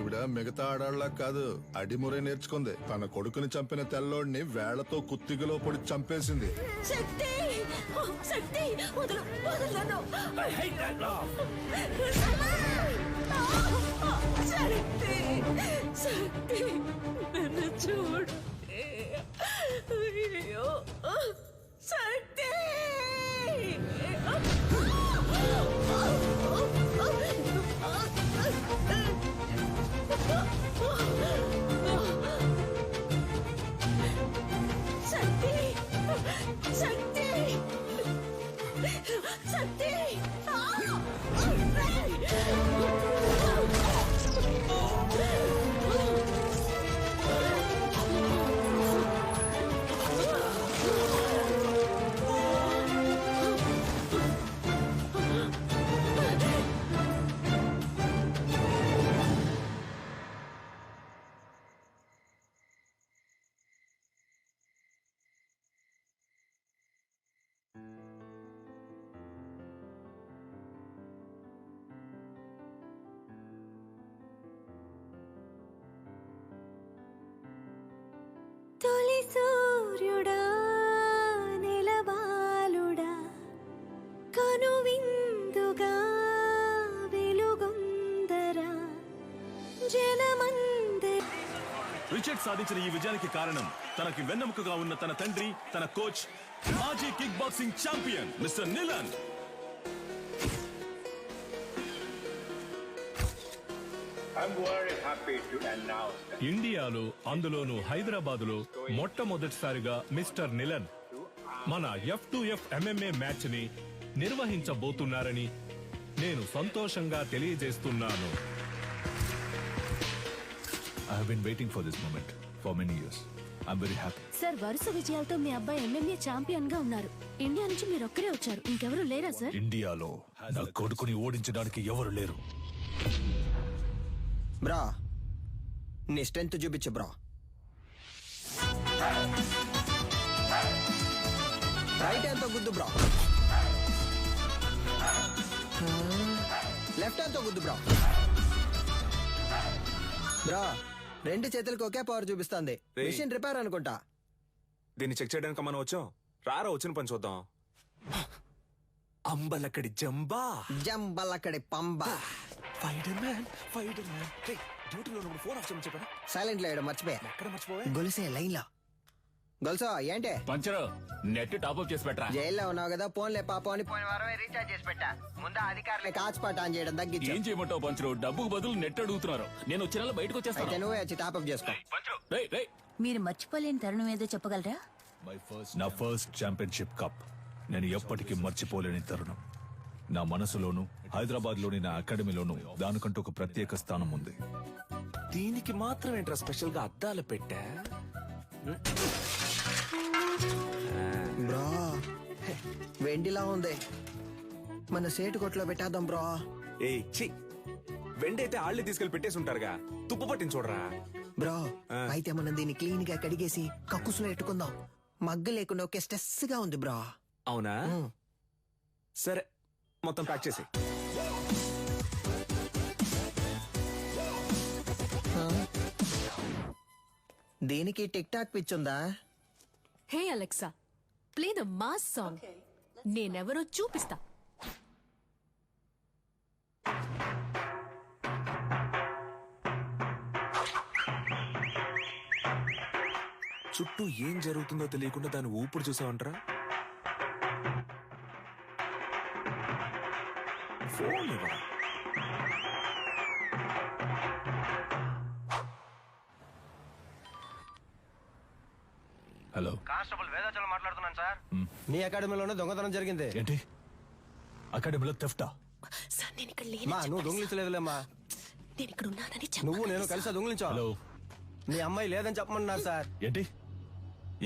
ఈవిడ మిగతా ఆడాళ్ళ కాదు అడిమురే నేర్చుకుంది. తన కొడుకుని చంపిన తెల్లోడిని వేళ్లతో కుత్తిగలో పొడి చంపేసింది. శక్తి శక్తి వదలు వదలను. శక్తి శక్తి నన్ను చూడు. అయ్యో శక్తి శక్తి శక్తి శక్తి తొలి సూర్యుడా నెలవాలుడా కనువిందుగా వెలుగొందరా జనమందరి. రిచర్డ్ సాధించిన ఈ విజయానికి కారణం తనకి వెన్నెముకగా ఉన్న తన తండ్రి, తన కోచ్, మాజీ కిక్ బాక్సింగ్ ఛాంపియన్ మిస్టర్ నిలన్. ఇండియాలో అందులోనూ హైదరాబాదులో మొట్టమొదటిసారిగా మిస్టర్ నిలన్ మన F2F MMA మ్యాచ్ ని నిర్వహించబోతున్నారని నేను సంతోషంగా తెలియజేస్తున్నాను. I have been waiting for this moment for many years. I'm very happy. Sir వరుస విజయాలతో మీ అబ్బాయి MMA ఛాంపియన్ గా ఉన్నారు. ఇండియా నుంచి మీరు ఒక్కరే వచ్చారు, ఇంకెవరు లేరా సార్? ఇండియాలో నా కొడుకుని ఓడించడానికి ఎవరు లేరు. బ్రా నీ స్ట్రెంత్ చూపించు బ్రా. రైట్ హ్యాండ్ తో గుద్దు బ్రా. లెఫ్ట్ హ్యాండ్ తో గుద్దు బ్రా. బ్రా రెండు చేతులకు ఒకే పవర్ చూపిస్తుంది. మిషన్ రిపేర్ అనుకుంటా. దీన్ని చెక్ చేయడానికి మనం వచ్చాం. రారా వచ్చిన పని చూద్దాం. అంబలక్కడి జంబా జంబలక్కడి పంబా. డ్యూటీలో ఫోన్ ఆఫ్ చేయమని చెప్పాను. సైలెంట్ లో మర్చిపోయా. ఎక్కడ మర్చిపోయా? గొలుసే లైన్ లో. గొలుసా ఏంటే పంచరు నెట్ టాప్అప్ చేసి పెట్టరా. జైల్లో ఉన్నావు కదా, ఫోన్లే పాపం అని పోయిన వారమే రీఛార్జ్ చేసి పెట్టా. ముందు అధికారులే కాచిపాట ఆన్ చేయడం తగ్గించు. ఏం చేయమంటావు పంచరు? డబ్బుకు బదులు నెట్ అడుగుతున్నారు. నేను వచ్చిన బయటకు అయితే వచ్చేస్తాను. నువ్వే వచ్చి టాప్అప్ చేసుకో. మీరు మర్చిపోలేని తరుణం ఏదో చెప్పగలరా? నా ఫస్ట్ ఛాంపియన్షిప్ కప్ నేను ఎప్పటికీ మర్చిపోలేని తరుణం. నా మనసులోను, హైదరాబాద్ లోని నా అకాడమీలోను దానికంటూ ఒక ప్రత్యేక స్థానం ఉంది. దీనికి మాత్రం ఏంట్రా స్పెషల్ గా అద్దాలు పెట్టా? బ్రో వెండిలా ఉంది, మన సేటు కొట్లో పెట్టేద్దాం బ్రో. ఏ చి వెండైతే ఆళ్ళే తీసుకెళ్లి పెట్టేసి ఉంటారుగా. తుప్పు పట్టించి చూడరా బ్రో. అయితే మనం దీన్ని క్లీన్ గా కడిగేసి కక్కుసులో పెట్టుకుందాం. మగ్గ లేకుండా ఒకే స్ట్రెస్ గా ఉంది బ్రో. అవునా? సరే మొత్తం ప్యాక్ చేసి. దీనికి టిక్ టాక్ పిచ్చుందా? Hey Alexa, play the mass song. నేనెవరో చూపిస్తా. చుట్టూ ఏం జరుగుతుందో తెలియకుండా దాన్ని ఊపిరి చూసావంటరా. ఫోన్ ఇవ్వరా. హలో, కానిస్టేబుల్ వేదాచలం మాట్లాడుతున్నాను సార్. నీ అకాడమీలోనే దొంగతనం జరిగింది. ఏంటి అకాడమీలో థెఫ్టా? సార్ నేను ఇక్కడ మా నువ్వు దొంగిలించలేదులేమ్మా. నేను ఇక్కడ ఉన్నానని నువ్వు నేను కలిసి దొంగిలించావు. హలో, మీ అమ్మాయి లేదని చెప్పమన్నారు సార్. ఏంటి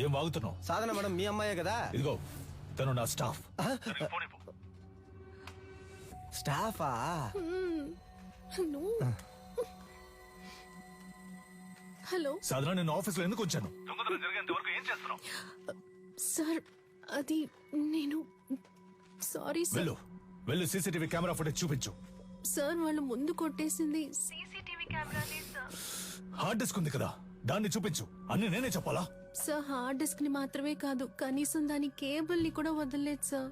ఏం వాగుతున్నావు? సాధన మేడం మీ అమ్మాయే కదా. ఇదిగో తను నా స్టాఫ్. స్టాఫా? హలో సాధారణ నేను ఆఫీస్లో ఎందుకు వచ్చాను? సార్, అది నేను సారీ సార్. వెళ్ళు వెళ్ళు, సీసీటీవీ కెమెరా ఫుటేజ్ చూపించు. సార్ వాళ్ళు ముందు కొట్టేసింది సీసీటీవీ హార్డ్ డిస్క్ ఉంది కదా, దాన్ని చూపించు. అన్ని నేనే చెప్పాలా? సార్ హార్డ్ డిస్క్ ని మాత్రమే కాదు, కనీసం దాని కేబుల్ ని కూడా వదలలేదు సార్.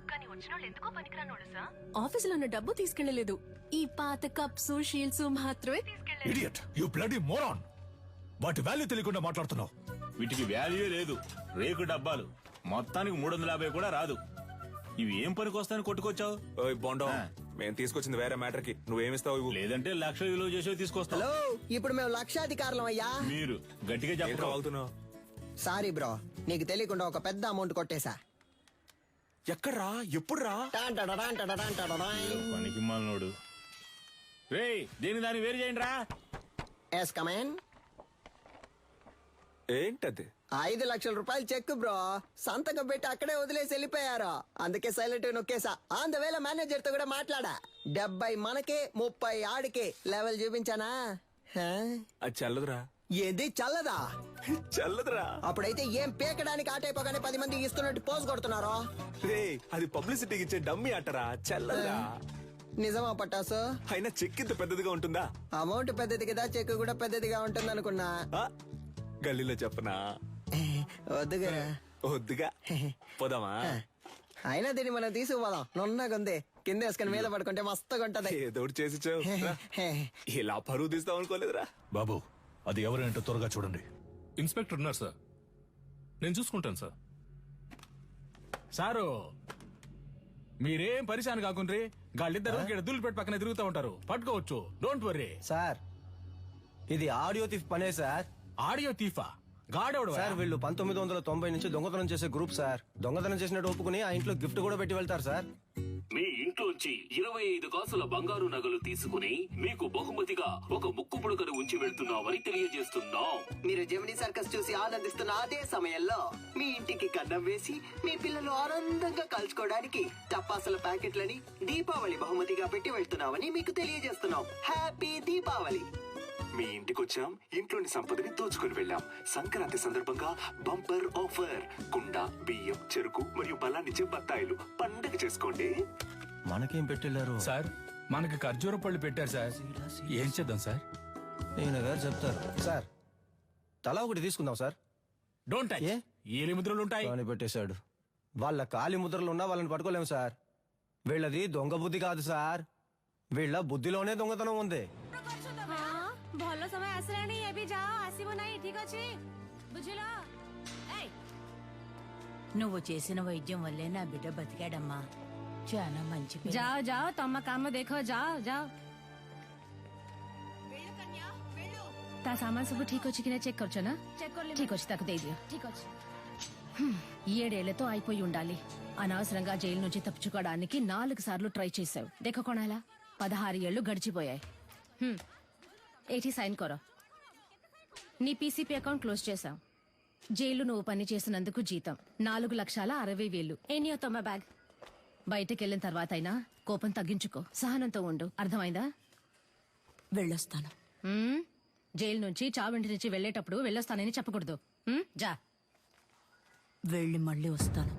ఆఫీసులో ఉన్న డబ్బు తీసుకెళ్లలేదు. ఈ పాత కప్స్ షీల్డ్స్ మాత్రమే తీసుకెళ్లారు. Idiot, you bloody moron. వాటి వాల్యూ తెలియకుండా మాట్లాడుతున్నావు. వీటికి వాల్యూ లేదు, రేకు డబ్బాలు. మొత్తానికి 350 కూడా రాదు. ఇవి ఏం పనికి వస్తాయని కొట్టుకొచ్చావు? ఓయ్ బొండో, మేము తీసుకొచ్చింది వేరే మ్యాటర్ కి. నువ్వేమిస్తావు ఇవ్వు. లేదంటే 1,00,000 విలువ చేసేవి తీసుకొస్తావు. హలో, ఇప్పుడు మేము లక్షాధికారులం అయ్యా. మీరు గట్టిగా ఏంట్రా చెప్పావు. వాగుతున్నావు? సారీ బ్రో, నీకు తెలియకుండా ఒక పెద్ద అమౌంట్ కొట్టేశా. ఎక్కడ్రా? ఎప్పుడురా? పనికి మాలినోడు. రేయ్, దీని దాన్ని వేరు చేయండి రా. Yes come on. ఏంటది? 5 లక్షల రూపాయలు చెక్ బ్రో, సంతకం పెట్టి అక్కడే వదిలేసి వెళ్ళిపోయారు. అందుకే సైలెంట్ నొక్కేసా. ఆన్ ద వేళ మేనేజర్ తో కూడా మాట్లాడా. 70 మనకే 30 ఆడికే లెవెల్ చూపించానా? హా? అది చల్లదురా. ఏది చల్లదా? చల్లదురా. అప్పుడైతే ఏం పీకడానికి ఆటైపోగానే 10 మంది ఇస్తున్నట్టు పోజ్ కొడుతున్నారు. రే, అది పబ్లిసిటీకి ఇచ్చే డమ్మీ అట్టరా, చల్లదురా. నిజమా పట్టాసు? అయినా చెక్ ఇంత పెద్దదిగా ఉంటుందా? అమౌంట్ పెద్దది కదా, చెక్ కూడా పెద్దదిగా ఉంటుంది అనుకున్నా. ఆ? గల్లీలో చెప్పనా? వద్దుగా. వద్దుగా. పోదామా? అయినా దీన్ని మనం తీసుకుపోదాం. నున్నగుంది, కింద వేసుకుని మీద పడుకుంటే మస్తుగా ఉంటది. ఏదో ఒకటి చేసి చావు. రా. ఇలా పరువు తీస్తాం అనుకోలేదురా. బాబు, అది ఎవరేంటో త్వరగా చూడండి. ఇన్స్పెక్టర్ ఉన్నారు సార్, నేను చూసుకుంటాను సార్. సారు, మీరేం పరిశాన్ కాకుండ్రి. గాళ్ళిద్దరు దుల్లు పెట్టి పక్కన తిరుగుతూ ఉంటారు, పట్టుకోవచ్చు. Don't worry sir. ఇది ఆడియో థీఫ్ పనే సార్. ఆడియో తీఫా? గాడెవడు సార్ వీళ్ళు 1990 నుంచి దొంగతనం చేసే గ్రూప్ సార్. దొంగతనం చేసినట్టు ఒప్పుకుని ఆ ఇంట్లో గిఫ్ట్ కూడా పెట్టి వెళ్తారు సార్. మీ ఇంట్లోంచి 25 కాసుల బంగారు నగలు తీసుకుని మీకు బహుమతిగా ఒక ముక్కు పుడకను ఉంచి వెళ్తున్నామని తెలియజేస్తున్నాం. మీరు జెమినీ సర్కస్ చూసి ఆనందిస్తున్న అదే సమయంలో మీ ఇంటికి కన్నం వేసి మీ పిల్లలు ఆనందంగా కలుసుకోవడానికి టపాసుల ప్యాకెట్లని దీపావళి బహుమతిగా పెట్టి వెళ్తున్నామని మీకు తెలియజేస్తున్నాం. హ్యాపీ దీపావళి. మీ ఇంటికొచ్చాం, ఇంట్లోని సంపదని దోచుకుని వెళ్ళాం. సంక్రాంతి సందర్భంగా బంపర్ ఆఫర్. కుండ, బియ్యం, చెరుకు మరియు బలాన్నిచ్చే బత్తాయిలు. పండగ చేసుకోండి. మనకేం పెట్టెళ్ళారు సార్? మనకి ఖర్జూర పళ్ళు పెట్టారు సార్. ఏం చేద్దాం సార్? నేను గారు చెప్తారు సార్. తలా ఒకటి తీసుకుందాం సార్. Don't touch. ఏలి ముద్రలు ఉంటాయి. అని పెట్టేశాడు. వాళ్ళ కాలి ముద్రలు ఉన్నా వాళ్ళని పట్టుకోలేము సార్. వీళ్ళది దొంగ బుద్ధి కాదు సార్, వీళ్ళ బుద్ధిలోనే దొంగతనం ఉంది. ଭଲ ସମୟ ଆସିଲାଣି, ଏବେ ଯାଅ, ଆସିବ ନାହିଁ, ଠିକ ଅଛି? ବୁଝିଲ? నువ్వు చేసిన వైద్యం వల్లే నా బిడ్డ బతికాడమ్మా. చాలా మంచి పిల్ల. ଯାଅ ଯାଅ, ତମ କାମ ଦେଖ, ଯାଅ ଯାଅ. ତା ସାମାନ ସବୁ ଠିକ ଅଛି କି ନା చెక్ କରୁଛ ନା? ଠିକ ଅଛି, ତାକୁ ଦେଇଦିଅ. ଠିକ ଅଛି. 7 ఏళ్లతో అయిపోయి ఉండాలి. అనవసరంగా జైలు నుంచి తప్పించుకోవడానికి 4 సార్లు ట్రై చేశావు. దేఖ కొనాలా, 16 ఏళ్లు గడిచిపోయాయి. ఏటి సైన్ కొర. నీ పీసీపీ అకౌంట్ క్లోజ్ చేశాం. జైలు నువ్వు పని చేసినందుకు జీతం 4,60,000. Any తొమ్మ bag. బయటకెళ్ళిన తర్వాత అయినా కోపం తగ్గించుకో, సహనంతో ఉండు. అర్థమైందా? వెళ్ళొస్తాను. జైలు నుంచి చావింటి నుంచి వెళ్ళేటప్పుడు వెళ్ళొస్తానని చెప్పకూడదు. జా. వెళ్ళి మళ్ళీ వస్తాను.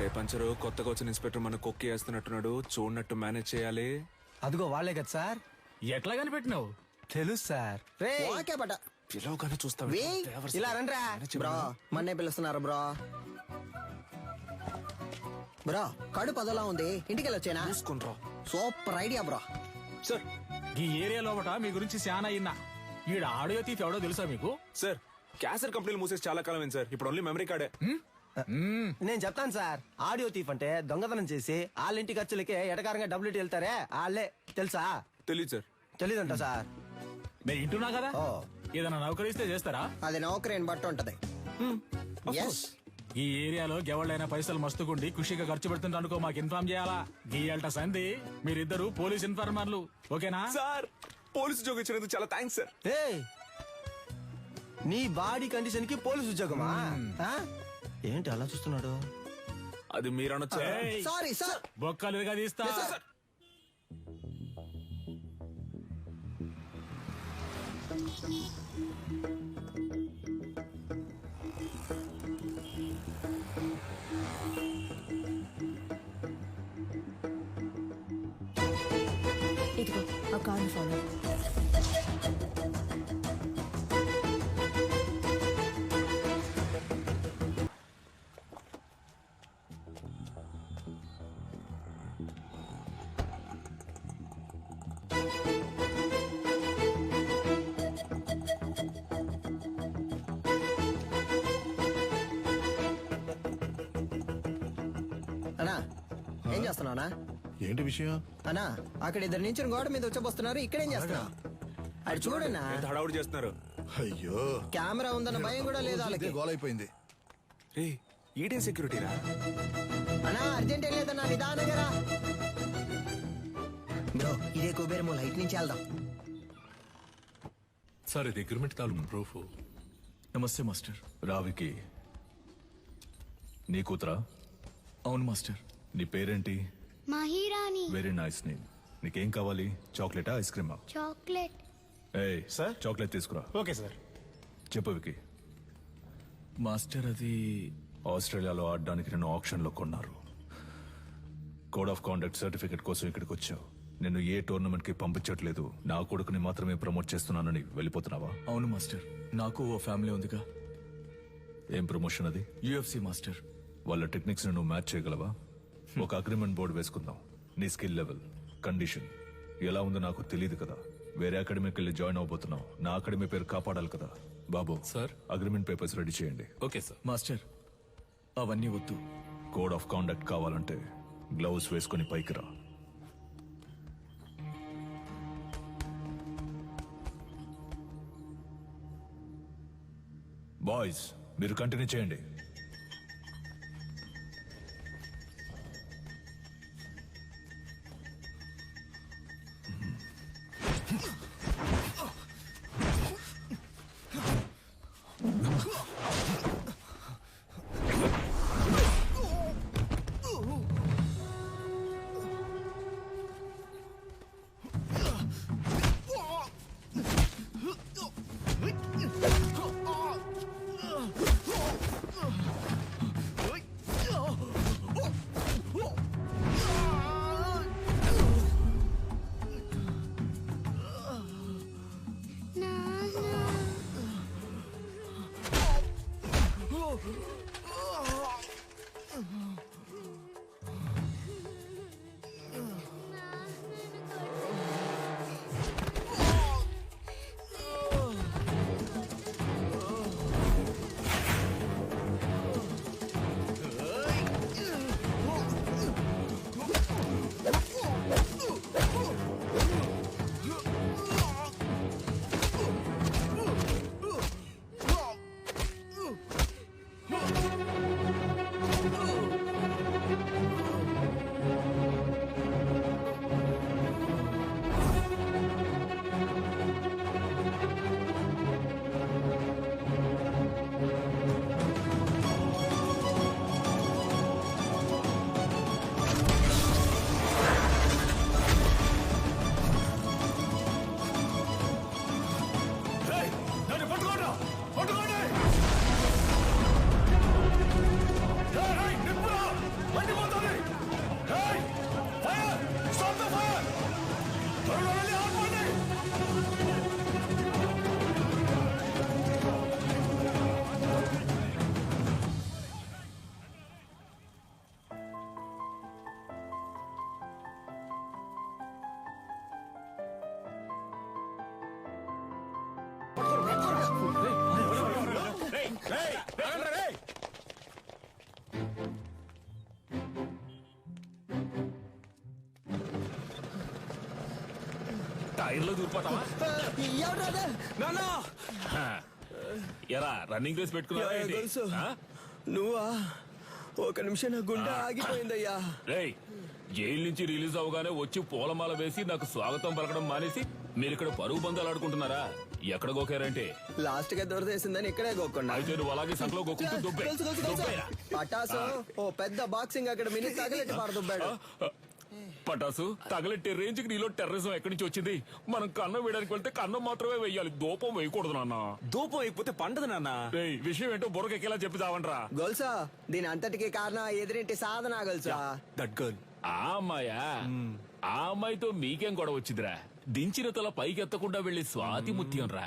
రేపంచరు కొత్తగా వచ్చిన ఇన్స్పెక్టర్ మన కొక్కి వేస్తున్నట్టున్నాడు. చూడనట్టు మేనేజ్ చేయాలి. అదిగో వాళ్ళే కదా సార్. ఎట్లా కనిపెట్టినావు? తెలుసు సార్. ఓకే బట. పిలవగానే చూస్తావు. ఇలా రండ్రా బ్రో, మన్నే పిలుస్తున్నారు బ్రో. బ్రో, కడుపు అదోలా ఉంది, ఇంటికి వెళ్ళొచ్చేనా? చూసుకుంట్రా. Super idea bro. సార్, ఈ ఏరియా లోపట మీ గురించి చాలా అయినా. ఈడ ఆడియో తీఫ్ ఎవడో తెలుసా మీకు? సార్, క్యాసెట్ కంపెనీలు మూసేసి చాలా కాలం అయింది సార్. ఇప్పుడు ఓన్లీ మెమరీ కార్డే. నేను చెప్తాను సార్. ఆడియో తీఫ్ అంటే దొంగతనం చేసి వాళ్ళ ఇంటి ఖర్చులకే ఎటకారంగా డబ్బులు వెళ్తారే వాళ్ళే. తెలుసా? తెలీదు సార్. తెలీదంట సార్. నేను ఇంటున్నా కదా. ఏదైనా నౌకరిస్తే చేస్తారా? అది నౌకరీని బట్టి ఉంటది. ఈ ఏరియాలో ఎవళ్ళైనా పైసలు మస్తుకుండి ఖుషిగా ఖర్చు పెడుతుంటే అనుకో, మాకు ఇన్ఫార్మ్ చేయాలా. గీయాలట సంధి. మీరిద్దరు పోలీస్ ఇన్ఫార్మర్లు, ఓకేనా? సార్, పోలీసు ఉద్యోగం ఇచ్చినందుకు చాలా థ్యాంక్స్ సార్. నీ బాడీ కండిషన్ కి పోలీసు ఉద్యోగమా? ఏంటి అలా చూస్తున్నాడు? అది మీరు అనొచ్చా? Sorry sir. బొక్కలుగా తీస్తా. కార్ని ఫాలో. అన్నా ఏం చేస్తున్నావునా? ఏంటి విషయం? అన్నా అక్కడ ఇద్దరు నుంచి గోడ మీద వచ్చబోస్తున్నారు. ఇక్కడేం చేస్తున్నావు? అటు చూడన్నా, ఎంత హడావుడి చేస్తున్నారు. అయ్యో, కెమెరా ఉందన్న భయం కూడా లేదు వాళ్ళకి. గోల్ అయిపోయింది. రే ఈడేం సెక్యూరిటీ రా. అన్నా అర్జెంట్ ఏం లేదన్నా, నిదానంగా రా. బ్రో ఇదే కుబేరమో, లైట్ నుంచి వెళ్దాం. సార్ ఇది అగ్రిమెంట్ తాలూకు ప్రూఫ్. నమస్తే మాస్టర్. రావికి నీ కూతురా? అవును మాస్టర్. నీ పేరేంటి? మహిరాణి. Very nice name. నీకేం కావాలి? చాక్లెటా, ఐస్ క్రీమా? చాక్లెట్. ఏయ్ సార్, చాక్లెట్ తీసుకురా. Okay sir. చెప్పు వికి. మాస్టర్ అది ఆస్ట్రేలియాలో ఆడడానికి నిన్ను ఆప్షన్ లో కొన్నారు. కోడ్ ఆఫ్ కాండక్ట్ సర్టిఫికెట్ కోసం ఇక్కడికి వచ్చావు. నిన్ను ఏ టోర్నమెంట్ కి పంపించట్లేదు, నా కొడుకుని మాత్రమే ప్రమోట్ చేస్తున్నానని వెళ్ళిపోతున్నావా? అవును మాస్టర్. నాకు ఓ ఫ్యామిలీ ఉందిగా. ఏం ప్రమోషన్ అది? UFC master. వాళ్ళ టెక్నిక్స్ ను నువ్వు మ్యాచ్ చేయగలవా? ఒక అగ్రిమెంట్ బోర్డు వేసుకుందాం. నీ స్కిల్ లెవెల్, కండిషన్ ఎలా ఉందో నాకు తెలియదు కదా. వేరే అకాడమీకి వెళ్ళి జాయిన్ అవబోతున్నావు. నా అకాడమీ పేరు కాపాడాలి కదా. బాబు సార్, అగ్రిమెంట్ పేపర్స్ రెడీ చేయండి. Okay sir. మాస్టర్ అవన్నీ వద్దు. కోడ్ ఆఫ్ కాండక్ట్ కావాలంటే గ్లౌస్ వేసుకుని పైకి రా. బాయ్స్ మీరు కంటిన్యూ చేయండి. టైర్లో దూరిపోతావా? ఎరా రన్నింగ్ రేస్ పెట్టుకున్నావా? నువ్వా? ఒక నిమిషం నా గుండె ఆగిపోయిందయ్యా. రేయ్, జైలు నుంచి రిలీజ్ అవగానే వచ్చి పూలమాల వేసి నాకు స్వాగతం పలకడం మానేసి మీరు ఇక్కడ పరుగు బంధాలు ఆడుకుంటున్నారా? ఎక్కడ గోకారంటే లాస్ట్ గా దొరదేసిందని ఇక్కడే గోక్కున్నా. అయితే నువ్వు అలాగే సంకలో గోకుంటూ దుబ్బే. పటాసు ఓ పెద్ద బాక్సింగ్ అక్కడ మినీ తగలెట్టి పారదుబ్బాడు. పటాసు తగలెట్టే రేంజ్ కి నీలో టెర్రరిజం ఎక్కడి నుంచి వచ్చింది? మనం కన్నం వేయడానికి వెళ్తే కన్నం మాత్రమే వెయ్యాలి, దూపం వేయకూడదు నాన్న. దూపం అయిపోతే పండదు నాన్న. విషయం ఏంటో బుర్రకెక్కేలా చెప్పి చావంట్రా. గొలుసా దీని అంతటికి కారణం ఎదురింటి సాధన గొలుసా. That girl. ఆ అమ్మాయా? ఆ అమ్మాయితో మీకేం గొడవ వచ్చిందిరా? దించిన తల పైకెత్తకుండా వెళ్లి స్వాతి ముత్యం రా.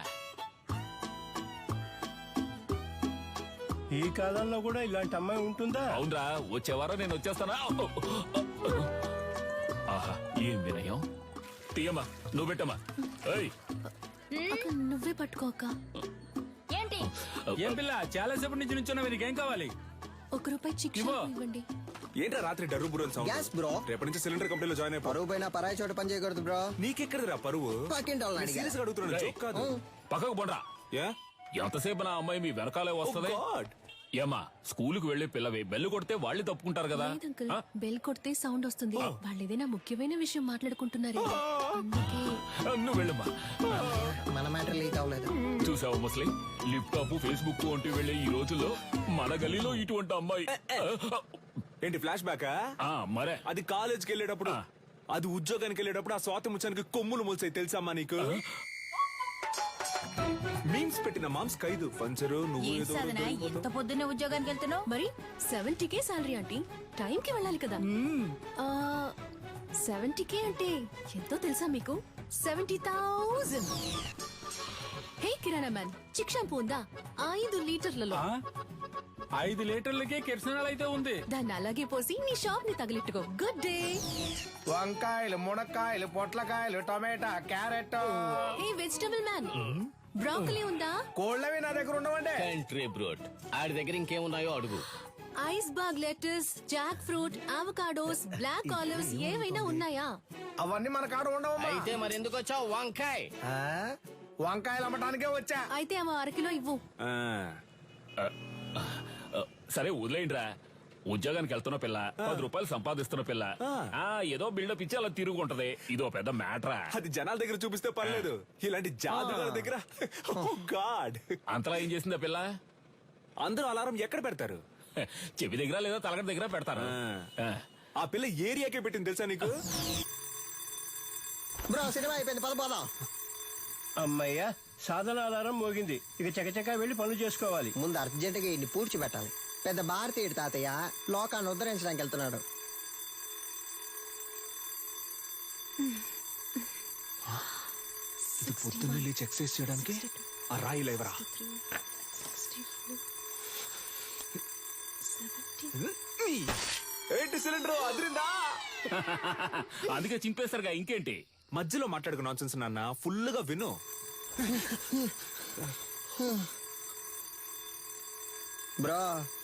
ఈ కాలంలో కూడా ఇలాంటి అమ్మాయి ఉంటుందా? అవునరా, వచ్చే వారం నేను వచ్చేస్తానా. ఆహా, ఏం వినయం. తీయమ్మా, నువ్వు పెట్టమ్మా. నువ్వే పట్టుకోక. ఏంటి ఏం పిల్ల చాలా సేపటి నుంచి నుంచున్నావు, నీకేం కావాలి? ₹1 చిక్ ఇవ్వండి. ఏంట్రా రాత్రి డర్రు బుర్రని సౌండ్? Gas bro. రేపటి నుంచి సిలిండర్ కంపెనీలో జాయిన్ అయిపో. పరువు పైన పరాయి చోట పని చేయకూడదు బ్రో. నీకెక్కడరా పరువు? పక్కింటి వాళ్ళని అడిగా. సీరియస్ గా అడుగుతున్నాను, జోక్ కాదు. పక్కకు పోండ్రా. ఎంతసేపు నా అమ్మాయి మీ వెనకాలే వస్తుంది. ఏమా, స్కూలుకు వెళ్లే పిల్లవి బెల్లు కొడితే వాళ్ళు తప్పుకుంటారు కదా. లేదంకుల్, బెల్ కొడితే సౌండ్ వస్తుంది. వాళ్ళు ఏదైనా ముఖ్యమైన విషయం మాట్లాడుకుంటున్నారు. నువ్వు వెళ్ళమ్మా. మన మ్యాటర్ లీక్ అవ్వలేదు. చూసావు ముస్లిం, లిప్టాప్ ఫేస్బుక్ వంటి వెళ్లే ఈ రోజుల్లో మన గలీలో ఇటువంటి అమ్మాయి. ఏంటి ఫ్లాష్ బ్యాకా? మరే అది కాలేజ్కి వెళ్ళేటప్పుడు, అది ఉద్యోగానికి వెళ్ళేటప్పుడు ఆ స్వాతి ముచ్చానికి కొమ్ములు మూల్సాయి తెలుసమ్మా నీకు? మీమ్స్ పెట్టిన మామ్స్ ఖైదు పంచరు. నువ్వు ఎంత పొద్దున్నే ఉద్యోగానికి వెళ్తున్నావు? మరి 70K సాలరీ ఆంటీ, టైం కి వెళ్ళాలి కదా. 70K అంటే ఎంతో తెలుసా మీకు? 70,000. హే కిరాణా మ్యాన్, చిక్ షాంపూ ఉందా? 5 లీటర్లలో. 5 లీటర్లకే కిరసనాలు అయితే ఉంది. దాన్ని అలాగే పోసి నీ షాప్ ని తగిలిట్టుకో. Good day. వంకాయలు, మునక్కాయలు, పొట్లకాయలు, టమాటా, carrot. Hey vegetable man, broccoli ఉందా? కోళ్ళవి నా దగ్గర ఉండవండి. కంట్రీ బ్రోడ్, ఆడి దగ్గర ఇంకేమున్నాయో అడుగు. Iceberg lettuce, jackfruit, avocados, black olives ఏవైనా ఉన్నాయా? అవన్నీ మన కాడ ఉండవు. అయితే మరి ఎందుకు వచ్చావు? వంకాయ. వంకాయలు అమ్మటానికే వచ్చా. అయితే అమ్మ 1 కిలో ఇవ్వు. సరే వదిలేయండిరా. ఉద్యోగానికి వెళ్తున్న పిల్ల, ₹10 సంపాదిస్తున్న పిల్ల, ఏదో బిల్డప్ ఇచ్చి అలా తిరుగుంటది. ఇదో పెద్ద మ్యాటరా. అది జనాల దగ్గర చూపిస్తే పర్లేదు, ఇలాంటి జాదుగాల దగ్గర గాడ్. అంతలా ఏం చేసిందా పిల్ల? అందరూ అలారం ఎక్కడ పెడతారు? చెవి దగ్గర లేదా తలగడ దగ్గర పెడతారు. ఆ పిల్ల ఏరియాకే పెట్టింది తెలుసా నీకు? బ్రో సినిమా అయిపోయింది, పద. అమ్మయ్యా, సాధన అలారం మోగింది. ఇక చకచకా వెళ్లి పనులు చేసుకోవాలి. ముందు అర్జెంటుగా ఇన్ని పూడ్చిపెట్టాలి. పెద్ద భారతీయుడు తాతయ్య లోకాన్ని ఉద్ధరించడానికి వెళ్తున్నాడు. పొద్దున్న లేచి ఎక్సర్సైజ్ చేయడానికి ఆ రాయి లేవరా. ఏంటి సిలిండర్ అదిరిందా? అందుకే చింపేస్తారుగా, ఇంకేంటి? మధ్యలో మాట్లాడుకు నాన్సెన్స్ నాన్న, ఫుల్ గా విను. బ్రో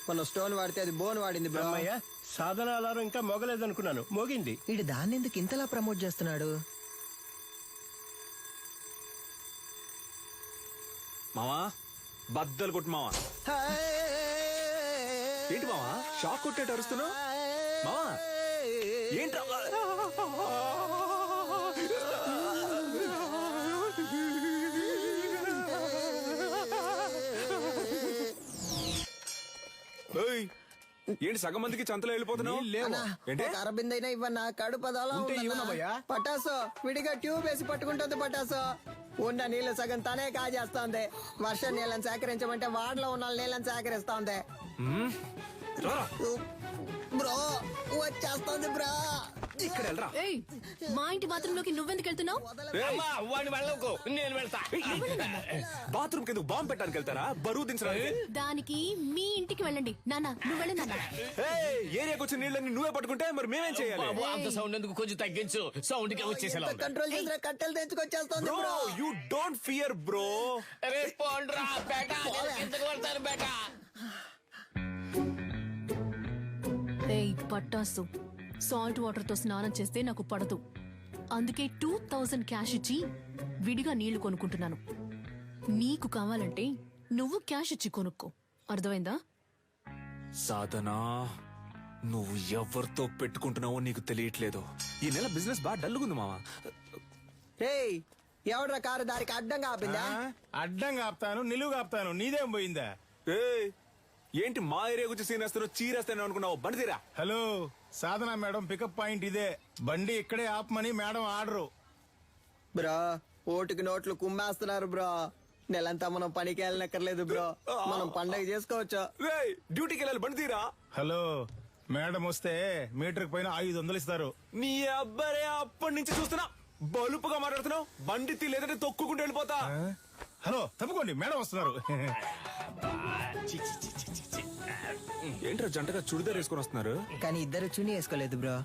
మన స్టోన్ వాడితే అది బోన్ వాడింది బ్రో. అమ్మయ్యా, సాధన అలారం ఇంకా మోగలేదనుకున్నాను, మోగింది. వీడు దాన్ని ఎందుకు ఇంతలా ప్రమోట్ చేస్తున్నాడు? మావా బద్దలు కొట్టు మావా. ఏంటి మావా షాక్ కొట్టేట అరుస్తున్నావు? మావా ఏంట్రా? ఏంటి సగం మందికి చంతలో వెళ్ళిపోతున్నావు? అరబిందైనా ఇవ్వన్నా, కడుపు పటాసో విడిగా ట్యూబ్ వేసి పట్టుకుంటుంది. పటాసో ఉన్న నీళ్లు సగం తనే కాజేస్తోంది. వర్షం నీళ్ళని సేకరించమంటే వాడలో ఉన్న నీళ్ళని సేకరిస్తోంది. బ్రో వచ్చేస్తోంది బ్రో. ఇక్కడ వెళ్ళరా. మా ఇంటి బాత్రూమ్ లోకి నువ్వెందుకు వెళ్తున్నావు? నేను వెళ్తా. బాత్రూమ్ కింద బాంబు పెట్టడానికి వెళ్తారా? బరువు దించడానికి? దానికి మీ ఇంటికి వెళ్ళండి. నాన్న నువ్వు వెళ్ళి నాన్న. ఏరియాకి వచ్చిన నీళ్ళని నువ్వే పట్టుకుంటే మరి మేమేం చేయాలి? అంత సౌండ్ ఎందుకు, కొంచెం తగ్గించు. సౌండ్ కి వచ్చేసేలా కంట్రోల్ చేసిన కట్టెలు తెచ్చుకొచ్చేస్తోంది bro. You don't fear bro. పోండ్రా బేటా, ఎందుకు వెళ్తారు బేటా? ఏయ్ పట్టాసు, సాల్ట్ వాటర్ తో స్నానం చేస్తే నాకు పడదు. అందుకే 2000 క్యాష్ ఇచ్చి విడిగా నీళ్లు కొనుక్కుంటున్నాను. నీకు కావాలంటే నువ్వు క్యాష్ ఇచ్చి కొనుక్కో. అర్థమైందా? సాధనా, నువ్వు ఎవరితో పెట్టుకుంటున్నావో నీకు తెలియట్లేదు. ఈ నెల బిజినెస్ బాగా డల్లుగుంది మావా. ఎవడ్రా కారు దారికి అడ్డంగా ఆపిందా? అడ్డంగా ఆపుతాను, నిలువుగా ఆపుతాను, నీదేం పోయిందా? ఏంటి మా ఏరియా గురించి సీన్ వేస్తాను, చీరేస్తాను అనుకున్నావు? బండి తీరా. హలో, సాధన మేడం పికప్ పాయింట్ ఇదే. బండి ఇక్కడే ఆపమని మేడం ఆర్డరు. బ్రో ఓటుకి నోట్లు కుమ్మేస్తున్నారు బ్రో. నెలంతా మనం పనికి వెళ్ళనక్కర్లేదు బ్రో, మనం పండగ చేసుకోవచ్చు. డ్యూటీకి వెళ్ళాలి, బండి తీరా. హలో, మేడం వస్తే మీటర్ పైన 500 ఇస్తారు. నీ అబ్బారే అప్పటి నుంచి చూస్తున్నా. బలుపుగా మాట్లాడుతున్నావు? బండి తీ, లేదంటే తొక్కుకుంటూ వెళ్ళిపోతా. హలో తప్పుకోండి, మేడం వస్తున్నారు. ఏంట్రా జంటగా చుడిదార్ వేసుకొని వస్తున్నారు? కానీ ఇద్దరు చుని వేసుకోలేదు బ్రో.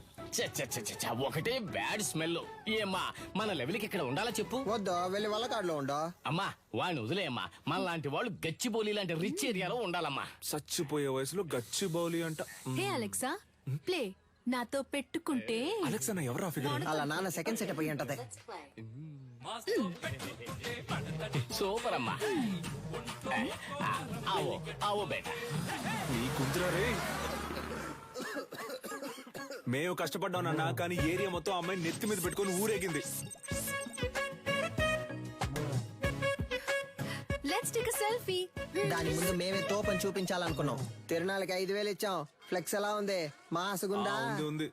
ఒకటే బ్యాడ్ స్మెల్. ఏమ్మా మన లెవెల్కి ఇక్కడ ఉండాలా చెప్పు? వద్దా, వెళ్ళి వాళ్ళ కాడలో ఉండో. అమ్మా వాడిని వదిలేయమ్మా. మన లాంటి వాళ్ళు గచ్చిబౌలి లాంటి రిచ్ ఏరియాలో ఉండాలమ్మా. చచ్చిపోయే వయసులో గచ్చి బౌలి అంట. హే అలెక్సా, ప్లే. నాతో పెట్టుకుంటే అలెక్సా నా ఎవరా ఫిగర్? అలా నాన్న సెకండ్ సెటప్ అయ్యి ఉంటది. సూపర్ అమ్మా. ఆవో ఆవో బేటా. నీ కుంతురా రే. మేము కష్టపడ్డాం నాన్న, కానీ ఏరియా మొత్తం అమ్మాయి నెత్తి మీద పెట్టుకొని ఊరేగింది. Let's take a selfie. దాని ముందు మేమే తోపని చూపించాలనుకున్నాం. తిరునాళ్ళకి 5,000 ఇచ్చాం. ఫ్లెక్స్ ఎలా ఉంది? మాసుగుందా? ఉంది.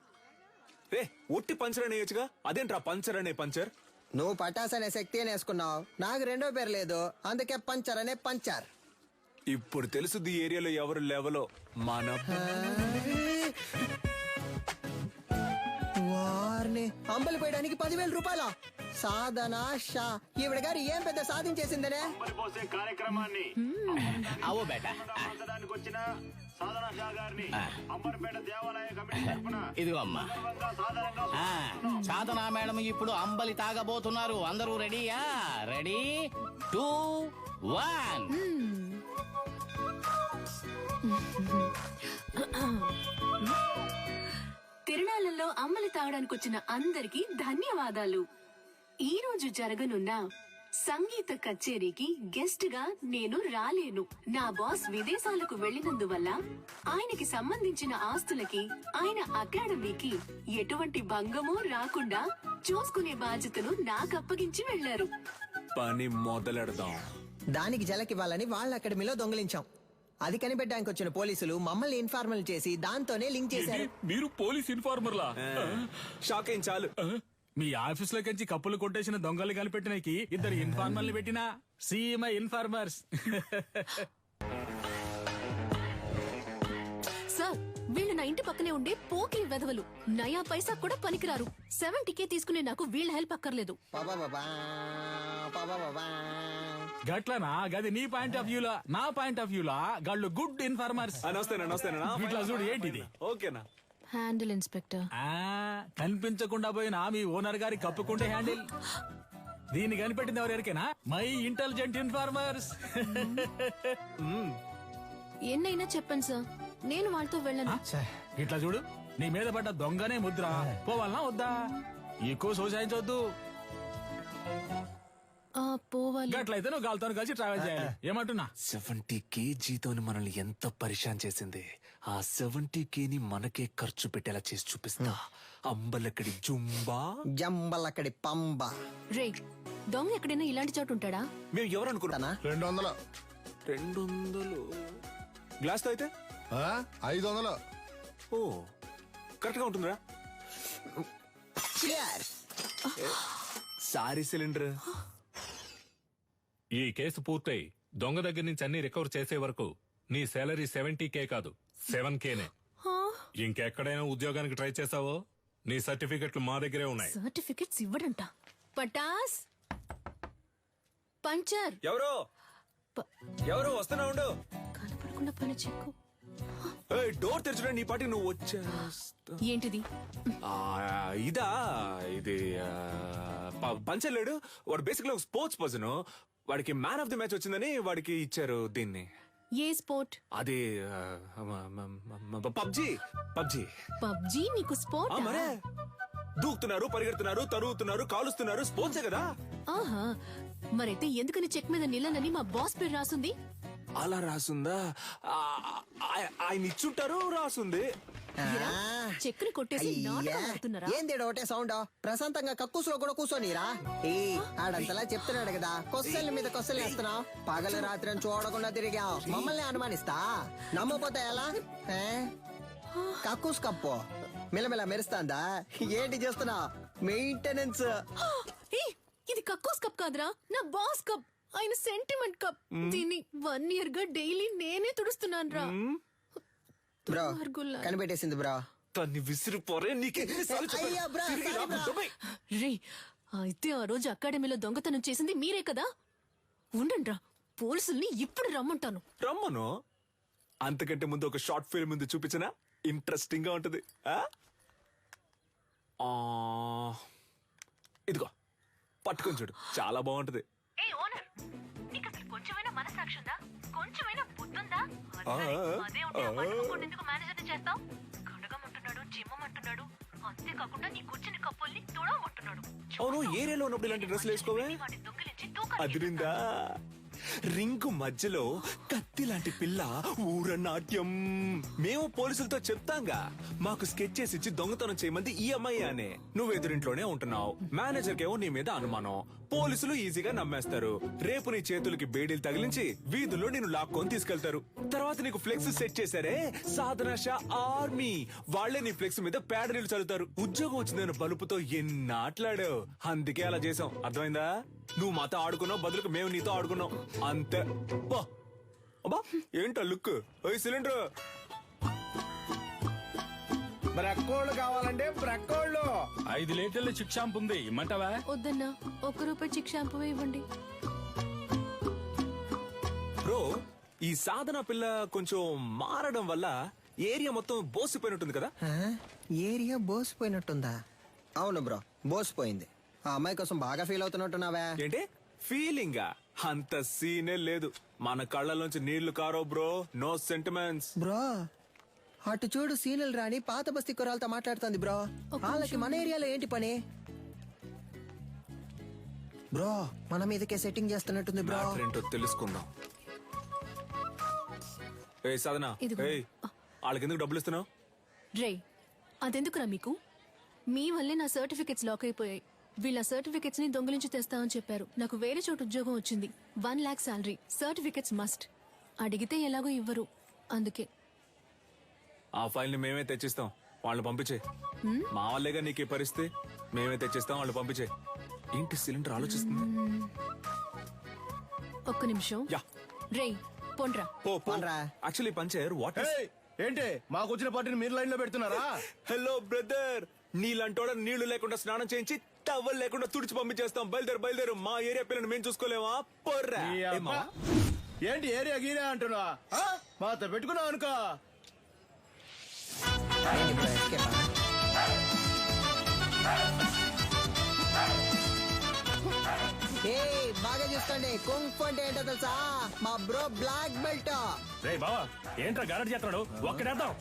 రే ఒట్టి పంచర్ అని వేయచ్చుగా, అదేంట్రా పంచర్ అనే పంచర్? నువ్వు పటాస్ అనే శక్తి అని వేసుకున్నావు. నాకు రెండో పేరు లేదు, అందుకే పంచర్ అనే పంచర్. ఇప్పుడు తెలుసుది ఏరియాలో ఎవరు లెవెలో. మన వారిని అంబలి పోయడానికి 10,000 రూపాయల సాధన షా. ఈవిడ గారు ఏం పెద్ద సాధించేసిందనే కార్యక్రమాన్ని ఆవో బేటా. వచ్చిన సాధన షా గారిని అంబర్పేట దేవాలయ కమిటీ తరపున ఇదిగో అమ్మా. సాధనా మేడం ఇప్పుడు అంబలి తాగబోతున్నారు. అందరూ రెడీయా? రెడీ 2 1. తిరునాళ్ళలో అమ్మలి తాగడానికి వచ్చిన అందరికీ ధన్యవాదాలు. ఈ రోజు జరగనున్న సంగీత కచేరీకి గెస్ట్ గా నేను రాలేను. నా బాస్ విదేశాలకు వెళ్లినందువల్ల ఆయనకి సంబంధించిన ఆస్తులకి, ఆయన అకాడమీకి ఎటువంటి భంగమూ రాకుండా చూసుకునే బాధ్యతను నాకు అప్పగించి వెళ్లారు. పని మొదలెడదాం. దానికి జలకివ్వాలని వాళ్ళ అకాడమీలో దొంగిలించాం. అది కనిపెట్టడానికి వచ్చిన పోలీసులు మమ్మల్ని ఇన్ఫార్మల్ చేసి దాంతోనే లింక్ చేశారు. మీరు పోలీస్ ఇన్ఫార్మర్లా? షాక్ ఏం చాలు. మీ ఆఫీస్ లో కంచి కప్పులు కొట్టేసిన దొంగలు కనిపెట్టినకి 2 ఇన్ఫార్మర్లు పెట్టినా సీఎం ఇన్ఫార్మర్స్. సార్, వీళ్ళు నా ఇంటి పక్కనే ఉండే పోకిరి వెధవలు. నయా పైసా కూడా పనికిరారు. 70K తీసుకునే నాకు వీళ్ళ హెల్ప్ అక్కర్లేదు. గట్లనా? గది నీ పాయింట్ ఆఫ్ వ్యూలా. నా పాయింట్ ఆఫ్ వ్యూలా గాళ్ళు గుడ్ ఇన్ఫార్మర్స్. నమస్తేనా. ఇట్లా చూడు ఏంటిది. ఓకేనా? Handle inspector. కనిపించకుండా పోయిన మీ ఓనర్ గారి కప్పుకుంటే హ్యాండిల్. దీన్ని కనిపెట్టింది ఎవరికైనా? My intelligent informers. ఎన్నైనా చెప్పండి సార్, నేను వాళ్ళతో వెళ్ళను. ఇట్లా చూడు, నీ మీద పడ్డ దొంగనే ముద్ర. పోవాలనా వద్దా? ఎక్కువ సోసాయించవద్దు. పోవాలి. గట్లయితే నువ్వు గాలితో కలిసి ట్రావెల్ చేయాలి. ఏమంటున్నా? 70K జీతం మనల్ని ఎంత పరిశాన్ చేసింది. ఆ 70K మనకే ఖర్చు పెట్టేలా చేసి చూపిస్తా. అంబలక్కడి జుంబా, జంబలక్కడి పంబ. రే, దొంగ ఎక్కడైనా ఇలాంటి చోటు ఉంటాడా? మేము ఎవరు అనుకుంటానా? 200. 200 గ్లాస్ తో అయితే 500. ఓ కరెక్ట్ గా ఉంటుందిరా. Sorry cylinder. ఈ కేసు పూర్తయి దొంగ దగ్గర నుంచి అన్ని రికవర్ చేసే వరకు నీ శాలరీ 70K కాదు 7Kనే. ఇంకెక్కడైనా ఉద్యోగానికి ట్రై చేసావో నీ సర్టిఫికెట్లు మా దగ్గరే ఉన్నాయి. సర్టిఫికెట్స్ ఇవ్వడంట. పటాస్ పంచర్. ఎవరు వస్తున్నా ఉండు. కనపడకుండా పని చెక్కు. డోర్ తెరచడం నీ పాటికి నువ్వు వచ్చేస్తా. ఏంటిది? ఇదా? ఇది పంచర్ లేడు. వాడు బేసిక్ గా స్పోర్ట్స్ పర్సన్. వాడికి మ్యాన్ ఆఫ్ ది మ్యాచ్ వచ్చిందని వాడికి ఇచ్చారు దీన్ని. ఏ స్పోర్ట్? అది పబ్జీ. పబ్జీ నీకు స్పోర్ట్? మరే దూకుతున్నారు, పరిగెడుతున్నారు, తరుగుతున్నారు, కాలుస్తున్నారు. స్పోర్ట్సే కదా. ఆహా, మరైతే ఎందుకని చెక్ మీద నిలనని మా బాస్ పేరు రాసుంది? అలా రాసుందా? ఆయన ఇచ్చుంటారు, రాసుంది. చెక్కుని కొట్టేసి నాటకం ఆడుతున్నారా? ఏందేడు ఒకటే సౌండ్. ప్రశాంతంగా కక్కుసులో కూడా కూర్చోనిరా. ఆడంతలా చెప్తున్నాడు కదా, కొస్సల మీద కొస్సలు వేస్తున్నావు. పగలు రాత్రి చూడకుండా తిరిగావు. మమ్మల్ని అనుమానిస్తా. నమ్మపోతే ఎలా? కక్కుస్ కప్పు మిలమిల మెరుస్తాందా? ఏంటి చేస్తున్నావు? మెయింటెనెన్స్. ఇది కక్కోస్ కప్ కాదురా, నా బాస్ కప్. ఆయన సెంటిమెంట్ కప్. దీన్ని 1 year గా డైలీ నేనే తుడుస్తున్నాను రా. బ్రో కనిపెట్టేసింది బ్రో. తన్ని విసిరిపోరే. రే, అయితే ఆ రోజు అకాడమీలో దొంగతనం చేసింది మీరే కదా? ఉండండ్రా, పోలీసుల్ని ఇప్పుడు రమ్మంటాను. రమ్మను. అంతకంటే ముందు ఒక షార్ట్ ఫిల్మ్ ముందు చూపించనా? ఇంట్రెస్టింగ్ గా ఉంటది. ఇదిగో పట్టుకొని చూడు, చాలా బాగుంటది. కొంచెమైనా మనసాక్షి ఉందా? కొంచెమైనా బుద్ధుందా? చేస్తావు కడగమంటున్నాడు, జిమ్మమంటున్నాడు, అంతేకాకుండా నీ కూర్చుని కప్పుల్ని తుడవమంటున్నాడు. అవును, ఏరియాలో ఉన్నప్పుడు ఇలాంటి డ్రెస్సులు వేసుకోవే? అదిరిందా? రింగు మధ్యలో కత్తి లాంటి పిల్ల ఊరనాట్యం. మేము పోలీసులతో చెప్తాంగా, మాకు స్కెచ్ చేసి ఇచ్చి దొంగతనం చేయమంది ఈ అమ్మాయి అనే. నువ్వు ఎదురింట్లోనే ఉంటున్నావు, మేనేజర్ కేమో నీ మీద అనుమానం. పోలీసులు ఈజీగా నమ్మేస్తారు. రేపు నీ చేతులకి బేడీలు తగిలించి వీధుల్లో నిన్ను లాక్కొని తీసుకెళ్తారు. తర్వాత నీకు ఫ్లెక్స్ సెట్ చేశారే, సాధన షా ఆర్మీ, వాళ్లే నీ ఫ్లెక్స్ మీద పేడ నీళ్లు చల్లుతారు. ఉద్యోగం వచ్చిందని బలుపుతో ఎన్నాట్లాడావు, అందుకే అలా చేసాం. అర్థమైందా? నువ్వు మాతో ఆడుకున్నావు, బదులుకు మేము నీతో ఆడుకున్నాం అంతే. అబ్బా ఏంటో లుక్. సిలిండర్ బ్రక్కోళ్ళు కావాలంటే బ్రక్కోళ్ళు. 5 లీటర్ల చిక్ షాంపూ ఉంది, ఇమ్మంటావా? వద్దన్నా, ₹1 చిక్ షాంపూ ఇవ్వండి. బ్రో, ఈ సాధన పిల్ల కొంచెం మారడం వల్ల ఏరియా మొత్తం బోసిపోయినట్టుంది కదా? ఏరియా బోసిపోయినట్టుందా? అవును బ్రో, బోసిపోయింది. ఆ అమ్మాయి కోసం బాగా ఫీల్ అవుతున్నట్టున్నావా? ఏంటి ఫీలింగా? అంత సీనే లేదు. మన కళ్ళలోంచి నీళ్లు కారో బ్రో. No sentiments bro. అటు చూడు, సీనియల్ రాణి పాత బస్తీ కురాలతో మాట్లాడుతుంది బ్రో. వాళ్ళకి మన ఏరియాలో ఏంటి పని బ్రో? మన మీదకే సెట్టింగ్ చేస్తున్నట్టుంది బ్రో. ఏంటో తెలుసుకుందాం. ఏ సాధన, వాళ్ళకి ఎందుకు డబ్బులు ఇస్తున్నావు? రే, అదెందుకురా మీకు? మీ వల్లే నా సర్టిఫికెట్స్ లాక్ అయిపోయాయి. వీళ్ళ సర్టిఫికెట్స్ ని దొంగిలించి తెస్తామని చెప్పారు. నాకు వేరే చోటు ఉద్యోగం వచ్చింది, 1 lakh శాలరీ. Certificates must. అడిగితే ఎలాగో ఇవ్వరు, అందుకే. ఆ ఫైల్ ని మేమే తెచ్చిస్తాం, వాళ్ళు పంపించే. మా వాళ్ళేగా నీకు ఈ పరిస్థితి. మేమే తెచ్చిస్తాం, వాళ్ళు పంపించే. ఏంటి సిలిండర్ ఆలోచిస్తుంది? ఒక్క నిమిషం. రే పొండ్రా. యాక్చువల్లీ పంచర్ వాట్ ఏంటి మాకు వచ్చిన పార్టీని మీరు లైన్ లో పెడుతున్నారా? హలో బ్రదర్, నీళ్ళంటోడ నీళ్లు లేకుండా స్నానం చేయించి టవల్ లేకుండా తుడిచి పంపించేస్తాం. బయలుదేరు. మా ఏరియా పిల్లని మేము చూసుకోలేమా? పొర్రా. ఏంటి ఏరియా గీరియా అంటున్నా? మాతో పెట్టుకున్నావు అనుకో. బాగా చూసుకోండి, కుంఫ్ అంటే ఏంటో తెలుసా? మా బ్రో బ్లాక్ బెల్ట్. రే బావా, ఏంట్రా గారడి చేస్తున్నాడు? ఒక్కడేద్దాం.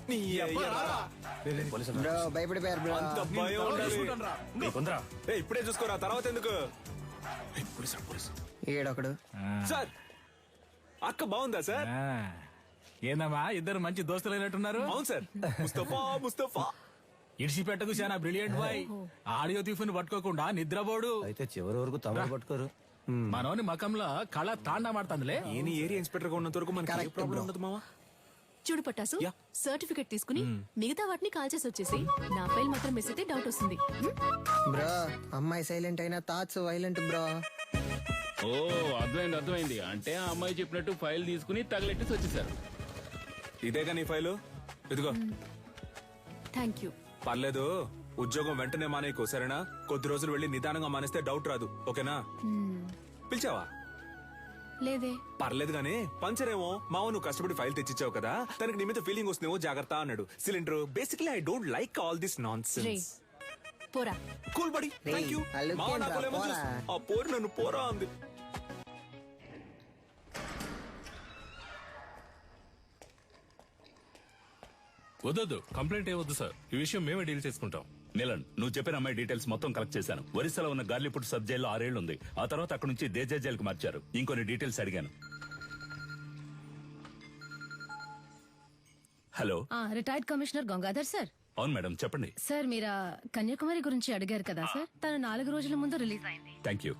బ్రో భయపడిపోయారు బ్రో. అంత భయం ఉండాలి. ఇప్పుడే చూసుకోరా, తర్వాత ఎందుకు? ఏడొకడు. సార్, అక్క బాగుందా సార్? ఏందమ్మా, ఇద్దరు మంచి దోస్తులు అయినట్టున్నారు. అవును సార్. ముస్తఫా ఇడిచిపెట్టకు, చాలా బ్రిలియంట్ బాయ్. ఆడియో తీఫుని పట్టుకోకుండా నిద్రపోడు. అయితే చివరి వరకు తమరు పట్టుకోరు. మనోని మకంలో కళ తాండా మాడుతుందిలే. ఏని ఏరియా ఇన్స్పెక్టర్ గా ఉన్నంత వరకు మనకి ప్రాబ్లం ఉండదు మావా. చూడు పట్టాసు, సర్టిఫికెట్ తీసుకుని మిగతా వాటిని కాల్ చేసి వచ్చేసి నా ఫైల్ మాత్రం మిస్ అయితే డౌట్ వస్తుంది. బ్రో, అమ్మాయి సైలెంట్ అయినా థాట్స్ వైలెంట్ బ్రో. ఓ అర్థమైంది. అంటే ఆ అమ్మాయి చెప్పినట్టు ఫైల్ తీసుకుని తగలెట్టేసి వచ్చేసారు. ఇదేగా నీ ఫైలు, ఇదిగో. Thank you. పర్లేదు, ఉద్యోగం వెంటనే మానేయకు, సరేనా? కొద్ది రోజులు వెళ్ళి నిదానంగా మానేస్తే డౌట్ రాదు, ఓకేనా? పిలిచావా? లేదే. పర్లేదు గానీ, పంచరేమో మావ నువ్వు కష్టపడి ఫైల్ తెచ్చిచ్చావు కదా, తనకి నీ మీద ఫీలింగ్ వస్తుందేమో, జాగ్రత్త అన్నాడు. Cylinder basically I don't like all this nonsense. పోరా. Cool buddy, thank you. మావ నాకోలేమో ఆ పోరు నన్ను పోరా అంది. వద్దొద్దు, కంప్లైంట్ ఏవద్దు సార్. ఈ విషయం మేమే డీల్ చేసుకుంటాం. నీలన్, నువ్వు చెప్పిన అమ్మాయి డీటెయిల్స్ మొత్తం కలెక్ట్ చేశాను. ఒరిస్సాలో ఉన్న గార్లీపుట్ సబ్ జైల్లో 6 ఏళ్లు ఉంది. ఆ తర్వాత అక్కడ నుంచి దేజా జైలుకి మార్చారు. ఇంకొన్ని డీటెయిల్స్ అడిగాను. Hello, retired commissioner Gangadhar sir. అవును మేడం, చెప్పండి. సార్, మీరు కన్యాకుమారి గురించి అడిగారు కదా సార్. తను 4 రోజుల ముందు రిలీజ్ అయింది. Thank you.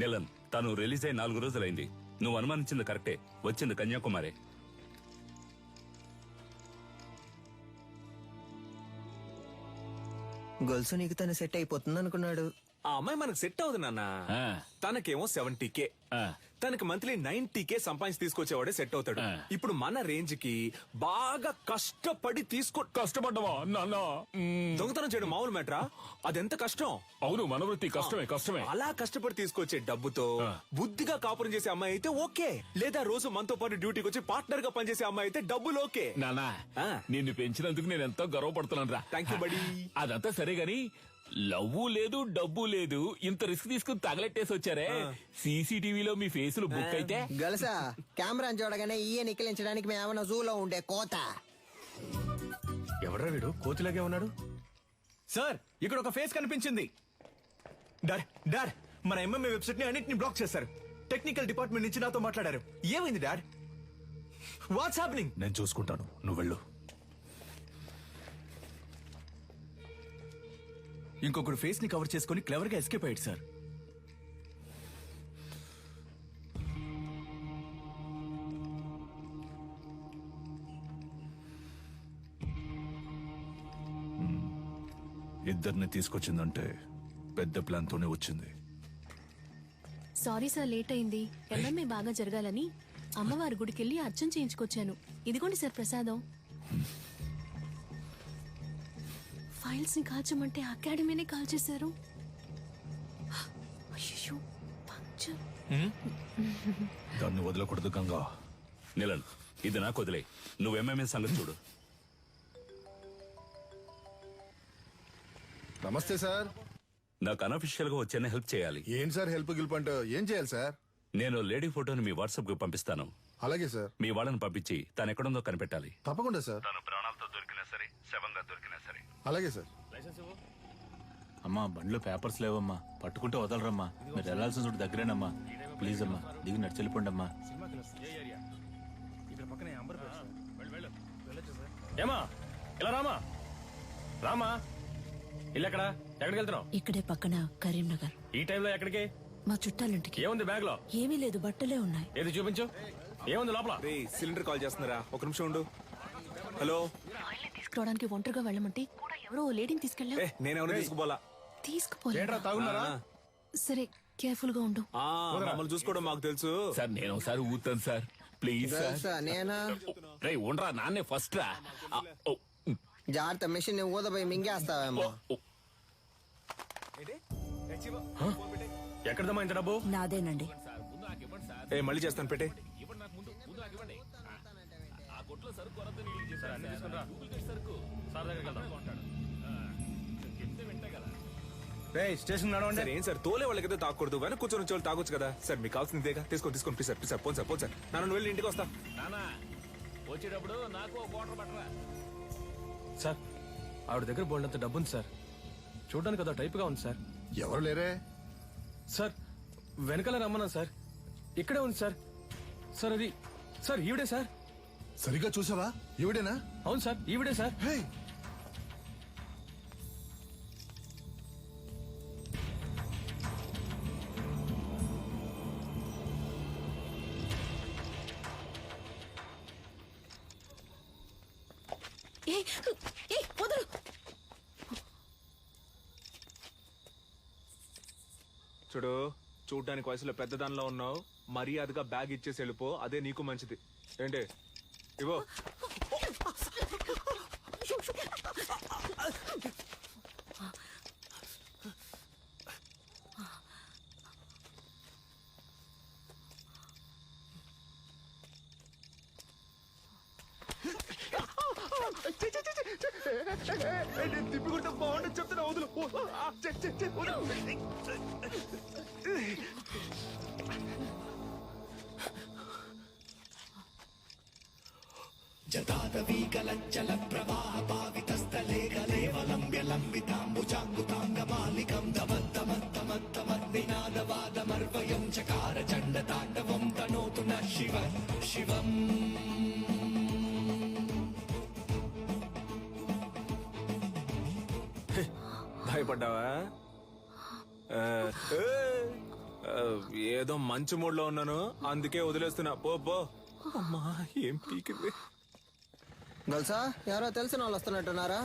నీలన్, తను రిలీజ్ అయి 4 రోజులైంది. నువ్వు అనుమానించింది కరెక్టే, వచ్చింది కన్యాకుమారి. గొలుసు నీకు తను సెట్ అయిపోతుంది అనుకున్నాడు. ఆ అమ్మాయి మనకు సెట్ అవుతుంది నాన్న. తనకేమో 70K, తనకి మంత్లీ 90K సంపాదించి తీసుకొచ్చేవాడే సెట్ అవుతాడు. ఇప్పుడు మన రేంజ్ కి బాగా కష్టపడి కష్టపడ్డవా నాన్న? దొంగతనం చేయడం మామూలు మ్యాటరా? అదెంత కష్టం. అవును, మన వృత్తి కష్టమే. అలా కష్టపడి తీసుకొచ్చే డబ్బుతో బుద్ధిగా కాపురం చేసే అమ్మాయి అయితే ఓకే, లేదా రోజు మనతో పాటు డ్యూటీకి వచ్చి పార్ట్నర్ గా పనిచేసే అమ్మాయి అయితే డబ్బులు ఓకే. నానా, నిన్ను పెంచినందుకు నేను ఎంతో గర్వపడుతున్నాను రా. థ్యాంక్ యూ బడి. అదంతా సరే గాని లవ్వు లేదు, డబ్బు లేదు, ఇంత రిస్క్ తీసుకుని తగలెట్టేసి వచ్చారే. సీసీటీవీలో మీ ఫేసులు బుక్ అయితే గలసా కెమెరా చూడగానే ఈయ నిక్కిలించడానికి మేమన్నా జూలో ఉండే కోత. ఎవడ్రా వీడు కోతిలాగే ఉన్నాడు? సార్, ఇక్కడ ఒక ఫేస్ కనిపించింది. డాడ్, మన ఎంఎంఏ వెబ్సైట్ ని అన్నిటిని బ్లాక్ చేశారు. టెక్నికల్ డిపార్ట్మెంట్ నుంచి నాతో మాట్లాడారు. ఏమైంది డాడ్? What's happening? నేను చూసుకుంటాను, నువ్వు వెళ్ళు. ఇంకొకరు ఫేస్ ని కవర్ చేసుకుని క్లవర్ గా ఎస్కేప్ అయ్యాడు సార్. ఇద్దరిని తీసుకొచ్చిందంటే పెద్ద ప్లాన్ తోనే వచ్చింది. సారీ సార్, లేట్ అయింది. ఎంఎంఏ బాగా జరగాలని అమ్మవారి గుడికెళ్ళి అర్చన చేయించుకొచ్చాను. ఇదిగోండి సార్ ప్రసాదం. ఫైల్స్ ని కాల్చమంటే అకాడమీనే కాల్చేశారు. అయ్యో, పంచర్. దాన్ని వదలకూడదు గంగా. నిలన్, ఇది నాకు వదిలే. నువ్వేమేమే సంగతి చూడు. నమస్తే సార్. నాకు అనఫిషియల్ గా వచ్చేనే హెల్ప్ చేయాలి. ఏంటి సార్ హెల్ప్ గిల్ప్ అంటే ఏం చేయాలి సార్? నేను లేడీ ఫోటోని మీ వాట్సాప్ కు పంపిస్తాను. అలాగే సార్. మీ వాళ్ళని పంపించి తను ఎక్కడుందో కనిపెట్టాలి. తప్పకుండా సార్. తను ప్రాణాలతో దొరికినా సరే, శవంగా దొరికినా సరే. అలాగే సార్. అమ్మా, బండ్లో పేపర్స్ లేవమ్మా, పట్టుకుంటే వదలరమ్మా. మీరు వెళ్లాల్సిన చోటు దగ్గరేనమ్మా. ప్లీజ్ అమ్మా, దిగి నడిచెళ్ళిపోండి అమ్మా. ఏమా, ఇలా రామా. ఇల్లు ఎక్కడా? ఎక్కడికి వెళ్తున్నావు? ఇక్కడే పక్కన కరీంనగర్. ఈ టైంలో ఎక్కడికి? మా చుట్టాలింటికి. ఏముంది బ్యాగ్ లో? ఏమీ లేదు, బట్టలే ఉన్నాయి. ఏది చూపించు. ఏముంది లోపల? సిలిండర్ కాల్ చేస్తున్నారా? ఒక నిమిషం ఉండు. హలో. తీసుకురావడానికి ఒంటరిగా వెళ్ళమంటే కూడా ఎవరో లేడీని తీసుకెళ్ళా. నేనేమన్నా తీసుకుపోలా. తీసుకుపోలే. సరే, కేర్ఫుల్ గా ఉండు. మమ్మల్ని చూసుకోవడం మాకు తెలుసు సార్. నేను ఒకసారి ఊతాను సార్, ప్లీజ్ సార్. నేనా? రే ఉండరా, నాన్నే ఫస్ట్ రా. జాగ్రత్త, మిషన్ ఊదపోయి మింగేస్తావేమో. ఎక్కడదమ్మా ఇంత డబ్బు? నాదేనండి. మళ్ళీ చేస్తాను, పెట్టే. స్టేషన్ సార్, ఏం సార్ తోలే వాళ్ళకైతే తాకూడదు, వెనక కూర్చొని వాళ్ళు తాగొచ్చు కదా సార్. మీకు కావాల్సిందేగా, తీసుకోండి please sir. Please sir, phone sir. నన్ను వెళ్ళి ఇంటికి వస్తా. వచ్చేటప్పుడు నాకు ఒక వాటర్ పట్టరా. సార్, ఆవిడ దగ్గర బోల్డంత డబ్బు ఉంది సార్. చూడడానికి కదా టైప్ గా ఉంది సార్. ఎవరు లేరే సార్? వెనకాల రమ్మన్నా సార్. ఇక్కడే ఉంది సార్. సార్, అది సార్ ఈవిడే సార్. సరిగా చూసావా? ఈవిడేనా? అవును సార్, ఈవిడే సార్. చూడు, చూడ్డానికి వయసులో పెద్దదానిలో ఉన్నావు. మర్యాదగా బ్యాగ్ ఇచ్చేసి వెళ్ళిపో, అదే నీకు మంచిది. ఏంటి ఇవో. తిప్పికుంటే బాగుండదు చెప్తున్నా. వదులు. జతాదవీకలంచల ప్రవాహ పావితస్థలే కలేవలంబ్యలంబితాంబుజాంగుతాంగమాలికం తమత్తమత్తమత్తమద్వినాదవాదమర్వయం చకార చండ తాండవం తనోతు న శివం. భయపడ్డావా? ఏదో మంచి మూడ్ లో ఉన్నాను, అందుకే వదిలేస్తున్నా. పో. అమ్మా, ఏం పీకింది. గల్సా, ఎవరో తెలిసిన వాళ్ళు వస్తున్నట్టున్నారా?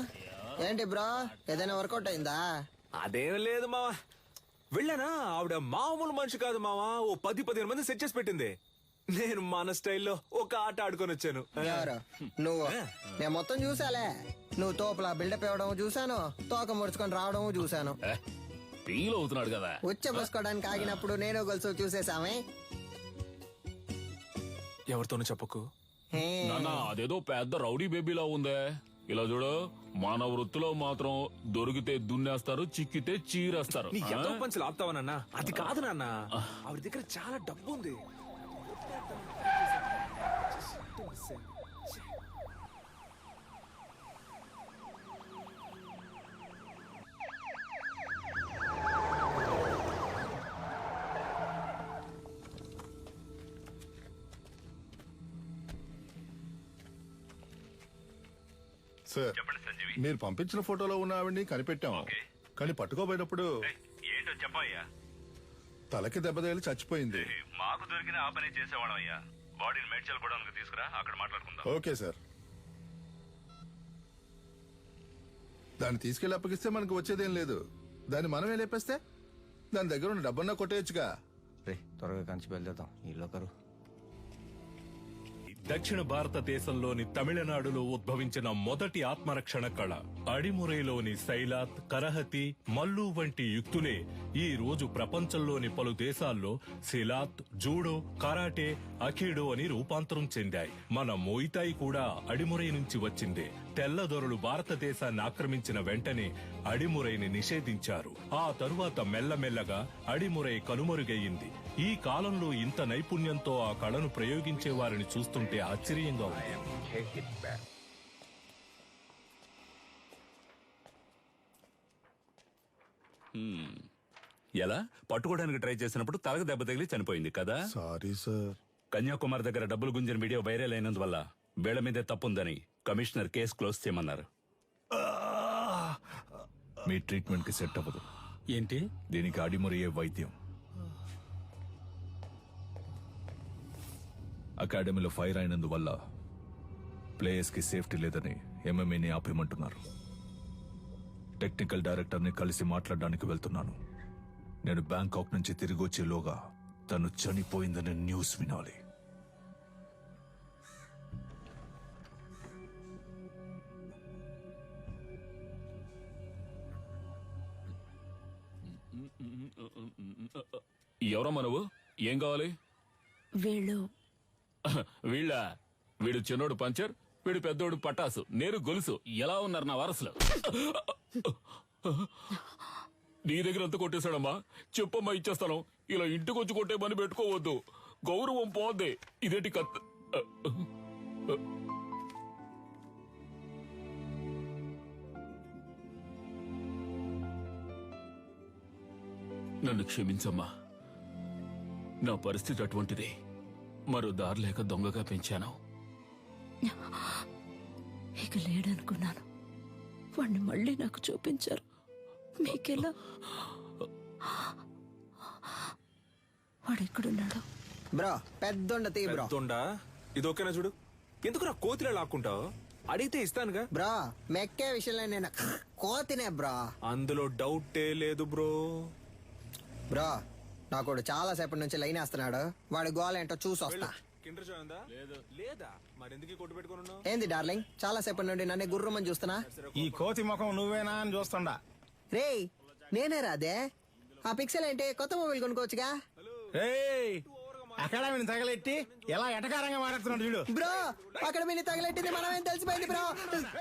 ఏంటి బ్రో, ఏదైనా వర్కౌట్ అయిందా? అదేం లేదు మావా, వెళ్ళానా? ఆవిడ మామూలు మనిషి కాదు మావా. ఓ 10-15 మంది సెట్ చేసి పెట్టింది. నేను మన స్టైల్లో ఒక ఆట ఆడుకొని వచ్చాను. ఎవరు నువ్వు? నేను మొత్తం చూసాలే. నువ్వు తోపులా బిల్డప్ ఇవ్వడం చూసాను, తోక ముడుచుకొని రావడం చూసాను. ఫీల్ అవుతున్నాడు కదా. ఉచ్చబోసుకోవడానికి ఆగినప్పుడు నేను గొలుసు చూసేసామే. ఎవరితోనూ చెప్పకు. నాన్న అదేదో పెద్ద రౌడీ బేబీలా ఉందే. ఇలా చూడు, మన వృత్తిలో మాత్రం దొరికితే దున్నేస్తారు, చిక్కితే చీరేస్తారు. నీ ఎంతో పంచులు ఆపుతావా నాన్న? అది కాదు నాన్న, ఆవిడ దగ్గర చాలా డబ్బు ఉంది. సార్, మీరు పంపించిన ఫోటోలో ఉన్న ఆవిడ్ని కనిపెట్టాం, కానీ పట్టుకోబోయేటప్పుడు ఏంటో చెప్పయ్యా. తలకి దెబ్బ తగిలి చచ్చిపోయింది. మాకు దొరికిన ఆ పని చేసేవాళ్ళం అయ్యా. బాడీని మేడ్చల్ కూడా తీసుకురా, అక్కడ మాట్లాడుకుందాం. Okay sir. దాన్ని తీసుకెళ్లి అప్పగిస్తే మనకు వచ్చేదేం లేదు. దాన్ని మనమే లేపేస్తే దాని దగ్గర ఉన్న డబ్బన్నా కొట్టేయచ్చుగా. త్వరగా కంచి బయలుదేరుతాం. ఇల్లొకరు దక్షిణ భారతదేశంలోని తమిళనాడులో ఉద్భవించిన మొదటి ఆత్మరక్షణ కళ అడిమురైలోని శైలాత్, కరహతి, మల్లు వంటి యుక్తులే ఈ రోజు ప్రపంచంలోని పలు దేశాల్లో సిలాత్, జూడో, కరాటే, అఖీడో అని రూపాంతరం చెందాయి. మన మోయితాయి కూడా అడిమురై నుంచి వచ్చిందే. తెల్లదొరలు భారతదేశాన్ని ఆక్రమించిన వెంటనే అడిమురైని నిషేధించారు. ఆ తరువాత మెల్లమెల్లగా అడిమురై కనుమరుగయ్యింది. ఈ కాలంలో ఇంత నైపుణ్యంతో ఆ కళను ప్రయోగించే వారిని చూస్తుంటే ఆశ్చర్యంగా ఉంది. ఎలా పట్టుకోవడానికి ట్రై చేసినప్పుడు తలకు దెబ్బ తగిలి చనిపోయింది కదా. Sorry sir. కన్యాకుమారి దగ్గర డబ్బులు గుంజిన వీడియో వైరల్ అయినందువల్ల వీళ్ల మీదే తప్పుందని కమిషనర్ కేసు క్లోజ్ చేయమన్నారు. మీ ట్రీట్మెంట్ కి సెట్ అవ్వదు. ఏంటి? దీనికి అడిమురయ్యే వైద్యం. అకాడమీలో ఫైర్ అయినందువల్ల ప్లేయర్స్ కి సేఫ్టీ లేదని ఎంఎంఏని ఆపేయమంటున్నారు. టెక్నికల్ డైరెక్టర్ ని కలిసి మాట్లాడడానికి వెళ్తున్నాను. నేను బ్యాంకాక్ నుంచి తిరిగి వచ్చేలోగా తను చనిపోయిందనే న్యూస్ వినాలి. ఎవరమ్మా నువ్వు? ఏం కావాలి? వీడు చిన్నోడు పంచర్, వీడు పెద్దోడు పటాసు, నేను గొలుసు. ఎలా ఉన్నారు నా వారసులు? నీ దగ్గర ఎంత కొట్టేశాడమ్మా? చెప్పమ్మా, ఇచ్చేస్తాను. ఇలా ఇంటికి వచ్చి కొట్టే పని పెట్టుకోవద్దు, గౌరవం పోద్ది. ఇదేంటి కత్త? నన్ను క్షమించమ్మా, నా పరిస్థితి అటువంటిది. మరో దారి లేక దొంగగా పెంచాను. ఇక లేడనుకున్నాను. వాణ్ణి మళ్ళీ నాకు చూపించారు. మీకెలా? వాడెక్కడున్నాడు? బ్రో పెద్దొండ తీ బ్రో. పెద్దొండా? ఇది ఓకేనా చూడు. ఎందుకు నా కోతిలో లాక్కుంటావు? అడిగితే ఇస్తానుగా. బ్రో మెక్కే విషయంలో నేను కోతినే బ్రో. అందులో డౌటే లేదు బ్రో. బ్రో నాకు చాలా సేపటి నుంచి లైన్ వేస్తున్నాడు. వాడి గోల ఏంటో చూసి వస్తా. లేదా మరెందుకు కొట్టు పెట్టుకుని? ఏంది డార్లింగ్, చాలా సేపటి నుండి నన్ను గుర్రమని చూస్తున్నా. ఈ కోతి ముఖం నువ్వేనా అని చూస్తుండా. రేయ్ నేనే రాదే. ఆ పిక్సెల్ ఏంటి? కొత్త మొబైల్ కొనుక్కోవచ్చుగా. అకాడమీని తగలెట్టి ఎలా ఎటకారంగా మాట్లాడుతున్నాడు చూడు. బ్రో అకాడమీని తగలెట్టింది మనమేం తెలిసిపోయింది బ్రో.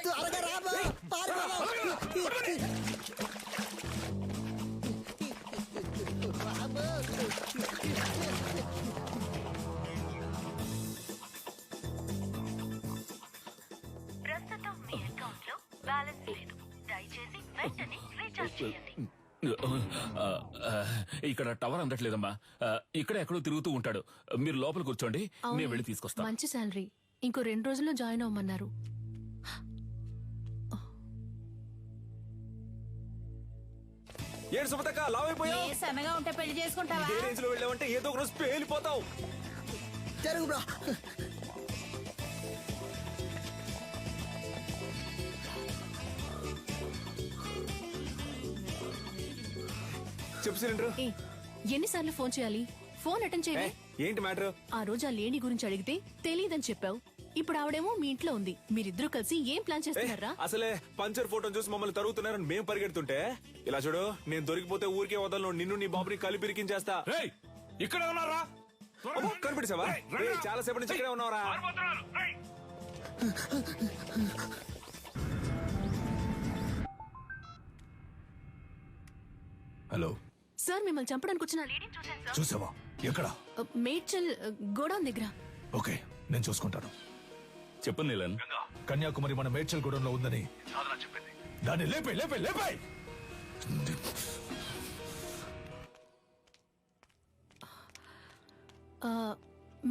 త్వరగా రా బ్రో. ప్రస్తుతం మీ అకౌంట్ లో బ్యాలెన్స్ లేదు. దయచేసి వెంటనే రీఛార్జ్ చేయండి. ఇక్కడ టవర్ అందట్లేదమ్మా. ఇక్కడ ఎక్కడో తిరుగుతూ ఉంటాడు. మీరు లోపల కూర్చోండి, నేను వెళ్ళి తీసుకొస్తాను. మంచి శాలరీ. ఇంకో 2 రోజుల్లో జాయిన్ అవ్వమన్నారు. ఏడు సుమతక్క లావైపోయావు. సన్నగా ఉంటే పెళ్లి చేసుకుంటావా? ఏ రేంజ్ లో వెళ్ళావంటే ఏదో ఒక రోజు పేలిపోతావు. జరుగు బ్రో. చెప్పు సిలిండర్. ఎన్నిసార్లు ఫోన్ చేయాలి? ఫోన్ అటెండ్ చేయాలి. ఏంటి మ్యాటర్? ఆ రోజు ఆ లేడీ గురించి అడిగితే తెలియదని చెప్పావు. ఇప్పుడు ఆవిడేమో మీ ఇంట్లో ఉంది. మీరిద్దరూ కలిసి ఏం ప్లాన్ చేస్తున్నారా? అసలే పంచర్ ఫోటో చూసి మమ్మల్ని తరుగుతున్నారని మేము పరిగెడుతుంటే ఇలా చూడు, నేను దొరికిపోతే ఊరికే వదలను. నిన్ను నీ బాబుని కలిపి ఇరికించేస్తా. ఇక్కడ ఉన్నారా? కనిపెట్టేసావా? చాలా సేపటి నుంచి ఇక్కడే ఉన్నారా? హలో సార్, మిమ్మల్ని చంపడానికి వచ్చిన లేడీని చూశాను సార్. చూసావా? ఎక్కడ? మేడ్చల్ గోడౌన్ దగ్గర. ఓకే, నేను చూసుకుంటాను. చెప్పు నీలన్. కన్యాకుమారి మన మేడ్చల్ గూడెంలో ఉందని చెప్పింది. దాన్ని లేపే లేపే లేపే.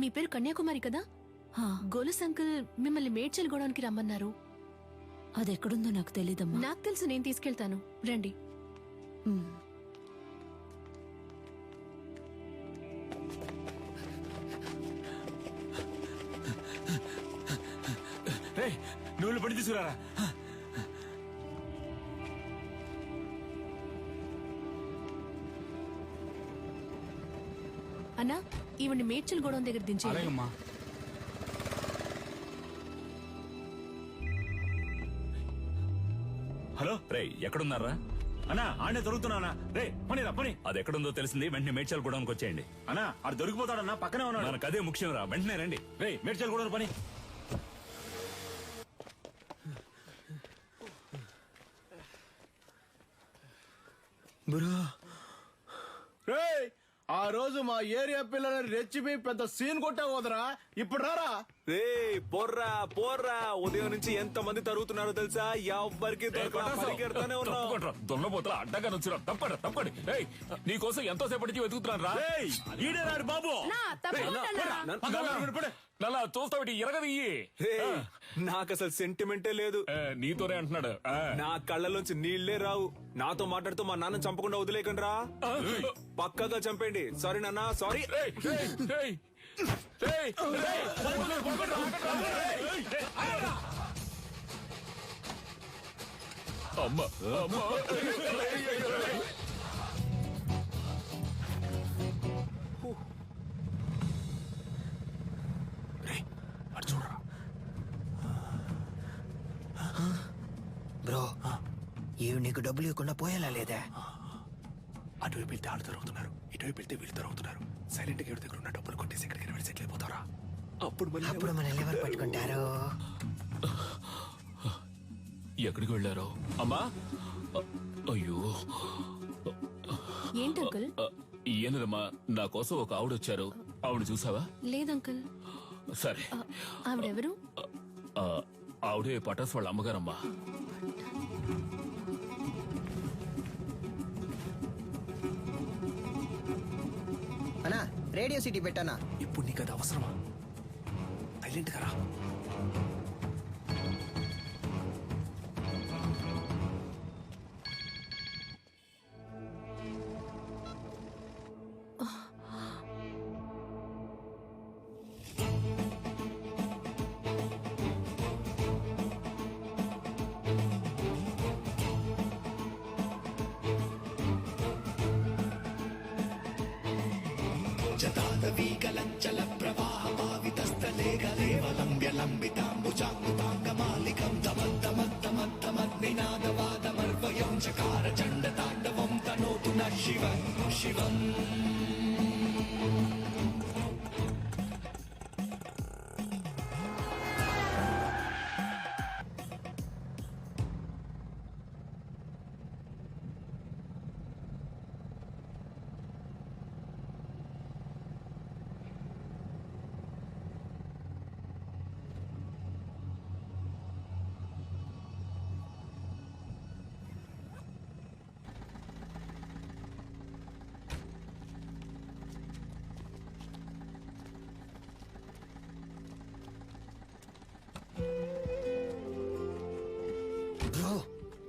మీ పేరు కన్యాకుమారి కదా? గోలస్ అంకుల్ మిమ్మల్ని మేడ్చల్ గోడౌన్కి రమ్మన్నారు. అది ఎక్కడుందో నాకు తెలీదమ్మా. నాకు తెలుసు, నేను తీసుకెళ్తాను, రండి. నువ్వు పడి తీసుకురారా. అన్నా, ఈవిని మేడ్చల్ గోడౌన్ దగ్గర దించేయండి. అలాగమ్మా. హలో రే, ఎక్కడున్నారా? అన్నా ఆడే దొరుకుతున్నానా? రే పనిరా పని. అది ఎక్కడుందో తెలిసింది, వెంటనే మేడ్చల్ గూడెంకి వచ్చేయండి. అన్నా ఆడు దొరికిపోతాడన్నా, పక్కనే ఉన్నాడు. మనకు అదే ముఖ్యం రా, వెంటనే రండి. రే మేడ్చల్ గూడెం పని. రేయ్, ఆ రోజు మా ఏరియా పిల్లలని రెచ్చిపోయి పెద్ద సీన్ కొట్టావు వదరా. ఇప్పుడు రారా. రే పోర్రా పోర్రా, ఉదయం నుంచి ఎంత మంది తరుగుతున్నారో తెలుసా? ఎవ్వరికి పరిగెడతానే ఉన్నావు. దొన్నపోతల అడ్డగా నుంచురా. తప్పండి తప్పండి. నీకోసం ఎంతో సేపటి నుంచి వెతుకుతున్నాను రా. ఈడే రాడు బాబు. నల్లా చూస్తావిటి ఎరగదియ్యి. నాకు అసలు సెంటిమెంటే లేదు. నీతోనే అంటున్నాడు. నా కళ్ళలోంచి నీళ్లే రావు. నాతో మాట్లాడుతూ మా నాన్న చంపకుండా వదిలేకండి రా. పక్కగా చంపండి. సారీ నాన్న, సారీ. అమ్మా బ్రో, ఇవి నీకు డబ్బులు ఇవ్వకుండా పోయేలా లేదా? అటువైపు వెళ్తే ఆడు తరుగుతున్నారు, ఇటువైపు వెళ్తే వీళ్ళు తరుగుతున్నారు. సైలెంట్ గా దగ్గర ఉన్న డబ్బులు కొట్టేసి ఎక్కడికి వెళ్ళి సెటిల్ అయిపోతారా? అప్పుడు మన ఎవరు పట్టుకుంటారు? ఎక్కడికి వెళ్ళారో? అమ్మా, అయ్యో. ఏంటి అంకుల్? ఏనమ్మా, నా కోసం ఒక ఆవిడ వచ్చారు. ఆవిడ చూసావా? లేదంకుల్. సరే. ఆవిడెవరు? ఆవిడే పటాస్ వాళ్ళ అమ్మగారమ్మా. అన్నా, రేడియో సిటీ పెట్టానా? ఇప్పుడు నీకు అది అవసరమా? సైలెంట్ గా రా. జతాదవీకలంచల ప్రవాహ పావితస్థలే గలేవలంబ్య లంబితాంబుజాంగుతాంగమాలికం తమద్దమద్దమద్దమద్నినాదవాదమర్వయం చకార చండ తాండవం తనోతు న శివం శివం. బ్రో,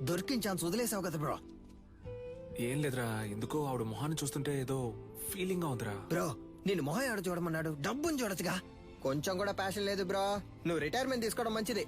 దొరికిన ఛాన్స్ వదిలేసావు కదా బ్రో. ఏం లేదురా, ఎందుకో ఆవిడ మొహాన్ని చూస్తుంటే ఏదో ఫీలింగ్ గా ఉందిరా. బ్రో, నేను మొహం ఆడ చూడమన్నాడు, డబ్బుని చూడొచ్చుగా. కొంచెం కూడా ప్యాషన్ లేదు బ్రో. నువ్వు రిటైర్మెంట్ తీసుకోవడం మంచిది.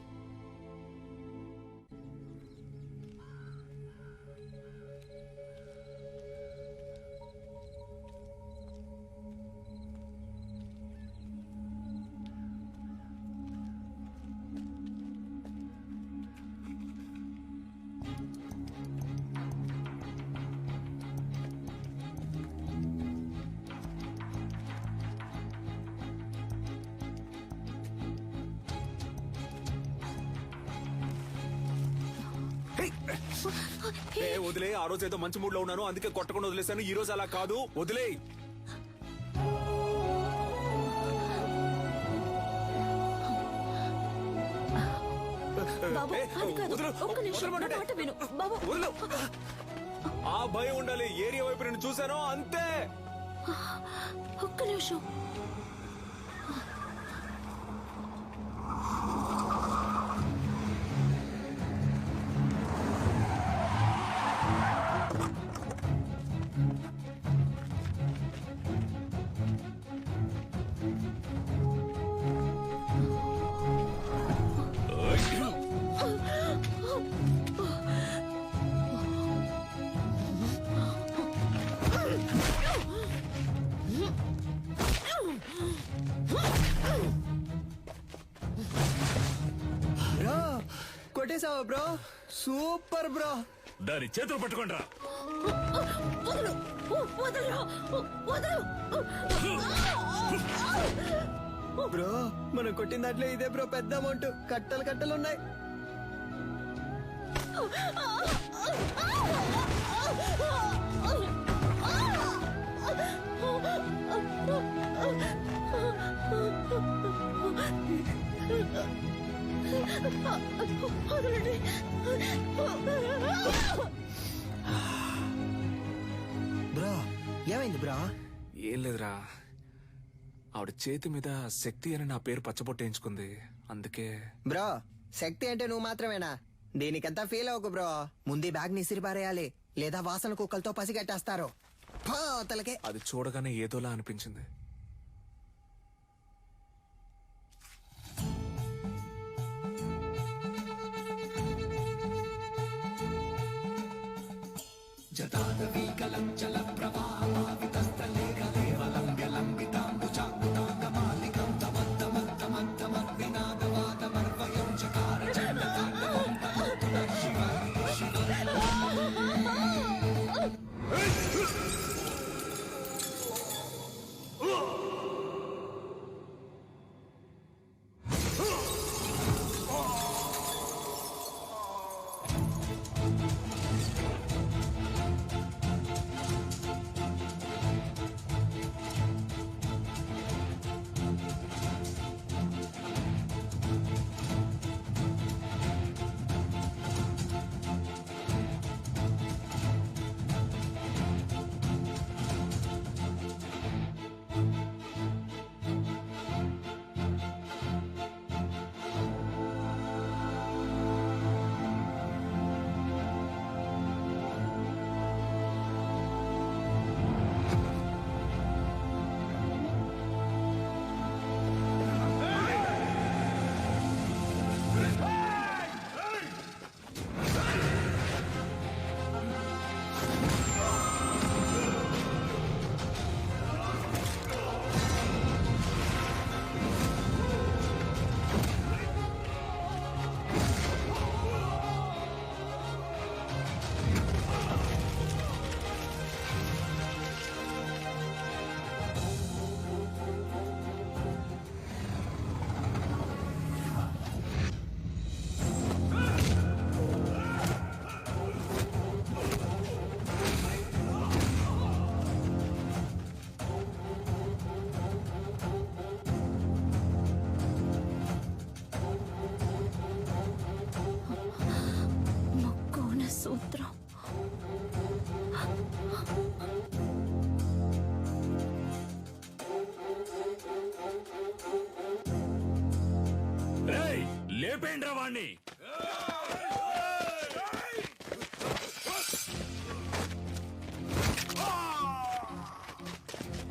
వదిలే. ఆ రోజు ఏదో మంచి మూడ్ లో ఉన్నాను, అందుకే కొట్టకుండా వదిలేశాను. ఈ రోజు అలా కాదు, వదిలే. బాబు అది కాదు. ఒక్క నిమిషం నా మాట విను బాబు. ఆ భయం ఉండాలి. ఏరియా వైపు నేను చూశాను అంతే. ఒక్క నిమిషం. బ్రో కొట్టేసావా బ్రో? Super bro. దాని చేతులు పట్టుకోండి రా. వదలు వదలు వదలు. బ్రో మనం కొట్టిన దాంట్లో ఇదే బ్రో పెద్ద అమౌంట్. కట్టలు కట్టలు ఉన్నాయి. బ్రో ఏమైంది బ్రో? ఏం లేదురా, ఆవిడ చేతి మీద శక్తి అని నా పేరు పచ్చబొట్టేయించుకుంది, అందుకే. బ్రో శక్తి అంటే నువ్వు మాత్రమేనా? దీనికంతా ఫీల్ అవ్వకు బ్రో. ముందు బ్యాగ్ ని ఇసిరిపారేయాలి, లేదా వాసన కుక్కలతో పసిగట్టేస్తారు. తలకే అది చూడగానే ఏదోలా అనిపించింది. సూత్రం. లేపేండ్రా వాణ్ణి.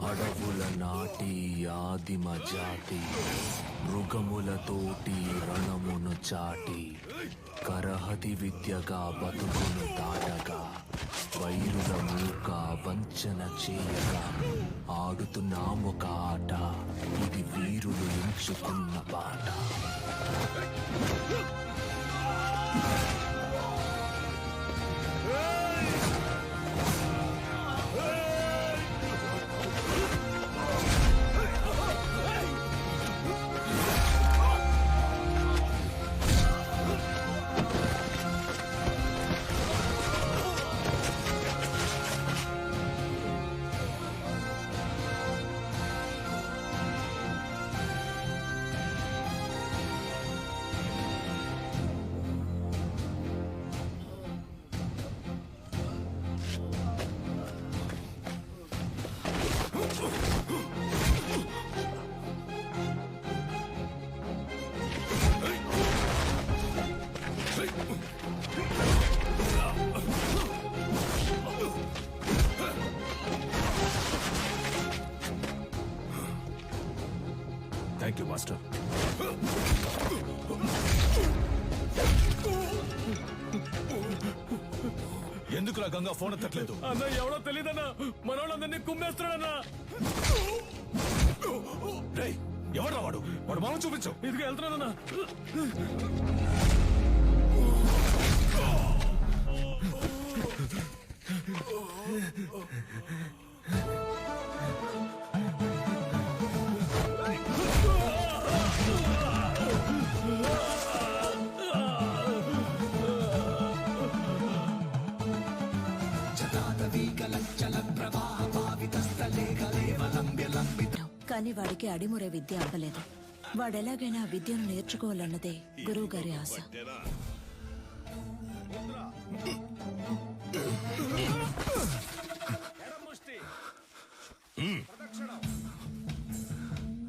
అడవుల నాటి ఆదిమ జాతి మృగములతోటి రణమును చాటి కరహతి విద్యగా బతుకును దాటగా వైరుల మూక వంచన చేయగా ఆడుతున్నామొక ఆట, ఇది వీరులు ఎంచుకున్న బాట. ఎందుకులా గంగా ఫోన్ ఎత్తట్లేదు? అన్న ఎవడో తెలియదన్నా, మనోళ్ళందరినీ కుమ్మేస్తున్నాడన్నా. ఎవడ్రా వాడు? వాడు మామూలు చూపించు. ఇదిగా వెళ్తున్నానన్నా. కానీ వాడికి అడిమురే విద్య అవ్వలేదు. వాడెలాగైనా ఆ విద్యను నేర్చుకోవాలన్నదే గురువు గారి ఆశ.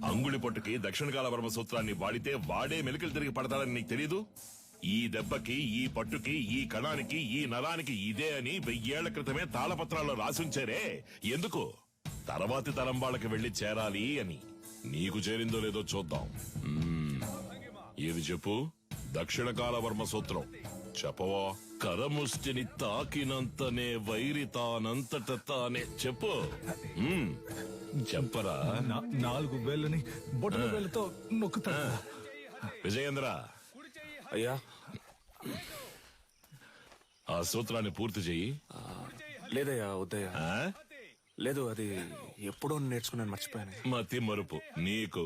అంగుళి పొట్టుకి దక్షిణ కాల వర్మ సూత్రాన్ని వాడితే వాడే మెలికలు తిరిగి పడతాడని నీకు తెలీదు? ఈ దెబ్బకి, ఈ పట్టుకి, ఈ కణానికి, ఈ నరానికి ఇదే అని 1000 ఏళ్ల క్రితమే తాళపత్రాల్లో రాసుంచారే. ఎందుకు? తర్వాతి తరం వాళ్ళకి వెళ్లి చేరాలి అని. నీకు చేరిందో లేదో చూద్దాం. ఏది చెప్పు? దక్షిణ కాల వర్మ సూత్రం చెప్పవా? కరముష్టిని తాకినంతనే వైరి తానంతట తానే. చెప్పు. చెప్పరా? 4 వేళ్ళని బొటన వేళ్ళతో నొక్కుతా. విజయేంద్ర, అయ్యా ఆ సూత్రాన్ని పూర్తి చెయ్యి. లేదయ్యా, వద్దయ్యా. లేదు, అది ఎప్పుడో నేర్చుకున్నాను, మర్చిపోయాను. మతి మరుపు నీకు.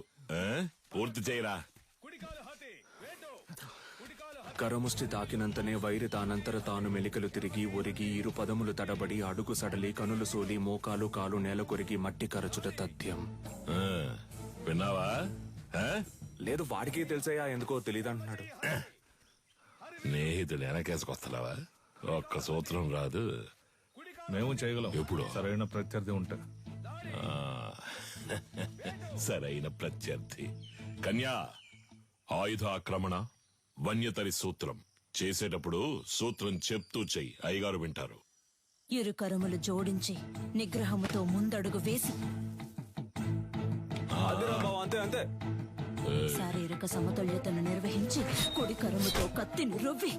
పూర్తి చేయరా. కరముష్టి తాకినంతనే వైరి తానంతర తాను మెలికలు తిరిగి ఒరిగి ఇరు పదములు తడబడి అడుగు సడలి కనులు సోలి మోకాలు కాలు నేల కొరిగి మట్టి కరచుట తథ్యం. విన్నావా? లేదు, వాడికి తెలిసయ్యా, ఎందుకో తెలియదంటున్నాడు. స్నేహితుడు వెనకేసుకొస్తున్నావా? ఒక్క సూత్రం రాదు. మేము చేయగలం. ఎప్పుడు? సరైన ప్రత్యర్థి ఉంటా. సరైన ప్రత్యర్థి. కన్యా, ఆయుధ ఆక్రమణ, వన్యతరి సూత్రం చేసేటప్పుడు సూత్రం చెప్తూ చెయ్యి. అయ్యగారు వింటారు. ఇరు కరములు జోడించి నిగ్రహముతో ముందడుగు వేసి అంతే అంతే శారీరక సమతుల్యతను నిర్వహించి కుడి కరముతో కత్తిని రువ్వి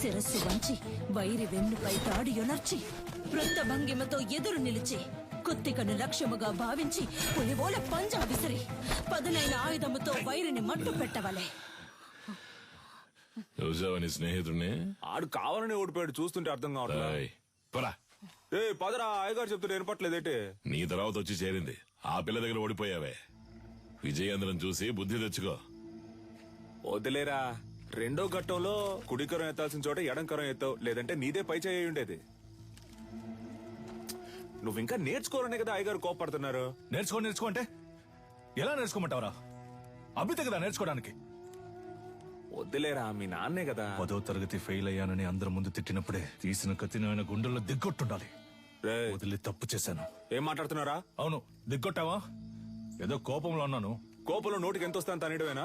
శిరస్సు వంచి వైరి వెన్నుపై తాడి యొనర్చి వృత్త భంగిమతో ఎదురు నిలిచి కుత్తికను లక్ష్యముగా భావించి పులివోల పంజా విసిరి పదునైన ఆయుధముతో వైరిని మట్టు పెట్టవలే. చూసావని స్నేహితుడిని? ఆడు కావాలని ఓడిపోయాడు, చూస్తుంటే అర్థం కావట్లేదు. పదరా, అయ్యగారు చెప్తుంటే వినపట్లేదేంటి? నీ తర్వాత వచ్చి చేరింది. ఆ పిల్ల దగ్గర ఓడిపోయావే. విజయేంద్రం చూసి బుద్ధి తెచ్చుకో. వదిలేరా, రెండో ఘట్టంలో కుడికరం ఎత్తాల్సిన చోట ఎడంకరం ఎత్తావు, లేదంటే నీదే పై చేయి ఉండేది. నువ్వు ఇంకా నేర్చుకోవాలనే కదా అయ్యగారు కోపడుతున్నారు. నేర్చుకో అంటే ఎలా నేర్చుకోమంటావరా? అభితే కదా నేర్చుకోవడానికి. వద్దులేరా, మీ నాన్నే కదా. 10వ తరగతి ఫెయిల్ అయ్యానని అందరి ముందు తిట్టినప్పుడే తీసిన కత్తిని ఆయన గుండెల్లో దిగ్గొట్టుండాలి. వదిలి తప్పు చేశాను. ఏం మాట్లాడుతున్నారా? అవును, దిగ్గొట్టావా? ఏదో కోపంలో ఉన్నాను. కోపంలో నోటికి ఎంత వస్తాను తనేయడమేనా?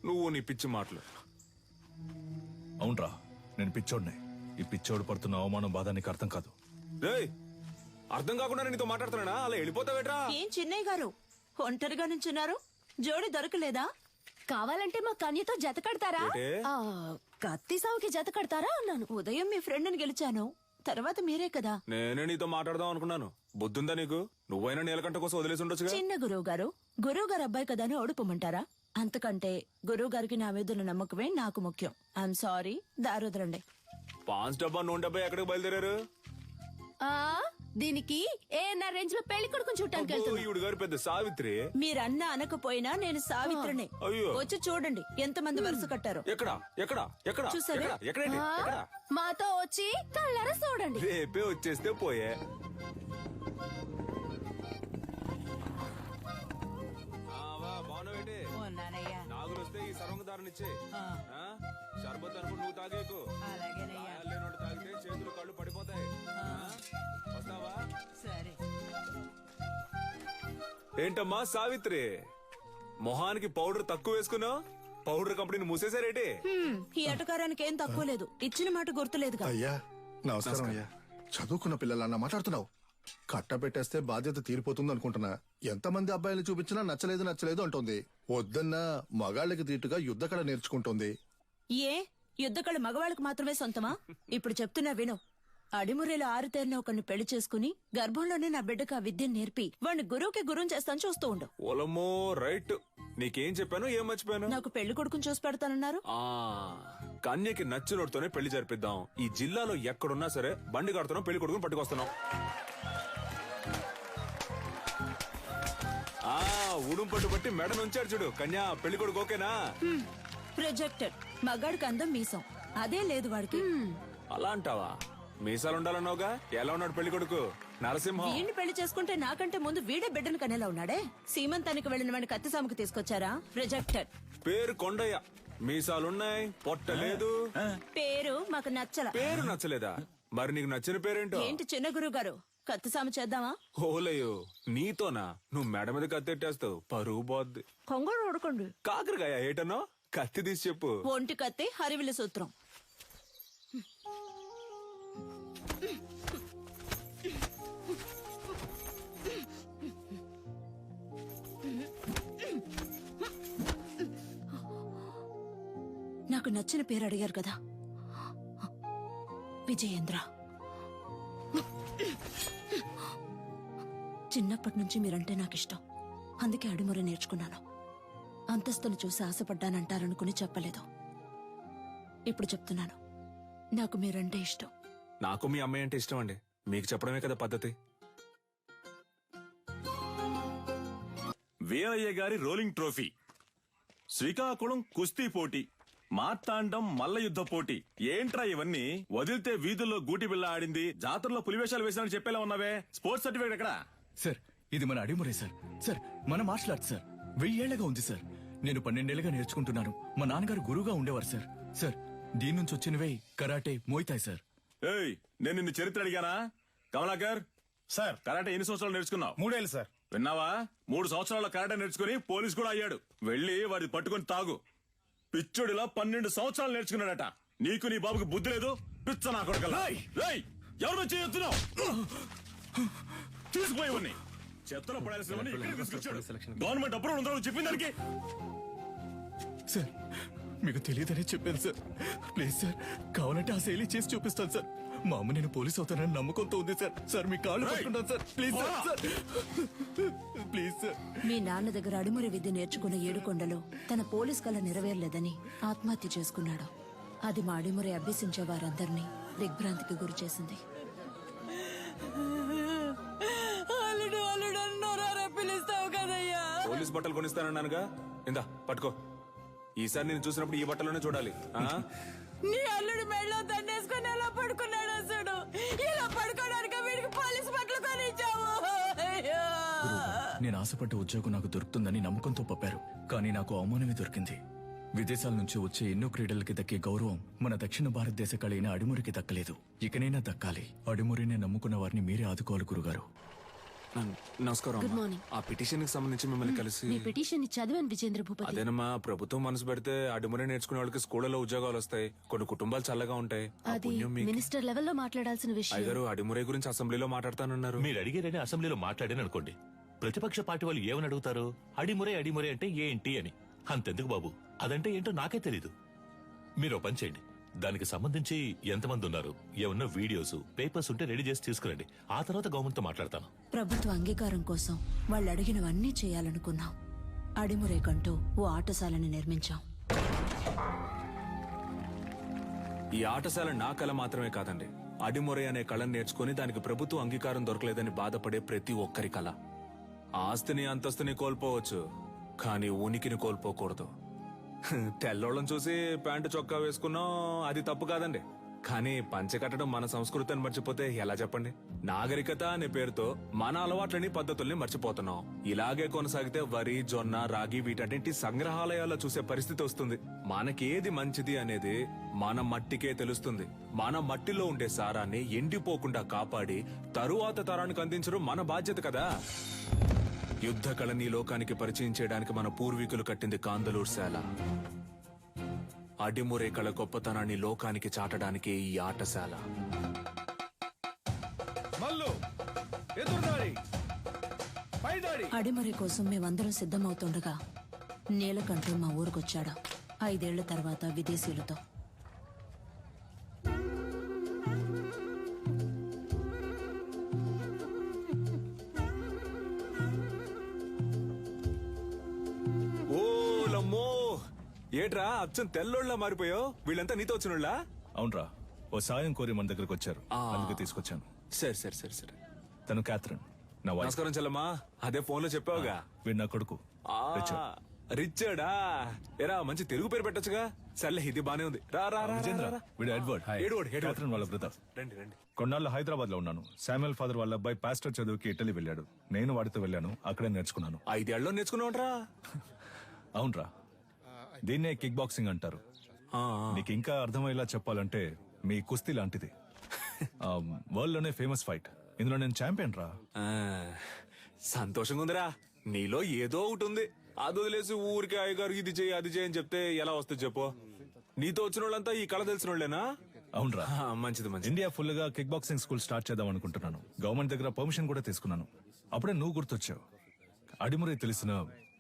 నువ్వు నీ పిచ్చి మాటలు. అవునరా, నేను పిచ్చోడిని. ఈ పిచ్చోడు పడుతున్న అవమానం బాధ నీకు అర్థం కాదు. అర్థం కాకుండా నీతో మాట్లాడుతున్నానా? అలా వెళ్ళిపోతావేట్రా? ఏం చిన్నయ్య గారు ఒంటరిగా నుంచున్నారు? జోడి దొరకలేదా? కావాలంటే మా కన్యతో జత కడతారా? కత్తి సావుకి జత కడతారా అన్నాను. ఉదయం మీ ఫ్రెండ్ ని గెలిచాను, తర్వాత మీరే కదా. నేనే నీతో మాట్లాడదాం అనుకున్నాను. బుద్ధుందా నీకు? నువ్వైనా నీలకంట కోసం వదిలేసి ఉండొచ్చుగా. చిన్న గురువు గారు అబ్బాయి కదా అని ఓడిపోమంటారా? అంతకంటే గురువు గారికి నా మీద ఉన్న నమ్మకమే నాకు ముఖ్యం. I'm sorry, దారుదరండి. పాన్స్ డబ్బా నూనె డబ్బా ఎక్కడికి బయలుదేరారు? దీనికి ఏఎన్ఆర్ రేంజ్ లో పెళ్లి కొడుకుని చూడటానికి వెళ్తున్నా. ఈవిడ గారు పెద్ద సావిత్రి. మీరన్నా అనకపోయినా నేను సావిత్రినే. అయ్యో. వచ్చి చూడండి ఎంతమంది వరుస కట్టారు. ఎక్కడ చూసారా? మాతో వచ్చి కళ్ళారా చూడండి. రేపే వచ్చేస్తే పోయే. నాగులు వస్తే ఈ సర్వంగదారునిచ్చే. షర్బత్ అనుకుని నువ్వు తాగేకు. లేనోడు తాగితే చేతులు కళ్ళు పడిపోతాయి. వస్తావా? ఏంటమ్మా సావిత్రి, మొహానికి పౌడర్ తక్కువ వేసుకున్నావు? పౌడర్ కంపెనీని మూసేశారేటి? ఈ అటకారానికి ఏం తక్కువ లేదు. ఇచ్చిన మాట గుర్తులేదుగా. అయ్యా నమస్కారం. అయ్యా, చదువుకున్న పిల్లలన్నా మాట్లాడుతున్నావు. కట్టబెట్టేస్తే బాధ్యత తీరిపోతుంది అనుకుంటున్నా. ఎంతమంది అబ్బాయిలు చూపించినా నచ్చలేదు అంటోంది. వద్దన్నా మగాళ్ళకి తీటుగా యుద్ధకళ నేర్చుకుంటోంది. ఏ యుద్ధకళ మగవాళ్ళకు మాత్రమే సొంతమా? ఇప్పుడు చెప్తున్నా విను. అడిమురేలో ఆరుతేరిన ఒకరిని పెళ్లి చేసుకుని గర్భంలోనే నా బిడ్డకు ఆ విద్యను నేర్పి వాడిని గురువుకి గురువు చేస్తాను చూస్తూ ఉండు. ఓలమ్మో రైట్. నీకేం చెప్పాను, ఏం మర్చిపోయాను? నాకు పెళ్లి కొడుకుని చూసి పెడతానన్నారు. కన్యకి నచ్చినోడితోనే పెళ్లి జరిపిద్దాం. ఈ జిల్లాలో ఎక్కడున్నా సరే బండి కడుతున్నాం, పెళ్లి కొడుకుని పట్టుకొస్తున్నాం. ఉడుం పట్టు బట్టి మెడ నుంచాడు చూడు కన్యా, పెళ్లి కొడుకు ఓకేనా? ప్రొజెక్టర్ మగాడికి అందం మీసం అదే లేదు వాడికి. అలా అంటావా? మీసాలు ఉండాలన్నావుగా. ఎలా ఉన్నాడు పెళ్లి కొడుకు? నరసింహం. వీడిని పెళ్లి చేసుకుంటే నాకంటే ముందు వీడే బిడ్డను కనేలా ఉన్నాడే. సీమంతానికి వెళ్లిన వాడిని కత్తిసాముకు తీసుకొచ్చారా? ప్రొజెక్టర్. పేరు కొండయ్య, మీసాలున్నాయి, పొట్ట లేదు. పేరు మాకు నచ్చల. పేరు నచ్చలేదా? మరి నీకు నచ్చిన పేరేంటో? ఏంటి చిన్న గురువు గారు, కత్తిసాము చేద్దామా? ఓలయ్యో, నీతోనా? నువ్వు మెడ మీద కత్తెట్టేస్తావు, పరువు పోద్ది. కొంగడు ఓడుకోండి. కాకరకాయ ఏటనో? కత్తి తీసి చెప్పు. ఒంటి కత్తి హరివిల సూత్రం. నాకు నచ్చిన పేరు అడిగారు కదా, విజయేంద్ర. చిన్నప్పటి నుంచి మీరంటే నాకు ఇష్టం, అందుకే అడిముర నేర్చుకున్నాను. అంతస్తును చూసి ఆశపడ్డానంటారనుకుని చెప్పలేదు. ఇప్పుడు చెప్తున్నాను, నాకు మీరంటే ఇష్టం. నాకు మీ అమ్మాయి అంటే ఇష్టం అండి. మీకు చెప్పడమే కదా పద్ధతి. వీరయ్య గారి రోలింగ్ ట్రోఫీ, శ్రీకాకుళం కుస్తీ పోటీ, మార్తాండం మల్ల యుద్ధ పోటీ. ఏంట్రా ఇవన్నీ? వదిలితే వీధుల్లో గూటి బిళ్ళ ఆడింది, జాతరలో పులివేషాలు వేసినని చెప్పేలా ఉన్నావే. స్పోర్ట్స్ సర్టిఫికేట్ ఎక్కడా? సార్, ఇది మన అడిమురే సార్. సార్, మన మార్షల్ ఆర్ట్స్ సార్. 1000 ఏళ్లగా ఉంది సార్. నేను 12 ఏళ్లుగా నేర్చుకుంటున్నాను. మా నాన్నగారు గురువుగా ఉండేవారు సార్. సార్, దీని నుంచి వచ్చినవే కరాటే, మోయితాయ్ సార్. ఏయ్, నేను నిన్ను చరిత్ర అడిగానా? కమలాకర్ సార్, కరాటే ఎన్ని సంవత్సరాలు నేర్చుకున్నావు? 3 ఏళ్ళు సార్. విన్నావా? 3 సంవత్సరాల కరాటే నేర్చుకుని పోలీస్ కూడా అయ్యాడు. వెళ్ళి వాడి పట్టుకుని తాగు. పిచ్చుడిలా 12 సంవత్సరాలు నేర్చుకున్నాడట. నీకు నీ బాబుకి బుద్ధి లేదు. పిచ్చ నా కొడుకల్లా. ఎవరు చేయొచ్చున్నావు? తీసుకుపోయేవన్నీ చెత్తలో పడాల్సినవన్నీ ఇక్కడికి తీసుకొచ్చాడు. గవర్నమెంట్ అప్రూవల్ ఉందో చెప్పింది దానికి. సార్, మీకు తెలియదనే చెప్పాను సార్. ప్లీజ్ సార్, కావాలంటే ఆ శైలి చేసి చూపిస్తాను సార్. మా అమ్మ నేను పోలీస్ అవుతానని నమ్మకంతో ఉంది సార్. సార్, మీ కాళ్ళు పట్టుకుంటాను sir. Please sir, please sir. మీ నాన్న దగ్గర అడిమురి విద్య నేర్చుకున్న ఏడుకొండలో తన పోలీస్ కళ నెరవేరలేదని ఆత్మహత్య చేసుకున్నాడు. అది మా అడిమురి అభ్యసించే వారందరినీ దిగ్భ్రాంతికి గురి చేసింది. పోలీస్ బట్టలు కొనిస్తానన్నానుగా, ఇందా పట్టుకో. ఈసారి నేను చూసినప్పుడు ఈ బట్టలోనే చూడాలి. నీ అల్లుడు మెడలో దండేసుకుని ఎలా పడుకున్నాడు చూడు. ఇలా పడుకోవడానికి వీడికి పోలీస్ బట్టలు కొనిచ్చావు. నేను ఆశపడ్డ ఉద్యోగం నాకు దొరుకుతుందని నమ్మకంతో పంపారు, కానీ నాకు అవమానమే దొరికింది. విదేశాల నుంచి వచ్చే ఎన్నో క్రీడలకి దక్కే గౌరవం మన దక్షిణ భారతదేశ కళైన అడిమురికి దక్కలేదు. ఇకనైనా దక్కాలి. అడిమురినే నమ్ముకున్న వారిని మీరే ఆదుకోవాలి గురుగారు. నమస్కారం. Good morning. ఆ పిటిషన్ కి సంబంధించి మిమ్మల్ని కలిసి. మీ పిటిషన్ చదివాను విజేంద్ర భూపతి. అదేనమ్మా, ప్రభుత్వం మనసు పెడితే అడిమురే నేర్చుకునే వాళ్ళకి స్కూళ్ళలో ఉద్యోగాలు వస్తాయి. కొన్ని కుటుంబాలు చల్లగా ఉంటాయి. ఆ అది పుణ్యం మీకు. మినిస్టర్ లెవెల్లో మాట్లాడాల్సిన విషయం. అయ్యగారు అడిమురే గురించి అసెంబ్లీలో మాట్లాడతానన్నారు. మీరు అడిగారని అసెంబ్లీలో మాట్లాడాను అనుకోండి, ప్రతిపక్ష పార్టీ వాళ్ళు ఏమని అడుగుతారు? అడిమురే అడిమురే అంటే ఏంటి అని. అంతెందుకు బాబు, అదంటే ఏంటో నాకే తెలీదు. మీరు పని చేయండి, దానికి సంబంధించి ఎంతమంది ఉన్నారు, ఏమన్నా వీడియోస్ పేపర్స్ ఉంటే రెడీ చేసి తీసుకురండి. ఆ తర్వాత గవర్నమెంట్ తో మాట్లాడతాను. ప్రభుత్వ అంగీకారం కోసం వాళ్ళు అడిగినవన్నీ చేయాలనుకున్నాం. అడిమురే కంటూ ఓ ఆటశాలని నిర్మించాం. ఈ ఆటశాల నా కళ మాత్రమే కాదండి. అడిమురే అనే కళను నేర్చుకుని దానికి ప్రభుత్వ అంగీకారం దొరకలేదని బాధపడే ప్రతి ఒక్కరి కళ. ఆస్తిని అంతస్తుని కోల్పోవచ్చు, కానీ ఉనికిని కోల్పోకూడదు. తెల్లోళ్ళని చూసి ప్యాంటు చొక్కా వేసుకున్నాం, అది తప్పు కాదండి. కానీ పంచె కట్టడం మన సంస్కృతిని మర్చిపోతే ఎలా చెప్పండి? నాగరికత అనే పేరుతో మన అలవాట్లని పద్ధతుల్ని మర్చిపోతున్నాం. ఇలాగే కొనసాగితే వరి, జొన్న, రాగి వీటన్నింటి సంగ్రహాలయాల్లో చూసే పరిస్థితి వస్తుంది. మనకేది మంచిది అనేది మన మట్టికే తెలుస్తుంది. మన మట్టిలో ఉండే సారాన్ని ఎండిపోకుండా కాపాడి తరువాత తరానికి అందించడం మన బాధ్యత కదా. యుద్ధ కళని లోకానికి పరిచయం చేయడానికి మన పూర్వీకులు కట్టింది కాందలూరు శాల. అడిమురే కళ గొప్పతనాన్ని లోకానికి చాటడానికి ఈ ఆటశాల. అడిమురే కోసం మేమందరం సిద్ధమవుతుండగా నీలకంఠు మా ఊరికొచ్చాడు. 5 ఏళ్ల తర్వాత విదేశీయులతో. ఏట్రా అచ్చం తెల్లోళ్ళ మారిపోయావు? వీళ్ళంతా నీతో వచ్చినోళ్ళ? అవునరా, ఓ సాయం కోరి మన దగ్గరకు వచ్చారు, అందుకే తీసుకొచ్చాను. సరే సరే సరే సరే. తను క్యాథరిన్, నా వైఫ్. నమస్కారం చెల్లమ్మా. అదే ఫోన్ లో చెప్పావుగా. వీడు నా కొడుకు రిచర్డా. ఎరా మంచి తెలుగు పేరు పెట్టొచ్చుగా. సర్లే ఇది బానే ఉంది. రా రా రా, విజేంద్ర, రా. వీడు ఎడ్వర్డ్, క్యాథరిన్ వాళ్ళ బ్రదర్. రండి రండి. కొన్నాళ్ళు హైదరాబాద్ లో ఉన్నాను. శామ్యుల్ ఫాదర్ వాళ్ళ అబ్బాయి పాస్టర్ చదువుకి ఇటలీ వెళ్ళాడు. నేను వాడితో వెళ్ళాను, అక్కడే నేర్చుకున్నాను. 5 ఏళ్ళలో నేర్చుకున్నావుంట్రా? అవునరా, దీన్నే కిక్ బాక్సింగ్ అంటారు. నీకు ఇంకా అర్థమయ్యేలా చెప్పాలంటే మీ కుస్తీ లాంటిది. వరల్డ్ లోనే ఫేమస్ ఫైట్. ఇందులో నేను ఛాంపియన్ రా. సంతోషంగా ఉందిరా. నీలో ఏదో ఒకటి ఉంది. అది వదిలేసి ఊరికి అయ్యగారు ఇది చేయి అది చేయి అని చెప్తే ఎలా వస్తుంది చెప్పు? నీతో వచ్చిన వాళ్ళంతా ఈ కళ తెలిసిన వాళ్ళేనా? అవునరా, మంచిది మంచిది. ఇండియా ఫుల్ గా కిక్ బాక్సింగ్ స్కూల్ స్టార్ట్ చేద్దాం అనుకుంటున్నాను. గవర్నమెంట్ దగ్గర పర్మిషన్ కూడా తీసుకున్నాను. అప్పుడే నువ్వు గుర్తొచ్చావు. అడిమురే తెలిసిన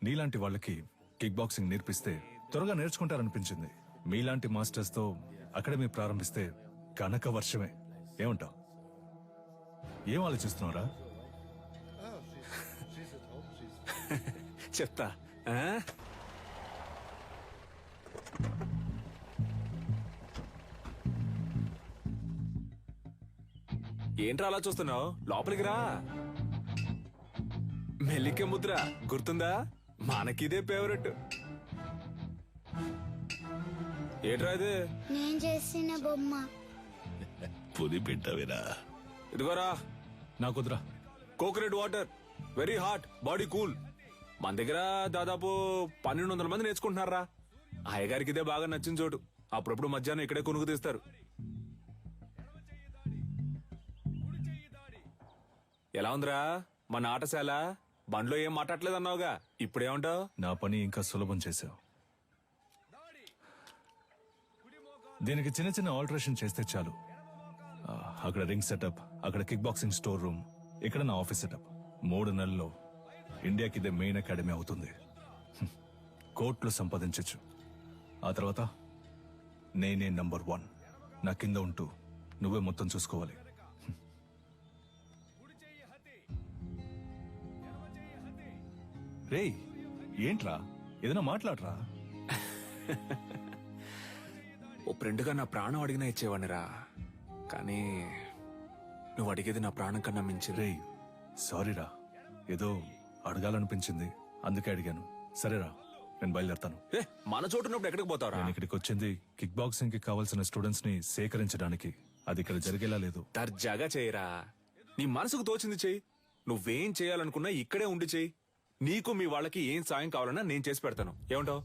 నీలాంటి వాళ్ళకి కిక్ బాక్సింగ్ నేర్పిస్తే త్వరగా నేర్చుకుంటారనిపించింది. మీలాంటి మాస్టర్స్ తో అకాడమీ ప్రారంభిస్తే కనక వర్షమే. ఏమంటావు? ఏం ఆలోచిస్తున్నారా? చెప్తా. ఏంట్రా అలా చూస్తున్నావు? లోపలికి రా. మెల్లికే ముద్ర గుర్తుందా? మనకిదే ఫేవరెట్. ఏంట్రా ఇది? నేను చేసిన బొమ్మ. పులి పెట్టవేరా? ఇదిగోరా. నాకుద్రా. Coconut water, very hot, body cool. మన దగ్గర దాదాపు 1200 మంది నేర్చుకుంటున్నారా. అయ్యగారికి ఇదే బాగా నచ్చిన చోటు. అప్పుడప్పుడు మధ్యాహ్నం ఇక్కడే కొనుక్కు తీస్తారు. ఎలా ఉందిరా మన ఆటశాల? బండ్లో ఏం మాట్లాడలేదు అన్నావుగా, ఇప్పుడేమంటావు? నా పని ఇంకా సులభం చేశావు. దీనికి చిన్న చిన్న ఆల్టరేషన్ చేస్తే చాలు. అక్కడ రింగ్ సెటప్, అక్కడ కిక్ బాక్సింగ్ స్టోర్ రూమ్, ఇక్కడ నా ఆఫీస్ సెటప్. 3 నెలల్లో ఇండియాకి ఇదే మెయిన్ అకాడమీ అవుతుంది. కోట్లు సంపాదించచ్చు. ఆ తర్వాత నేనే నంబర్ 1. నా కింద ఉంటూ నువ్వే మొత్తం చూసుకోవాలి. రేయ్, ఏంట్రా? ఏదైనా మాట్లాడరా. ఓ ఫ్రెండ్గా నా ప్రాణం అడిగినా ఇచ్చేవాడినిరా. కానీ నువ్వు అడిగేది నా ప్రాణం కన్నా మించి. రేయ్, సారీరా, ఏదో అడగాలనిపించింది, అందుకే అడిగాను. సరేరా, నేను బయలుదేరతాను. మన చోటు ఉన్నప్పుడు ఎక్కడికి పోతావురా? నేను ఇక్కడికి వచ్చింది కిక్ బాక్సింగ్ కి కావాల్సిన స్టూడెంట్స్ ని సేకరించడానికి. అది ఇక్కడ జరిగేలా లేదు. దర్జాగా చేయరా. నీ మనసుకు తోచింది చెయ్యి. నువ్వేం చేయాలనుకున్నా ఇక్కడే ఉండి చెయ్యి. నీకు మీ వాళ్ళకి ఏం సాయం కావాలన్నా నేను చేసి పెడతాను. ఏమంటావు?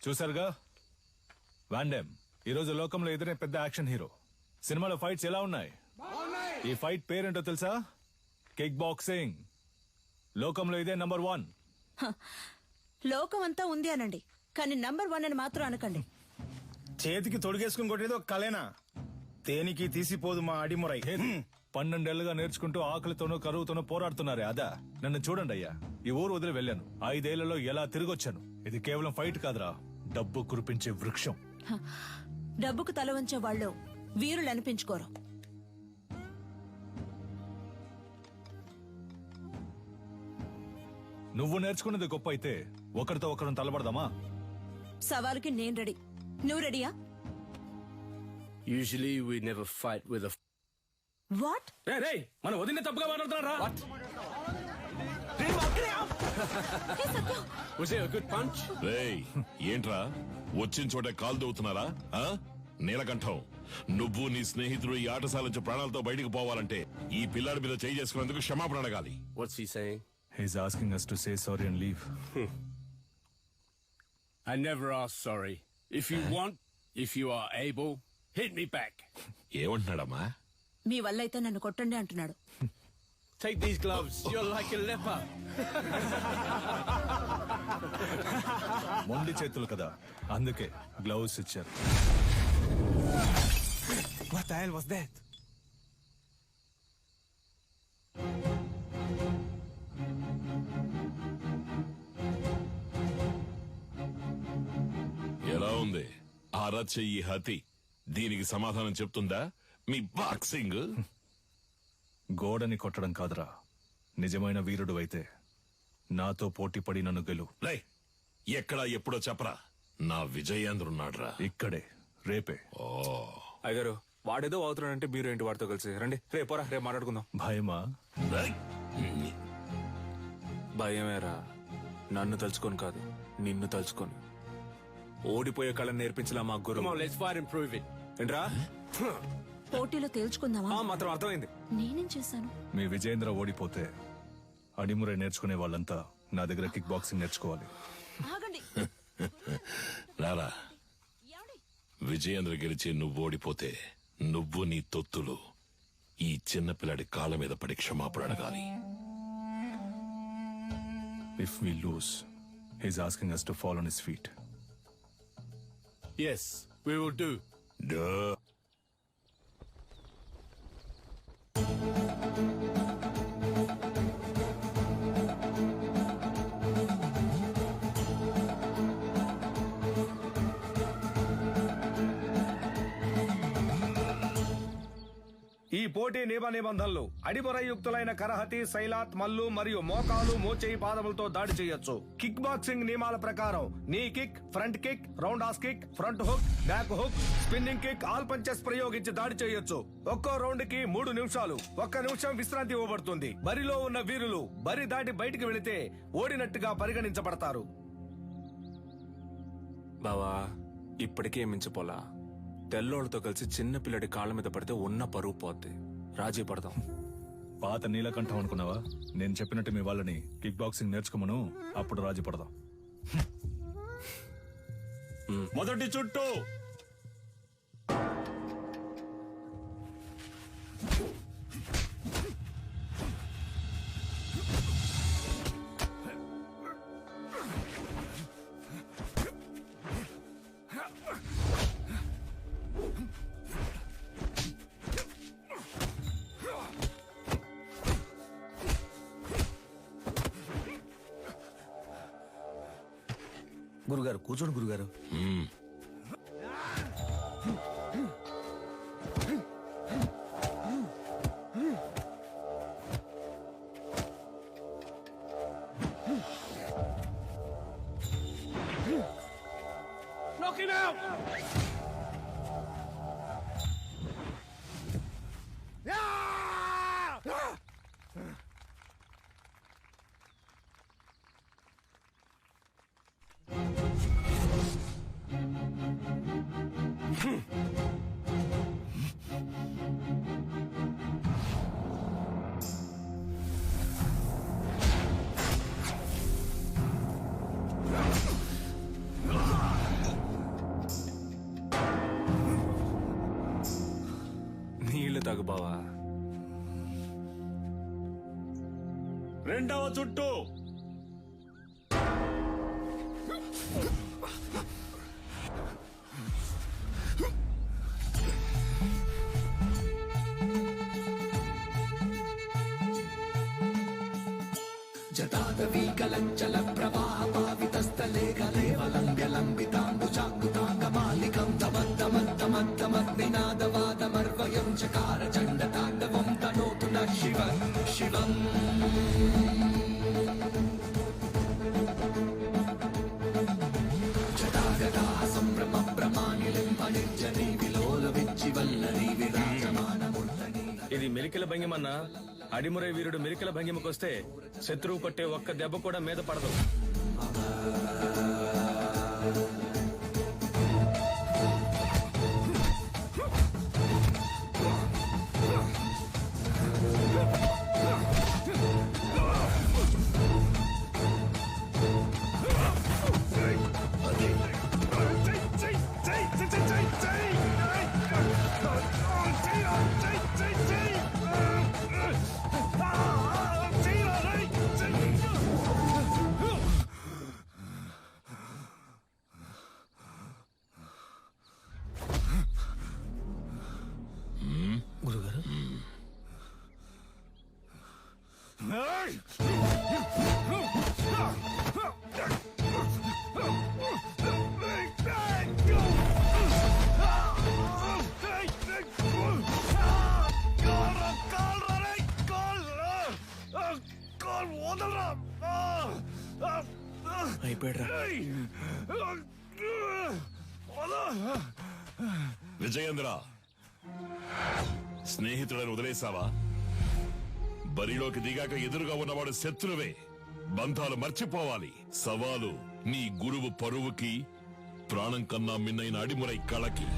చూసారుగా, వాండెమ్ ఈరోజు లోకంలో ఎదురే పెద్ద యాక్షన్ హీరో. సినిమాలో ఫైట్స్ ఎలా ఉన్నాయి? ఈ ఫైట్ పేరేంటో తెలుసా? Kick boxing. లోకంలో ఇదే నంబర్ 1. లోకం అంతా ఉంది అనండి, కానీ నంబర్ 1 అని మాత్రం అనకండి. చేతికి తొడిగేసుకుని కొట్టేది ఒక కలేనా? దేనికి తీసిపోదు మా అడిమురై. 12 ఏళ్లుగా నేర్చుకుంటూ ఆకలితోనూ కరువుతోనూ పోరాడుతున్నారే అదా? నన్ను చూడండి అయ్యా, ఈ ఊరు వదిలి వెళ్ళాను. 5 ఏళ్లలో ఎలా తిరిగొచ్చాను. ఇది కేవలం ఫైట్ కాదురా, డబ్బు కురిపించే వృక్షం. డబ్బుకు తల వంచే వాళ్ళు వీరులు అనిపించుకోరు. నువ్వు నేర్చుకున్నది గొప్ప అయితే ఒకరితో ఒకరిని తలబడదామా? సవాలుకి నేను రెడీ. నువ్వు రెడీయా? Usually we never fight with a... What? రే, మన వదిన తప్పుగా మాట్లాడుతున్నారా? Was it a good punch? రేయ్, ఏంట్రా వచ్చిన చోట కాలు దవ్వుతున్నారా? నీలకంఠం, నువ్వు నీ స్నేహితుడు ఈ ఆటశాల నుంచి ప్రాణాలతో బయటకు పోవాలంటే ఈ పిల్లాడి మీద చేయి చేసుకున్నందుకు క్షమాపణ అడగాలి. What's he saying? He's asking us to say sorry and leave. I never ask sorry. If you want, if you are able, hit me back. ఏమంటున్నాడమ్మా? మీ వల్ల అయితే నన్ను కొట్టండి అంటున్నాడు. Take these gloves. You're like a leper. మొండి చేతులు కదా, అందుకే gloves ఇచ్చారు. What the hell was that? ఎలా ఉంది? అరచెయ్యి హతి దీనికి సమాధానం చెప్తుందా? మీ బాక్సింగ్. గోడని కొట్టడం కాదురా, నిజమైన వీరుడు అయితే నాతో పోటీ పడి నన్ను గెలు. ఎక్కడా ఎప్పుడో చెప్పరా, నా విజయేంద్రున్నాడ్రా ఇక్కడే, రేపే. అయ్యారు వాడేదో అవుతున్నాడంటే మీరు ఏంటి వాడితో కలిసి రండి. రేపోరా, రేపు మాట్లాడుకుందాం. భయమా? భయమేరా, నన్ను తలుచుకొని కాదు, నిన్ను తలుచుకొని. ఓడిపోయే కళను నేర్పించలా మా గురు. ఏంట్రా పోటీలో తేల్చుకుందామా? మాత్రం అర్థమైంది. నేనేం చేశాను? మీ విజయేంద్ర ఓడిపోతే అడిమురే నేర్చుకునే వాళ్ళంతా నా దగ్గర కిక్ బాక్సింగ్ నేర్చుకోవాలి. ఆగండి. రారా, విజయేంద్ర గెలిచి నువ్వు ఓడిపోతే నువ్వు నీ తొత్తులు ఈ చిన్నపిల్లాడి కాళ్ళ మీద పడి క్షమాపణ అడగాలి. If we lose, he's asking us to fall on his feet. Yes, we will do. Duh. ఈ పోటీ నియమ నిబంధనలు: అడిమురయుక్తులైన కరహతి, శైలాత్, మల్లు మరియు మోకాలు, మోచేయి పాదములతో దాడి చేయొచ్చు. కిక్ బాక్సింగ్ నియమాల ప్రకారం knee kick, front kick, roundhouse kick, front hook, back hook, spinning kick, all punches ప్రయోగించి దాడి చేయొచ్చు. ఒక్కో రౌండ్ కి 3 నిమిషాలు. 1 నిమిషం విశ్రాంతి ఇవ్వబడుతుంది. బరిలో ఉన్న వీరులు బరి దాటి బయటికి వెళితే ఓడినట్టుగా పరిగణించబడతారు. బావా, ఇప్పటికే మించిపోలా. తెల్లోళ్ళతో కలిసి చిన్న పిల్లడి కాళ్ళ మీద పడితే ఉన్న పరువు పోద్ది. రాజీ పడదాం. పాత నీలకంఠం అనుకున్నావా? నేను చెప్పినట్టు మీ వాళ్ళని కిక్ బాక్సింగ్ నేర్చుకోమను, అప్పుడు రాజీ పడదాం. మొదటి చుట్టూ గురుగారు కూర్చోండి గురుగారు. Knock him out! నీళ్లు తాగు బావా. రెండవ చుట్టూ జటాదవీకలంచల ప్రవాహ పావితస్థలే కలేవలంబ్యలంబితాంబుజాంగుతాంగమాలికం తమద్దమద్దమద్దమగ్నినాదవాదమర్వయం చకార చండ తాండవం తనోతు న శివ శివం. జటాగదా సంభ్రమ భ్రమానిలిం అనిర్జనీ విలోల విచ్చివల్లరీ విరాజమానముర్ధనీ. ఇది మెలికల భంగిమన్నా. అడిమురై వీరుడు మెలికల భంగిమకొస్తే శత్రువు కొట్టే ఒక్క దెబ్బ కూడా మీద పడదు. అయిపోయాడు. విజయేంద్ర, స్నేహితులను వదిలేసావా? బరిలోకి దిగాక ఎదురుగా ఉన్నవాడు శత్రువే. బంధాలు మర్చిపోవాలి. సవాలు నీ గురువు పరువుకి, ప్రాణం కన్నా మిన్నైన అడిమురై కళకి.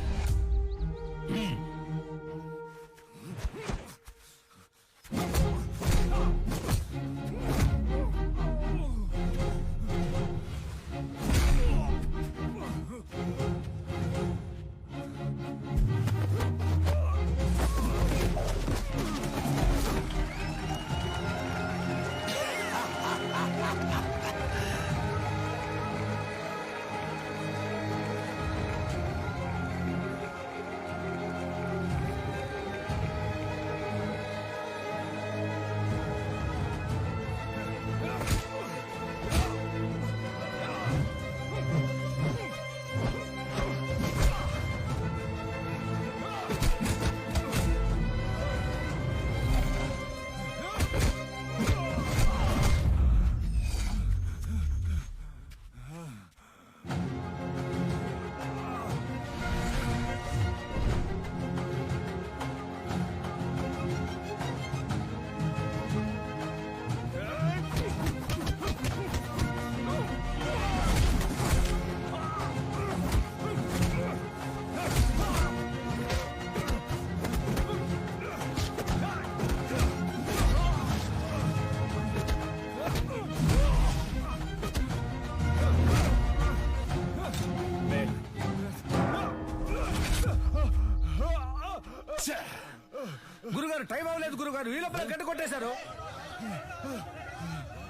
గురుగారు, టైం అవ్వలేదు గురుగారు, ఈ లోపల గంట కొట్టేశారు.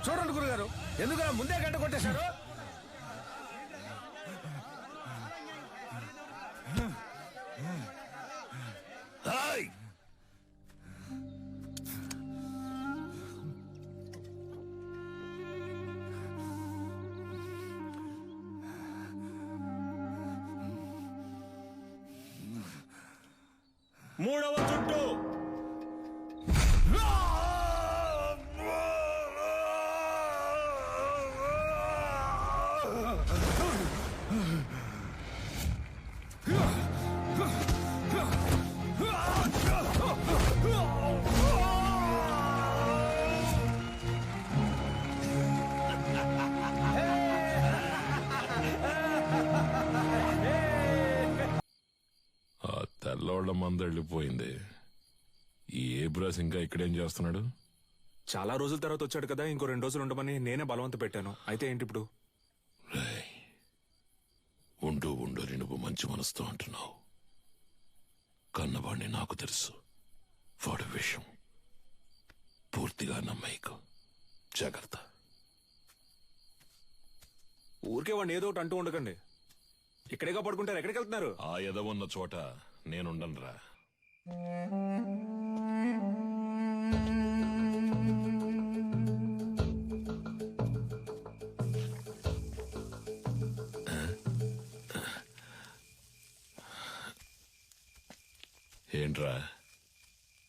చూడండి గురుగారు, ఎందుకలా ముందే గంట కొట్టేశారు? మూడవ చుట్టూ. తెల్లోళ్ల మందెళ్ళిపోయింది. ఈ ఏబ్రాస్ ఇంకా ఇక్కడేం చేస్తున్నాడు? చాలా రోజుల తర్వాత వచ్చాడు కదా, ఇంకో 2 రోజులు ఉండమని నేనే బలవంత పెట్టాను. అయితే ఏంటి ఇప్పుడు? ఉండు ఉండు, నువ్వు మంచి మనసుతో అంటున్నావు. కన్నవాణ్ణి నాకు తెలుసు. వాడి విషయం పూర్తిగా నమ్మేకు. జాగ్రత్త. ఊరికే వాడిని ఏదో ఒకటి అంటూ ఉండకండి. ఇక్కడేగా పడుకుంటారు, ఎక్కడికి వెళ్తున్నారు? ఆ ఎదవున్న చోట నేనుండనురా. ఏంట్రా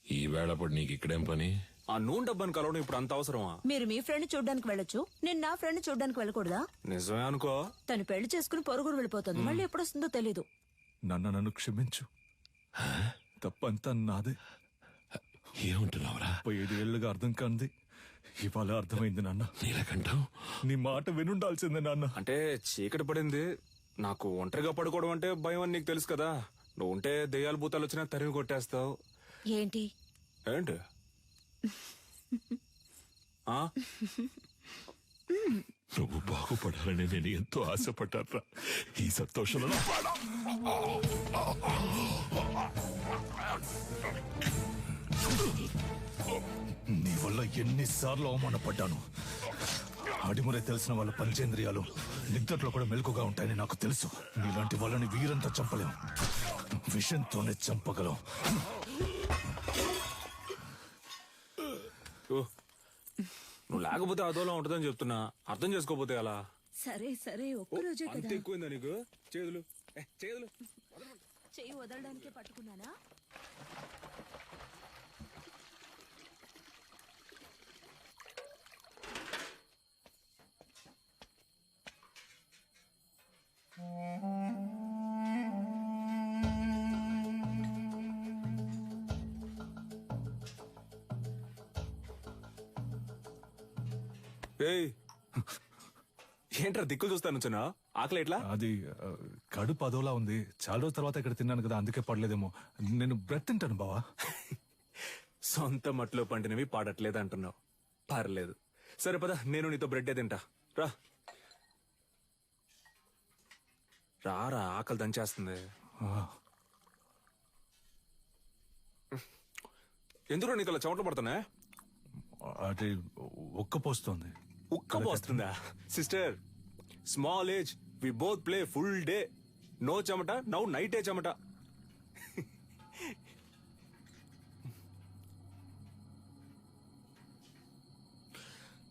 ఈ వేళప్పుడు నీకు ఇక్కడేం పని? ఆ నూనె డబ్బాని కలవడం ఇప్పుడు అంత అవసరమా? మీరు మీ ఫ్రెండ్ చూడ్డానికి వెళ్ళొచ్చు, నేను నా ఫ్రెండ్ చూడ్డానికి వెళ్ళకూడదా? నిజమే అనుకో. తను పెళ్లి చేసుకుని పొరుగురు వెళ్ళిపోతుంది, మళ్ళీ ఎప్పుడు వస్తుందో తెలీదు. నన్ను క్షమించు. తప్పంతా నాదే. ఏమంటున్నావురా? 5 ఏళ్లుగా అర్థం కాంది ఇవాళ అర్థమైంది నాన్న. నీలకంఠం, నీ మాట వినుండాల్సిందే నాన్న. అంటే చీకటి పడింది, నాకు ఒంటరిగా పడుకోవడం అంటే భయం అని నీకు తెలుసు కదా. నువ్వు ఉంటే దెయ్యాలు భూతాలు వచ్చినా తరిమి కొట్టేస్తావు. ఏంటి ఏంటి? నువ్వు బాగుపడాలని నేను ఎంతో ఆశపడ్డారా. ఈ సంతోషంలో నీ వల్ల ఎన్నిసార్లు అవమానపడ్డాను. అడిమురే తెలిసిన వాళ్ళ పంచేంద్రియాలు నిద్రలో కూడా మెలకుగా ఉంటాయని నాకు తెలుసు. నీలాంటి వాళ్ళని వీరంతా చంపలేం, విషంతోనే చంపగలం. నువ్వు లేకపోతే అదోలా ఉంటుందని చెప్తున్నా, అర్థం చేసుకోపోతే అలా. సరే సరే, ఒక్కరోజే అంత కదా. ఎక్కువైందా నీకు? చేతులు చేతులు చెయ్యి వదలడానికే పట్టుకున్నానా? ఏయ్ ఏంట్రా దిక్కులు చూస్తాను చిన్న ఆకలి ఎట్లా? అది కడుపు అదోలా ఉంది. చాలా రోజుల తర్వాత ఇక్కడ తిన్నాను కదా, అందుకే పడలేదేమో. నేను బ్రెడ్ తింటాను బావా. సొంత మట్లో పండినవి పాడట్లేదు అంటున్నావు. పర్లేదు, సరే పద, నేను నీతో బ్రెడ్డే తింటా. రా రారా, ఆకలి దంచేస్తుంది. ఎందుకు నీకు అలా చెమటలు పడుతున్నా? అది ఉక్కపోస్తుంది. ఉక్కపోస్తుందా? Sister, small age, we both play full day. No చెమట, నౌ నైటే చెమట.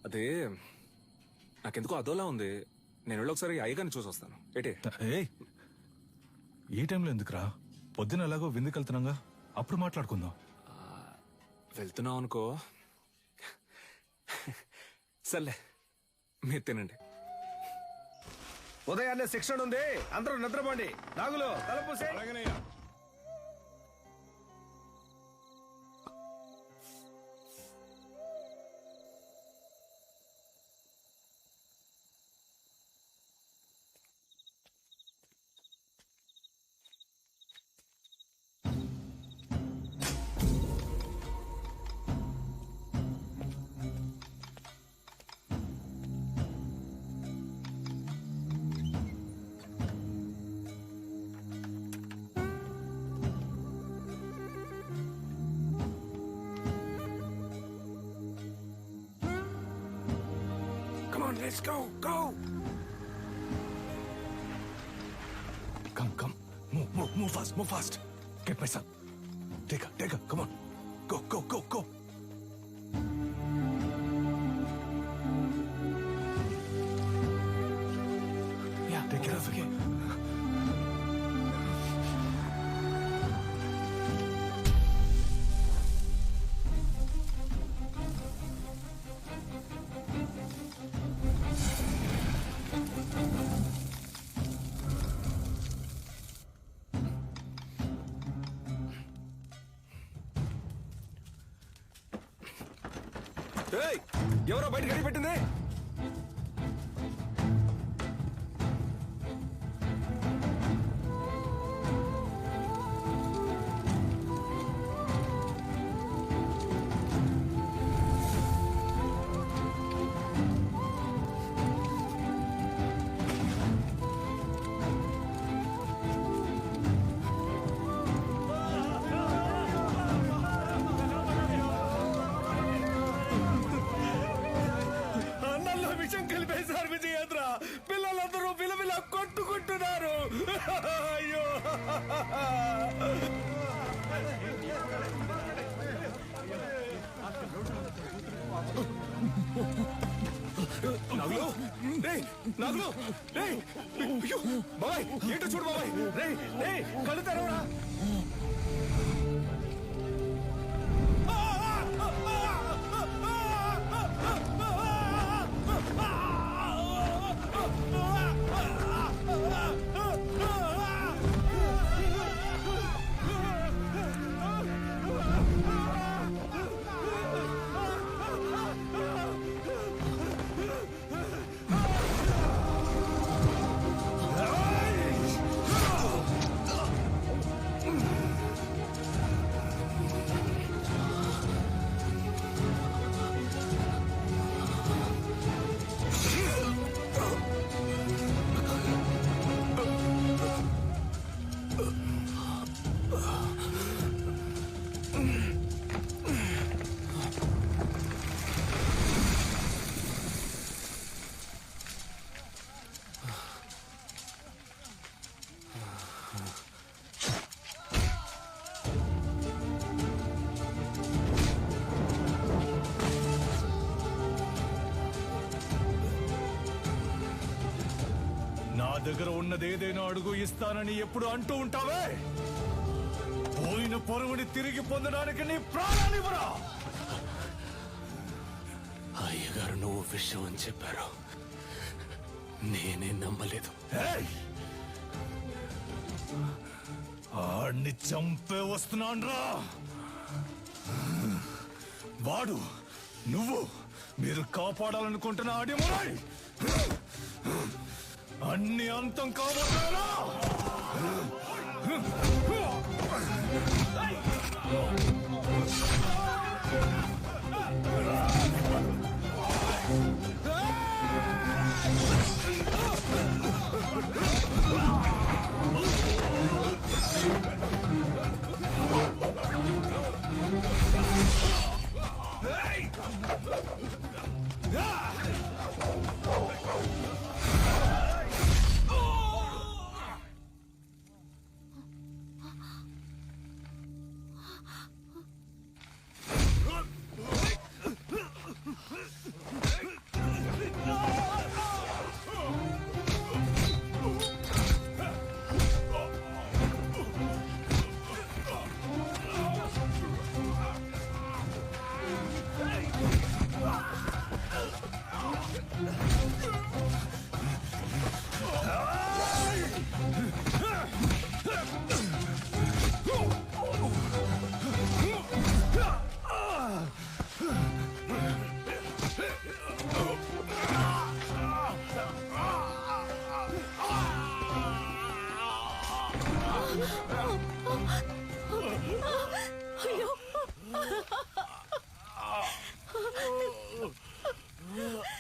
అదే నాకెందుకో అదోలా ఉంది. నేను వెళ్ళి ఒకసారి అయ్యగారిని చూసి వస్తాను. ఏటే ఈ టైంలో ఎందుకురా? పొద్దున ఎలాగో విందుకు వెళ్తున్నాగా, అప్పుడు మాట్లాడుకుందాం. వెళ్తున్నావు అనుకో. సర్లే, మీరు తినండి. ఉదయాన్నే శిక్షణ ఉంది, అందరూ నిద్రపోండి. నాగులు తలపూసే. Let's go, go! Come. Move fast. Get my son. Take her, come on. Go. Yeah, take care of her. ఎవరో బయట గడి పెట్టింది? కలిపేశారు విజయేంద్ర. పిల్లలందరూ విలవిల కొట్టుకుంటున్నారు. అయ్యో, నాగులు బాబాయ్, ఏంటో చూడు బాబాయ్. రే కళ్ళు తెరవరా. దగ్గర ఉన్నది ఏదైనా అడుగు ఇస్తానని ఎప్పుడు అంటూ ఉంటావే. పోయిన పరువుని తిరిగి పొందడానికి నీ ప్రాణానివ్వరా. అయ్యగారు నువ్వు విషయం అని చెప్పారు, నేనే నమ్మలేదు. ఆడిని చంపే వస్తున్నాన్రా. వాడు నువ్వు మీరు కాపాడాలనుకుంటున్న అడిమురై అన్ని అంతం కాబోతారా?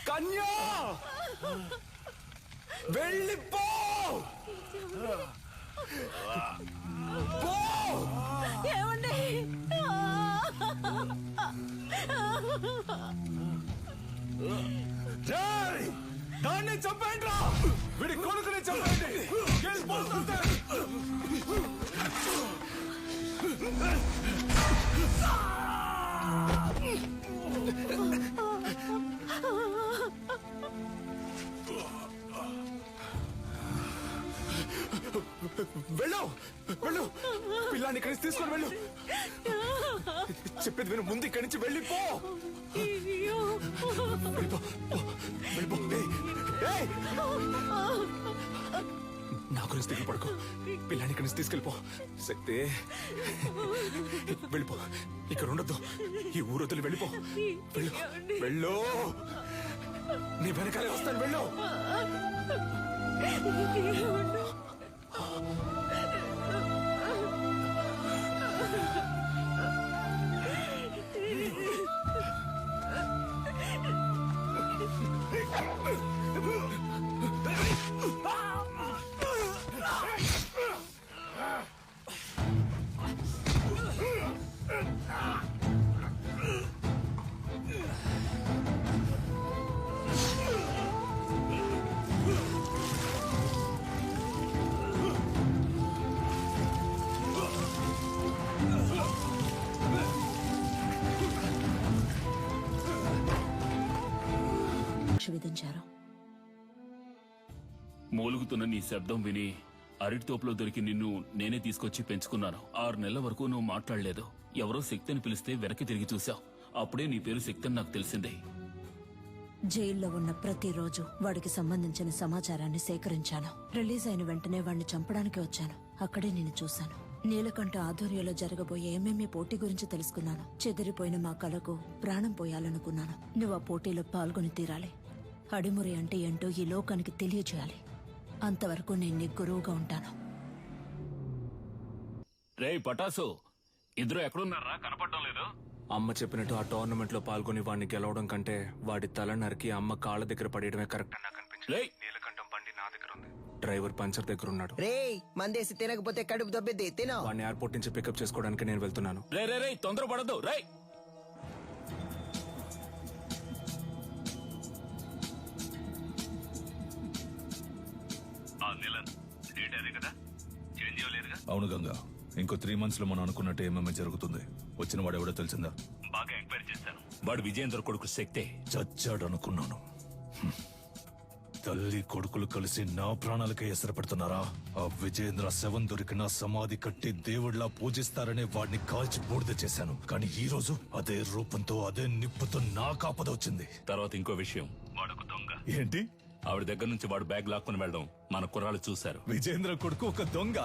కన్యా వెళ్ళిపో ఏమండి దాన్ని చంపండి రా వీడి కొడుకుని చంపండి వెళ్ళిపోతుంటే వెళ్ళు వెళ్ళు పిల్లాన్ని ఇక్కడి నుంచి తీసుకొని వెళ్ళు చెప్పేది విను ముందు ఇక్కడి నుంచి వెళ్ళిపో వెళ్ళిపో వెళ్ళిపో ఏయ్! నా గురించి దిగులు పడుకో పిల్లాన్ని ఇక్కడి నుంచి తీసుకెళ్ళిపో శక్తి వెళ్ళిపో ఇక్కడ ఉండొద్దు ఈ ఊరు వదిలి వెళ్ళిపో వెళ్ళు వెళ్ళు నీ వెనకాలే వస్తాను వెళ్ళు విధించారు. మూలుగుతున్న నీ శబ్దం విని అరటి తోపులో దొరికి నిన్ను నేనే తీసుకొచ్చి పెంచుకున్నాను. 6 నెలల వరకు నువ్వు మాట్లాడలేదు. ఎవరో శక్తిని పిలిస్తే వెనక్కి తిరిగి చూశావు. అప్పుడే నీ పేరు శక్తి అని నాకు తెలిసిందే. జైల్లో ఉన్న ప్రతిరోజు వాడికి సంబంధించిన సమాచారాన్ని సేకరించాను. రిలీజ్ అయిన వెంటనే వాడిని చంపడానికి వచ్చాను. అక్కడే నేను చూశాను. నీలకంఠ ఆధ్వర్యంలో జరగబోయే ఎంఎంఏ పోటీ గురించి తెలుసుకున్నాను. చెదిరిపోయిన మా కళకు ప్రాణం పోయాలనుకున్నాను. నువ్వు ఆ పోటీలో పాల్గొని తీరాలి. అడిమురి అంటే ఏంటో ఈ లోకానికి తెలియజేయాలి. అంతవరకు నేను నీ గురువుగా ఉంటాను. రేయ్ పటాసు, ఇద్దరు ఎక్కడున్నారా? కనపడడం లేదు. అమ్మ చెప్పినట్టు ఆ టోర్నమెంట్ లో పాల్గొని వాడిని గెలవడం కంటే వాడి తల నరికి అమ్మ కాళ్ళ దగ్గర పడేయడమే కరెక్ట్ అని నాకు అనిపించింది. నీలకంఠం బండి నా దగ్గర ఉంది. డ్రైవర్ పంచర్ దగ్గర ఉన్నాడు. రే మందేసి తినకపోతే కడుపు దొబ్బిద్ది తినో. వాడిని ఎయిర్పోర్ట్ నుంచి పికప్ చేసుకోవడానికి నేను వెళ్తున్నాను. రే రే రే తొందరపడద్దు. రే అవును గంగా, ఇంకో 3 months లో మనం అనుకున్నట్టు ఏమేమి జరుగుతుంది. వచ్చిన వాడు ఎవడో తెలిసిందా? బాగా ఎంక్వైరీ చేశాను. వాడు విజయేంద్ర కొడుకు శక్తే. చచ్చాడు అనుకున్నాను. తల్లి కొడుకులు కలిసి నా ప్రాణాలకే ఎసరు పెడుతున్నారా? ఆ విజయేంద్ర శవం దొరికిన సమాధి కట్టి దేవుళ్లా పూజిస్తారనే వాడిని కాల్చి బూడిద చేశాను. కానీ ఈ రోజు అదే రూపంతో అదే నిప్పుతో నా కాపద వచ్చింది. తర్వాత ఇంకో విషయం, వాడొక దొంగ. ఏంటి? ఆవిడ దగ్గర నుంచి వాడు బ్యాగ్ లాక్కుని వెళ్ళడం మన కుర్రాళ్ళు చూశారు. విజయేంద్ర కొడుకు ఒక దొంగ?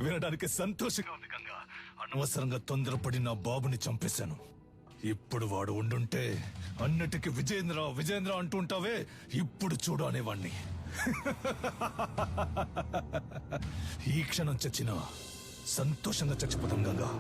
వినడానికి సంతోషంగా ఉంది గంగా. అనవసరంగా తొందరపడి నా బాబుని చంపేశాను. ఇప్పుడు వాడు ఉండుంటే అన్నిటికీ విజేంద్ర విజేంద్ర అంటుంటావే, ఇప్పుడు చూడు అనేవాణ్ణి. ఈ క్షణం చచ్చినా సంతోషంగా చచ్చిపోతాం గంగా.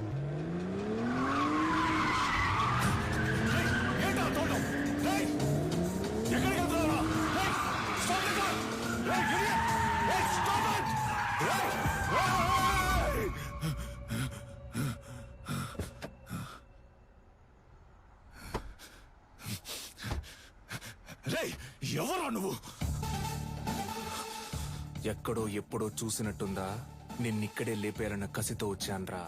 ఎవరా నువ్వు? ఎక్కడో ఎప్పుడో చూసినట్టుందా? నిన్నిక్కడే లేపారన్న కసితో వచ్చాన్రా.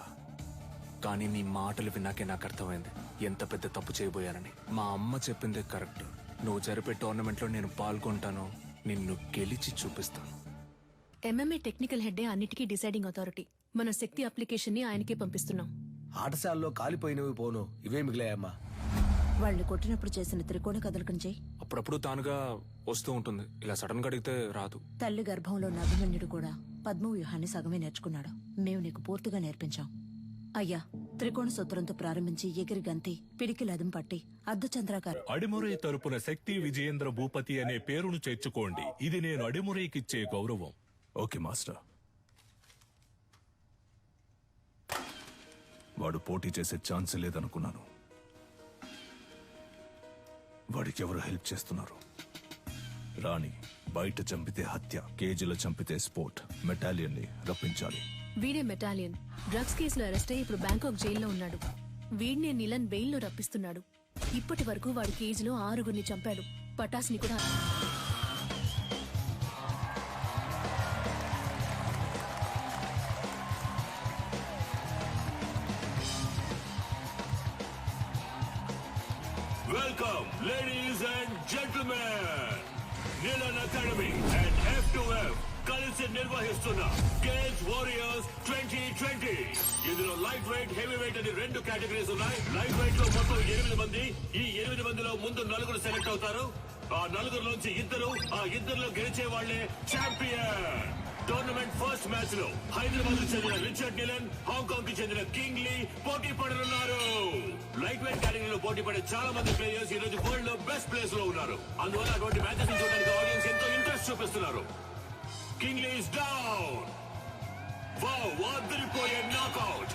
కానీ నీ మాటలు విన్నాకే నాకు అర్థమైంది ఎంత పెద్ద తప్పు చేయబోయానని. మా అమ్మ చెప్పిందే కరెక్ట్. నువ్వు జరిపే టోర్నమెంట్లో నేను పాల్గొంటాను, నిన్ను గెలిచి చూపిస్తాను. ఎంఎంఏ టెక్నికల్ హెడ్డే అన్నిటికీ డిసైడింగ్ అథారిటీ. మన శక్తి అప్లికేషన్ ని ఆయనకే పంపిస్తున్నాం. ఆటశాలలో కాలిపోయినవి పోను, ఇవే మిగిలాయమ్మా. వాళ్ళు కొట్టినప్పుడు చేసిన త్రికోణ కదలికం చేయి. అప్పుడప్పుడు తానుగా వస్తూ ఉంటుంది, ఇలా సడన్ గా అడిగితే రాదు. తల్లి గర్భంలో ఉన్న అభిమన్యుడు కూడా పద్మవ్యూహాన్ని సగమే నేర్చుకున్నాడు. మేము నీకు పూర్తిగా నేర్పించాం. అయ్యా, త్రికోణ సూత్రంతో ప్రారంభించి ఎగిరి గంతి, పిడికి లదం పట్టి అర్ధచంద్రాకారం. అడిమురై తరపున శక్తి విజయేంద్ర భూపతి అనే పేరును చేర్చుకోండి. ఇది నేను అడిమురైకిచ్చే గౌరవం. Okay master. వాడు పోటీ చేసే ఛాన్స్ లేదనుకున్నాను. వాడికి ఎవరు హెల్ప్ చేస్తున్నారు? రాణి బయట చంపితే హత్య, కేజీలో చంపితే స్పోర్ట్. మెటాలియన్ ని రప్పించాలి. వీడే మెటాలియన్. డ్రగ్స్ కేసులో అరెస్ట్ అయ్యి ఇప్పుడు బ్యాంకాక్ జైల్లో ఉన్నాడు. వీడినే నిలన్ బెయిల్లో రప్పిస్తున్నాడు. ఇప్పటి వరకు వాడి కేజీలో 6గురిని చంపాడు. పటాస్ని కూడా. Welcome, ladies and gentlemen. Nilan Academy and F2F కలిసి నిర్వహిస్తున్న గేమ్స్ వారియర్స్ 2020. ఇందులో లైట్ వెయిట్, హెవీ వెయిట్ అని 2 కేటగిరీస్ ఉన్నాయి. లైట్ వెయిట్ లో మొత్తం 8 మంది. ఈ 8 మందిలో ముందు 4 సెలెక్ట్ అవుతారు. ఆ 4లోంచి 2, ఆ 2లో గెలిచే వాళ్లే ఛాంపియన్. టోర్నమెంట్ ఫస్ట్ మ్యాచ్ లో హైదరాబాద్ కు చెందిన రిచర్డ్ నిలన్, హాంకాంగ్ కి చెందిన కింగ్ లీ పోటీ పడనున్నారు. లైట్ వెయిట్ కేటగిరీలో పోటీ పడే చాలా మంది ప్లేయర్స్ ఈ రోజు వరల్డ్ లో బెస్ట్ ప్లేస్ లో ఉన్నారు. అందువల్ల అటువంటి మ్యాచెస్ చూడడానికి ఆడియన్స్ ఎంతో ఇంట్రెస్ట్ చూపిస్తున్నారు. King Lee is down. Wow, అదిరిపోయే నాకౌట్.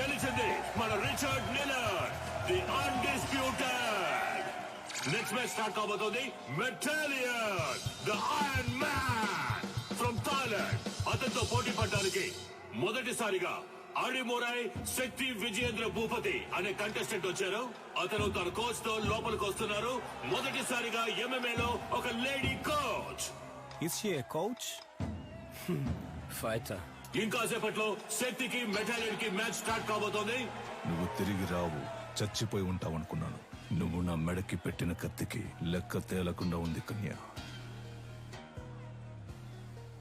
గెలిచింది మన Richard Nilan, the undisputed. Next match start కాబోతోంది. Metallion, the iron man from Thailand. అతనితో పోటీ పడడానికి మొదటిసారిగా అడిమురై శక్తి విజయేంద్ర భూపతి అనే కంటెస్టెంట్ వచ్చారు. అతను తన కోచ్ తో లోపలికి వస్తున్నారు. మొదటిసారిగా MMA లో ఒక lady coach. Is she a coach? Fighter. ఇంకాసేపట్లో శక్తికి మెటాలియన్ కి మ్యాచ్ స్టార్ట్ కాబోతోంది. నువ్వు తిరిగి రావు, చచ్చిపోయి ఉంటావనుకున్నాను. నువ్వు నా మెడకి పెట్టిన కత్తికి లెక్క తేలకుండా ఉంది కన్యా.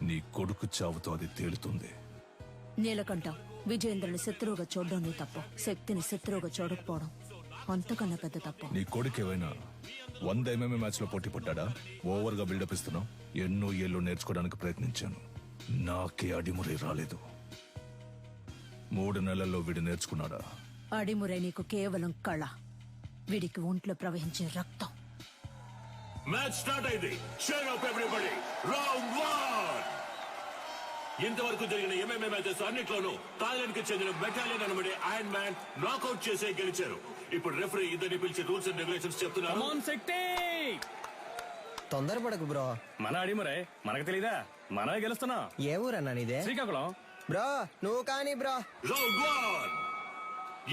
నీ కొడుకు చావుతో అది తేలుతుంది. నీలకంఠం, విజయేంద్రుని శత్రువుగా చూడడం నీ తప్పు. శక్తిని శత్రువుగా చూడకపోవడం అంతకన్నా పెద్ద తప్పు. నీ కొడుకు ఏమైనా 100 MMA మ్యాచ్ లో పోటీ పడ్డా? ఓవర్ గా బిల్డప్ ఇస్తున్నావు. ఎన్నో ఏళ్ళు నేర్చుకోవడానికి ప్రయత్నించాను, నాకే అడిమురై రాలేదు. 3 నెలల్లో వీడు నేర్చుకున్నాడా? అడిమురై నీకు కేవలం కళ, వీడికి ఒంట్లో ప్రవహించే రక్తం. మ్యాచ్ స్టార్ట్ అయింది. Cheer up everybody. రౌండ్ 1. ఇంతవరకు జరిగిన MMA మ్యాచెస్ అన్నిట్లోనూ థాయిలాండ్ కి చెందిన మెటాలియన్ అనబడే ఐరన్ మ్యాన్ నాకౌట్ చేసే గెలిచారు. ఇప్పుడు రెఫరీ ఇద్దరిని పిలిచి రూల్స్ అండ్ రెగ్యులేషన్స్ చెప్తున్నారు. తొందరపడకు బ్రో. మన అడిమురై మనకు తెలీదా? మనమే గెలుస్తున్నాం. ఏ ఊరన్నా నీదే? శ్రీకాకుళం. బ్రో నువ్వు కానీ బ్రో. రౌండ్ 1.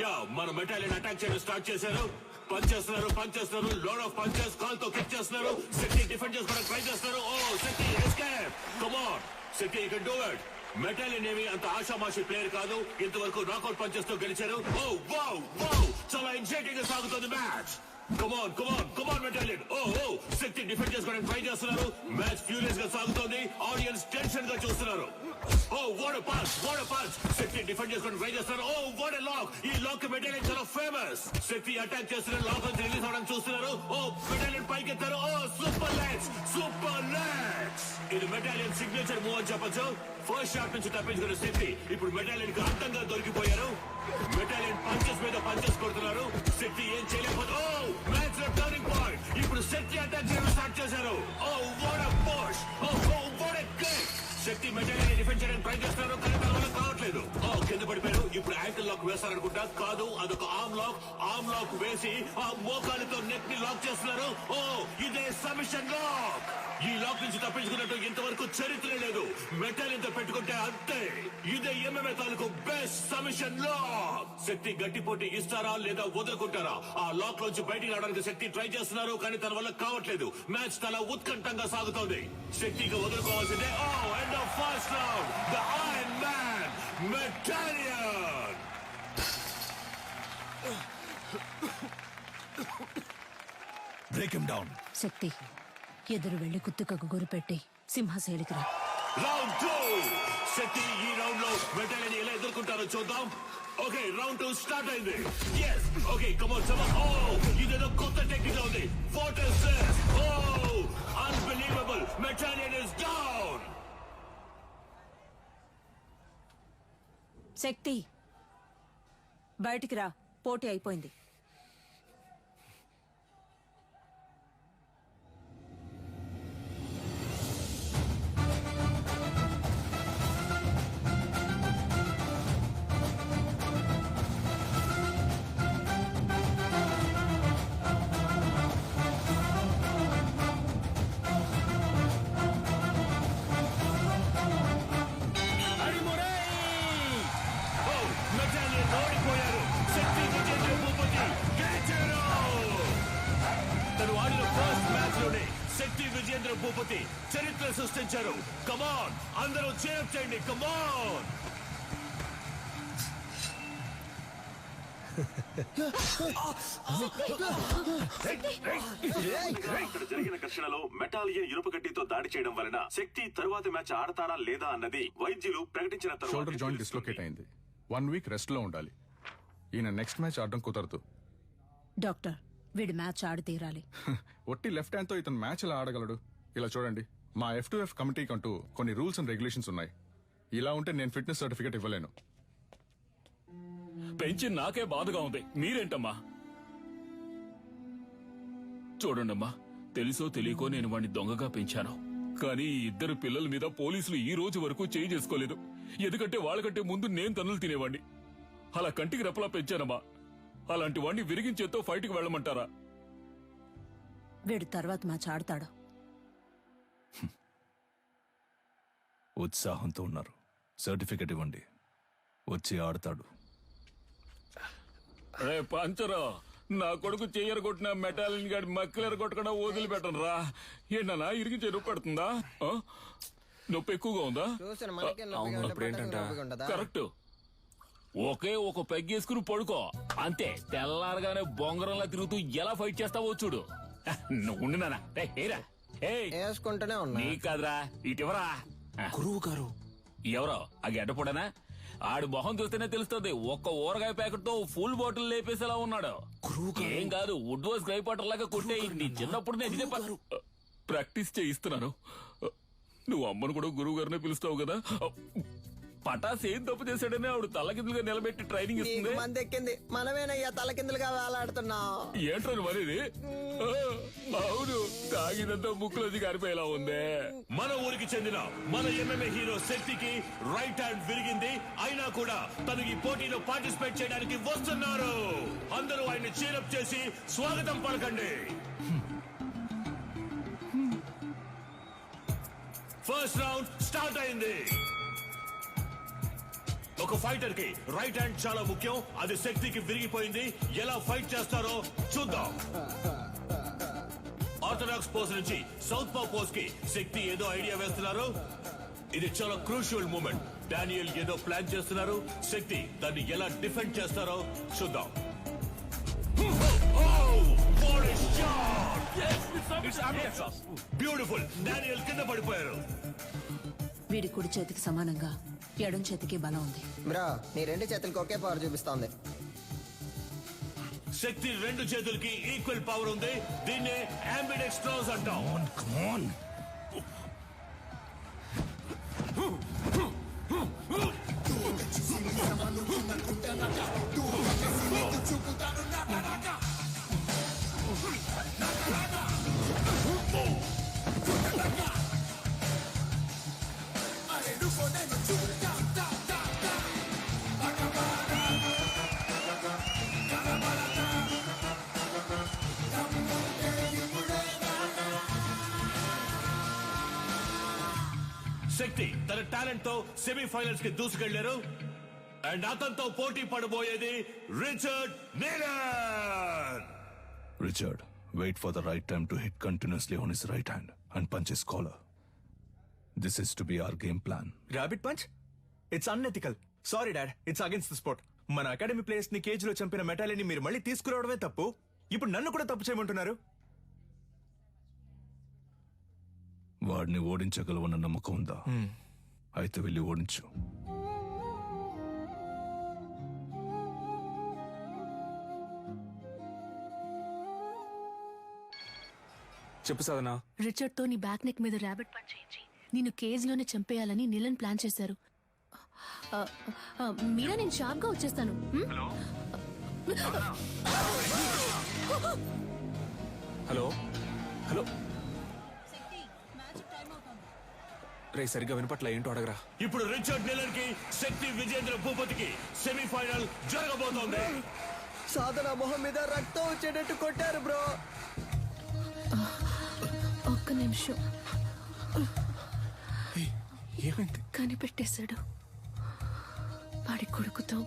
యా, మన మెటాలియన్ అటాక్ చేయడం స్టార్ట్ చేశారు. పంచ్ చేస్తున్నారు, లోడ్ ఆఫ్ పంచెస్. కాల్ తో కిక్ చేస్తున్నారు. శక్తి డిఫెండ్ చేసుకోవడానికి ట్రై చేస్తున్నారు. Oh Shakti escape. Come on Shakti, you can do it. Metallion ఏమి అంత ఆషామాషి ప్లేయర్ కాదు. ఇంతవరకు నాకౌట్ పంచెస్ తో గెలిచారు. ఓ వావ్ వావ్, చాలా ఎగ్జైటింగ్ గా సాగుతుంది match. Come on Metalian. Oh Shakti defend చేసుకోవడానికి ట్రై చేస్తున్నారు. మ్యాచ్ ఫ్యూరియస్ గా సాగుతోంది. ఆడియన్స్ టెన్షన్ గా చూస్తున్నారు. Oh what a punch. Shakti defend చేసుకోవడానికి ట్రై చేస్తున్నారు. Oh what a lock. ఈ లాక్ మెటాలియన్ చాలా ఫేమస్. శక్తి అటాక్ చేస్తున్నారు. లాక్ నుంచి రిలీజ్ అవడానికి చూస్తున్నారు. ఓ మెటాలియన్ పైకి ఎత్తారు. Oh super legs. ఇది మెటాలియన్ సిగ్నేచర్ మూవ్ అని చెప్పొచ్చు. ఫస్ట్ షాట్ నుంచి తప్పించుకున్న శక్తి ఇప్పుడు మెటాలియన్ కి అర్థంగా దొరికిపోయారు. మెటాలియన్ పంచెస్ మీద పంచెస్ కొడుతున్నారు. శక్తి ఏం చేయలేకపోతే మ్యాచ్ లో టర్నింగ్ పాయింట్. ఇప్పుడు శక్తి అటాక్ చేయడం స్టార్ట్ చేశారు. Oh what a push. Oh what a kick. Shakti Metallion defend చేయడానికి ట్రై చేస్తున్నారు కానీ తన వల్ల కావట్లేదు. కింద పడిపోయారు. ఇప్పుడు యాంకిల్ లాక్ వేస్తారనుకుంటా. కాదు, అదొక ఆర్మ్ లాక్ వేసి ఆ మోకాలతో నెక్ ని లాక్ చేస్తున్నారు. ఇదే సబ్మిషన్ లాక్. ఈ లాక్ నుంచి తప్పించుకున్నట్టు ఇంతవరకు చరిత్ర లేదు. మెటాలియన్ తో పెట్టుకుంటే అంతే. ఇదే MMA తాలూకు బెస్ట్ సబ్మిషన్ లాక్. శక్తి గట్టి పోటీ ఇస్తారా లేదా వదులుకుంటారా? ఆ లాక్ నుంచి బయటికి రావడానికి శక్తి ట్రై చేస్తున్నారు కానీ తన వల్ల కావట్లేదు. మ్యాచ్ చాలా ఉత్కంఠంగా సాగుతోంది. శక్తిగా వదులుకోవాల్సిందే. End of first round. The iron man Metallion. Break him down. Shakti ఎదురు వెళ్లి కుత్తుకకు గురిపెట్టి సింహశైలికి రా. రౌండ్ 2. శక్తి ఈ రౌండ్ లో మెటాలియన్ ఎలా ఎదుర్కొంటారో చూద్దాం. ఓకే, రౌండ్ 2 స్టార్ట్ అయింది. Yes, okay, come on some. ఇదేదో కొత్త టెక్నిక్ ఉంది. What is this? Unbelievable. Metallion is down. Shakti బయటికి రా, పోటీ అయిపోయింది. మెటాలియన్ ఓడిపోయారు. శక్తి విజేంద్ర భూపతి గెలిచారు. తను ఆడిన ఫస్ట్ మ్యాచ్ లోనే శక్తి విజేంద్ర భూపతి చరిత్ర సృష్టించారు. కమాన్, అందరూ చేర్ చేయండి. కమాన్. ఇక్కడ జరిగిన ఘర్షణలో మెటాలియన్ ఇనుప గడ్డితో దాడి చేయడం వలన శక్తి తరువాత మ్యాచ్ ఆడతారా లేదా అన్నది వైద్యులు ప్రకటించిన షోల్డర్ జాయింట్ డిస్లోకేట్ అయింది. 1 వీక్ రెస్ట్ లో ఉండాలి. ఈయన నెక్స్ట్ మ్యాచ్ ఆడడం కుదరదు. డాక్టర్, వీడు మ్యాచ్ ఆడి తీరాలి. ఒట్టి లెఫ్ట్ హ్యాండ్ తో ఇతను మ్యాచ్ ఎలా ఆడగలడు? ఇలా చూడండి, మా F2F కమిటీకి అంటూ కొన్ని రూల్స్ అండ్ రెగ్యులేషన్స్ ఉన్నాయి. ఇలా ఉంటే నేను ఫిట్నెస్ సర్టిఫికేట్ ఇవ్వలేను. పెంచి నాకే బాధగా ఉంది. మీరేంటమ్మా? చూడండమ్మా, తెలుసో తెలియకో నేను వాడిని దొంగగా పెంచాను. కానీ ఈ ఇద్దరు పిల్లల మీద పోలీసులు ఈ రోజు వరకు చేయి చేసుకోలేదు. ఎందుకంటే వాళ్ళకంటే ముందు నేను తన్నులు తినేవాడిని. అలా కంటికి రెప్పలా పెంచానమ్మా. అలాంటి వాడిని విరిగించేతో ఫైట్కి వెళ్ళమంటారా? వీడు తర్వాత మ్యాచ్ ఆడతాడు. ఉత్సాహంతో ఉన్నారు. సర్టిఫికెట్ ఇవ్వండి. వచ్చి ఆడతాడు. రే పంచరా, నా కొడుకు చెయ్యరు కొట్టిన మెటాలియన్ గాడి మక్కలేరు కొట్టకుండా వదిలిపెట్టను రా. ఏంటన్నా ఇరిగి చెరువు పడుతుందా? నొప్పి ఎక్కువగా ఉందా? కరెక్ట్. ఒకే ఒక పెగ్గేసుకుని పడుకో అంతే. తెల్లారగానే బొంగరంలా తిరుగుతూ ఎలా ఫైట్ చేస్తావో చూడు. నువ్వు వేసుకుంటూనే ఉన్నా. నీ కాదురా, ఇటువరా. గురువు గారు ఎవరో ఆ గడ్డపడనా? ఆడు మొహం చూస్తేనే తెలుస్తుంది. ఒక్క ఊరగాయ ప్యాకెట్ తో ఫుల్ బాటిల్ లేపేసేలా ఉన్నాడు. ఏం కాదు, వుడ్ వాస్ గ్రై పాటర్ లాగా కొట్టే. నీ చిన్నప్పుడు నేను ఇదే ప్రాక్టీస్ చేయిస్తున్నాను. నువ్వు అమ్మను కూడా గురువు గారినే పిలుస్తావు కదా. పటాస్ ఏం తప్పు చేశాడని ఆవిడ తలకిందులుగా నిలబెట్టి ట్రైనింగ్ ఇస్తుంది. మంది ఎక్కింది, మనమేనయ్యా తలకిందులుగా వేలాడుతున్నావు. ఏంట్రా మరేది? అవును, తాగినంత ముక్కులోది కారిపోయేలా ఉందే. మన ఊరికి చెందిన మన MMA హీరో శక్తికి రైట్ హ్యాండ్ విరిగింది. అయినా కూడా తను ఈ పోటీలో పార్టిసిపేట్ చేయడానికి వస్తున్నారు. అందరూ ఆయన్ని చీరప్ చేసి స్వాగతం పలకండి. ఫస్ట్ రౌండ్ స్టార్ట్ అయింది. ఒక ఫైటర్ కి రైట్ హ్యాండ్ చాలా ముఖ్యం. అది శక్తికి విరిగిపోయింది. ఎలా ఫైట్ చేస్తారో చూద్దాం. ఆర్థడాక్స్ పోజ్ నుంచి సౌత్ పా పోజ్ కి శక్తి ఏదో ఐడియా వేస్తున్నారు. ఇది చాలా క్రూషియల్ మూమెంట్. డానియల్ ఏదో ప్లాన్ చేస్తున్నారు. శక్తి దాన్ని ఎలా డిఫెండ్ చేస్తారో చూద్దాం. బ్యూటిఫుల్. డానియల్ కింద పడిపోయారు. వీడి కుడి చేతికి సమానంగా ఎడం చేతికి బలం ఉంది. బ్రో నీ రెండు చేతులకు ఒకే పవర్ చూపిస్తోంది. శక్తి రెండు చేతులకి ఈక్వల్ పవర్ ఉంది. దీన్నే అంబిడెక్స్ట్రోస్ అంటాం. శక్తి తన టాలెంట్ తో సెమీఫైనల్స్ కి దూసుకెళ్లారు. అండ్ అతనితో పోటీ పడబోయేది Richard నీలన్. Richard, wait for the right time to hit continuously on his right hand and punch his collar. This is to be our game plan. Rabbit punch? It's unethical. Sorry dad, it's against the sport. మన academy players ని cage లో చంపిన మెటాలిని మీరు మళ్ళీ తీసుకురావడమే తప్పు. ఇప్పుడు నన్ను కూడా తప్పు చేయమంటున్నారు. వాడిని ఓడించగలవన్న నమ్మకం ఉందా? అయితే వెళ్ళి ఓడించు. చెప్పు సాధనా. రిచర్డ్ తో నీ బ్యాక్ నెక్ మీద ర్యాబిట్ పంచ్ చేయించి నిన్ను కేజ్ లోనే చంపేయాలని నిలన్ ప్లాన్ చేశారు. మీరా నేను షార్ప్ గా వచ్చేస్తాను. హలో హలో రే, సరిగ్గా వినపట్ల, ఏంటో అడగరా. ఇప్పుడు రిచర్డ్ నీలన్ కి శక్తి విజేంద్ర భూపతికి సెమీఫైనల్ జరగబోతోంది. సాధన మొహం మీద రక్తం వచ్చేటట్టు కొట్టారు బ్రో. ఒక్క నిమిషం. ఏమైంది? కనిపెట్టేశాడు. వాడి కొడుకుతో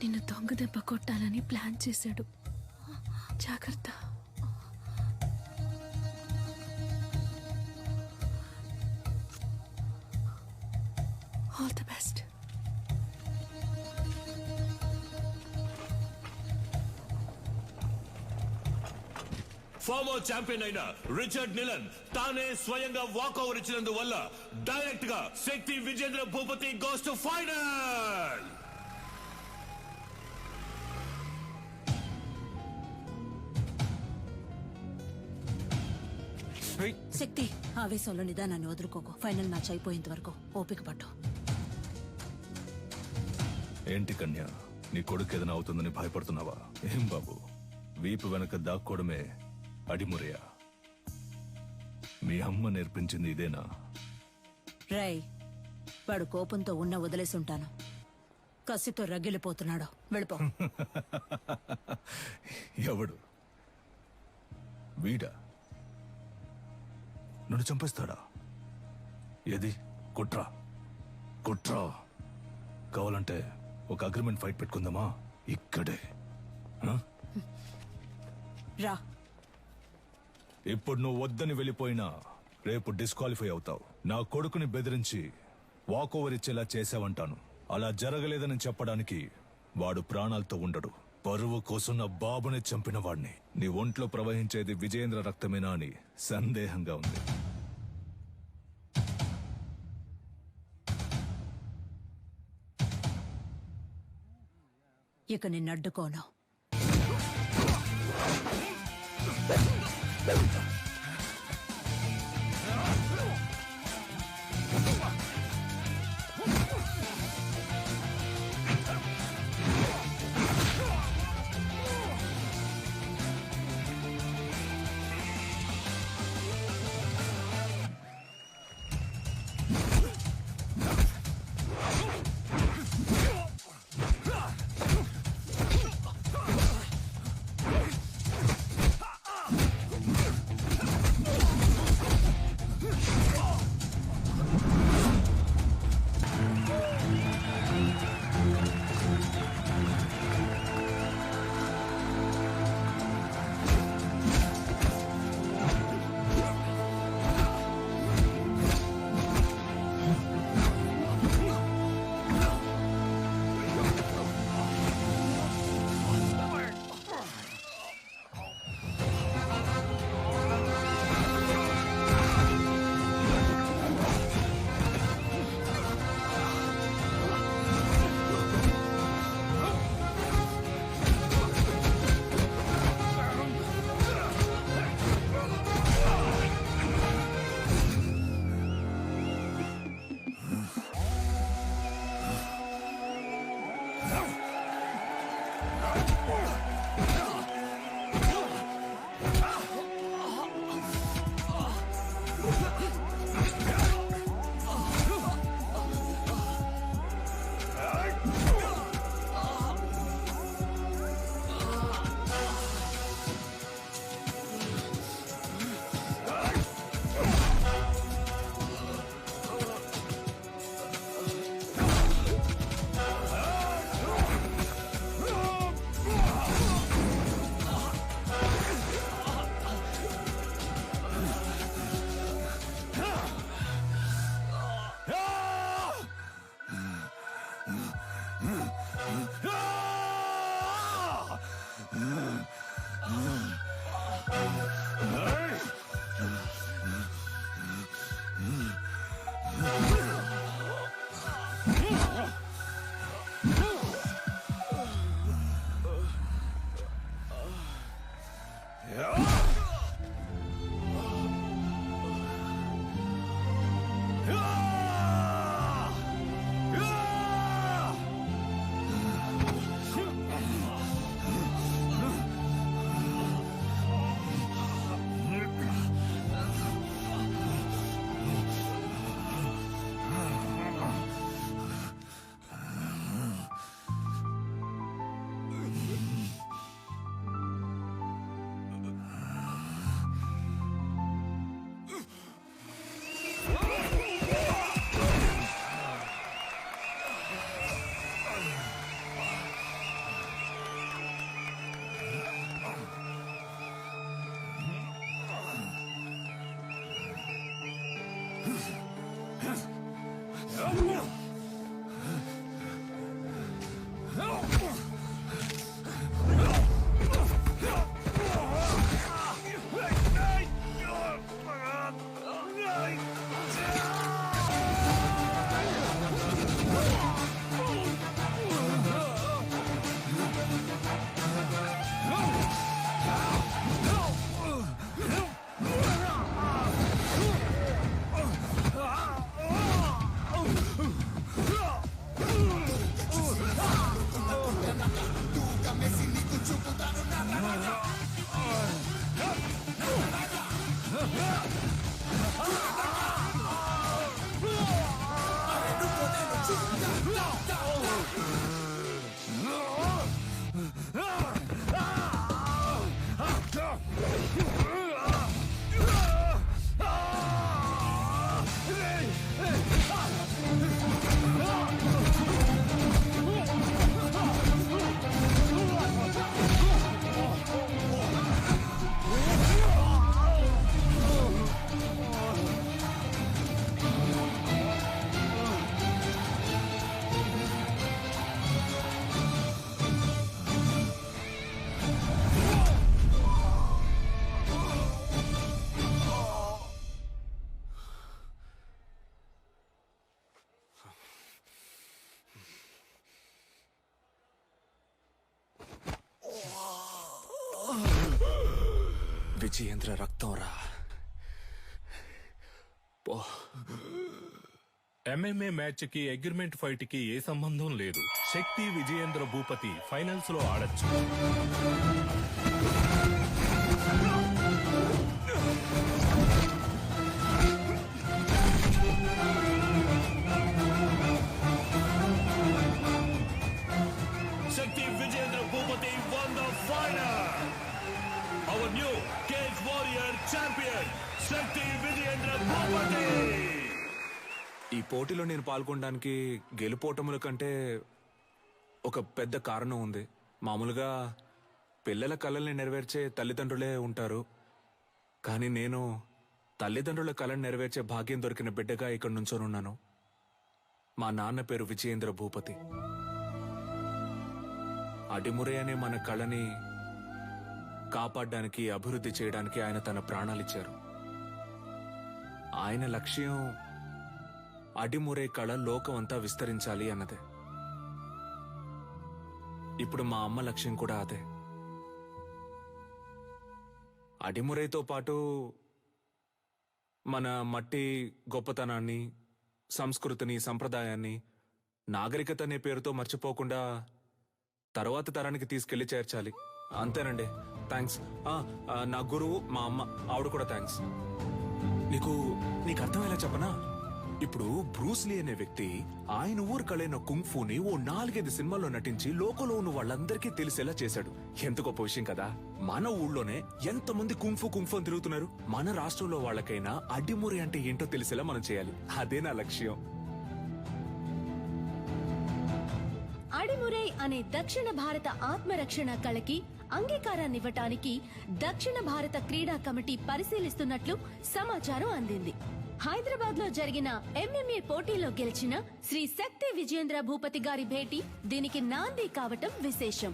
నిన్ను దొంగ దెబ్బ కొట్టాలని ప్లాన్ చేశాడు. జాగ్రత్త. All the best. Former champion అయిన రిచర్డ్ నీలన్ తానే స్వయంగా వాకౌవర్ ఇచ్చినందువల్ల డైరెక్ట్ గా Shakti Vijendra Bhupathi goes to final. Shakti, ఆవేశంలో నిదానాన్ని వదులుకోకు. ఫైనల్ మ్యాచ్ అయిపోయేంత వరకు ఓపిక పట్టు. ఏంటి కన్య, నీ కొడుకు ఏదైనా అవుతుందని భయపడుతున్నావా? ఏం బాబు, వీపు వెనక దాక్కోవడమే అడిమురయా? మీ అమ్మ నేర్పించింది ఇదేనా? రై, వాడు కోపంతో ఉన్న వదిలేసి ఉంటాను. కసితో రగిలిపోతున్నాడు. వెళ్ళిపో. ఎవడు వీడా? నన్ను చంపేస్తాడా? ఏది కుట్రా కుట్రా. కావాలంటే ఒక అగ్రిమెంట్ ఫైట్ పెట్టుకుందామా ఇక్కడే? రా. ఇప్పుడు నువ్వు వద్దని వెళ్ళిపోయినా రేపు డిస్క్వాలిఫై అవుతావు. నా కొడుకుని బెదిరించి వాకోవర్ ఇచ్చేలా చేసావంటాను. అలా జరగలేదని చెప్పడానికి వాడు ప్రాణాలతో ఉండడు. పరువు కోసం నా బాబుని చంపిన వాడిని. నీ ఒంట్లో ప్రవహించేది విజయేంద్ర రక్తమేనా అని సందేహంగా ఉంది. ఇక నిన్నడ్డుకోను. విజయేంద్ర రక్తం రా. ఎంఎంఏ మ్యాచ్ కి అగ్రిమెంట్ ఫైట్ కి ఏ సంబంధం లేదు. శక్తి విజయేంద్ర భూపతి ఫైనల్స్ లో ఆడొచ్చు. శక్తి Vijayendra Bhupathi won the final. Our new Cage Warrior champion, శక్తి విజయేంద్ర భూపతి. ఈ పోటీలో నేను పాల్గొనడానికి గెలుపోటముల కంటే ఒక పెద్ద కారణం ఉంది. మామూలుగా పిల్లల కలల్ని నెరవేర్చే తల్లిదండ్రులే ఉంటారు, కానీ నేను తల్లిదండ్రుల కళను నెరవేర్చే భాగ్యం దొరికిన బిడ్డగా ఇక్కడ నుంచోనున్నాను. మా నాన్న పేరు విజయేంద్ర భూపతి. అడిమురే అనే మన కళని కాపాడడానికి, అభివృద్ధి చేయడానికి ఆయన తన ప్రాణాలిచ్చారు. ఆయన లక్ష్యం అడిమురే కళ లోకం అంతా విస్తరించాలి అన్నదే. ఇప్పుడు మా అమ్మ లక్ష్యం కూడా అదే. అడిమురేతో పాటు మన మట్టి గొప్పతనాన్ని, సంస్కృతిని, సంప్రదాయాన్ని, నాగరికత అనే పేరుతో మర్చిపోకుండా తర్వాత తరానికి తీసుకెళ్లి చేర్చాలి. అంతేనండి. థ్యాంక్స్. నా గురువు మా అమ్మ, ఆవిడ కూడా థ్యాంక్స్. నీకు అర్థమయ్యేలా చెప్పనా? ఇప్పుడు బ్రూస్లీ అనే వ్యక్తి ఆయన ఊరు కళైన కుంగ్ఫూని ఓ 4-5 సినిమాల్లో నటించి లోకంలో ఉన్న వాళ్ళందరికీ తెలిసేలా చేశాడు. ఎంత గొప్ప విషయం కదా. మన ఊళ్ళోనే ఎంతమంది కుంగ్ఫూ అని తిరుగుతున్నారు. మన రాష్ట్రంలో వాళ్ళకైనా అడ్డిమురి అంటే ఏంటో తెలిసేలా మనం చేయాలి. అదే నా లక్ష్యం. అడిమురై అనే దక్షిణ భారత ఆత్మరక్షణ కళకి అంగీకారాన్నివ్వటానికి దక్షిణ భారత క్రీడా కమిటీ పరిశీలిస్తున్నట్లు సమాచారం అందింది. హైదరాబాద్ లో జరిగిన ఎంఎంఏ పోటీలో గెలిచిన శ్రీ శక్తి విజయేంద్ర భూపతి గారి భేటీ దీనికి నాంది కావటం విశేషం.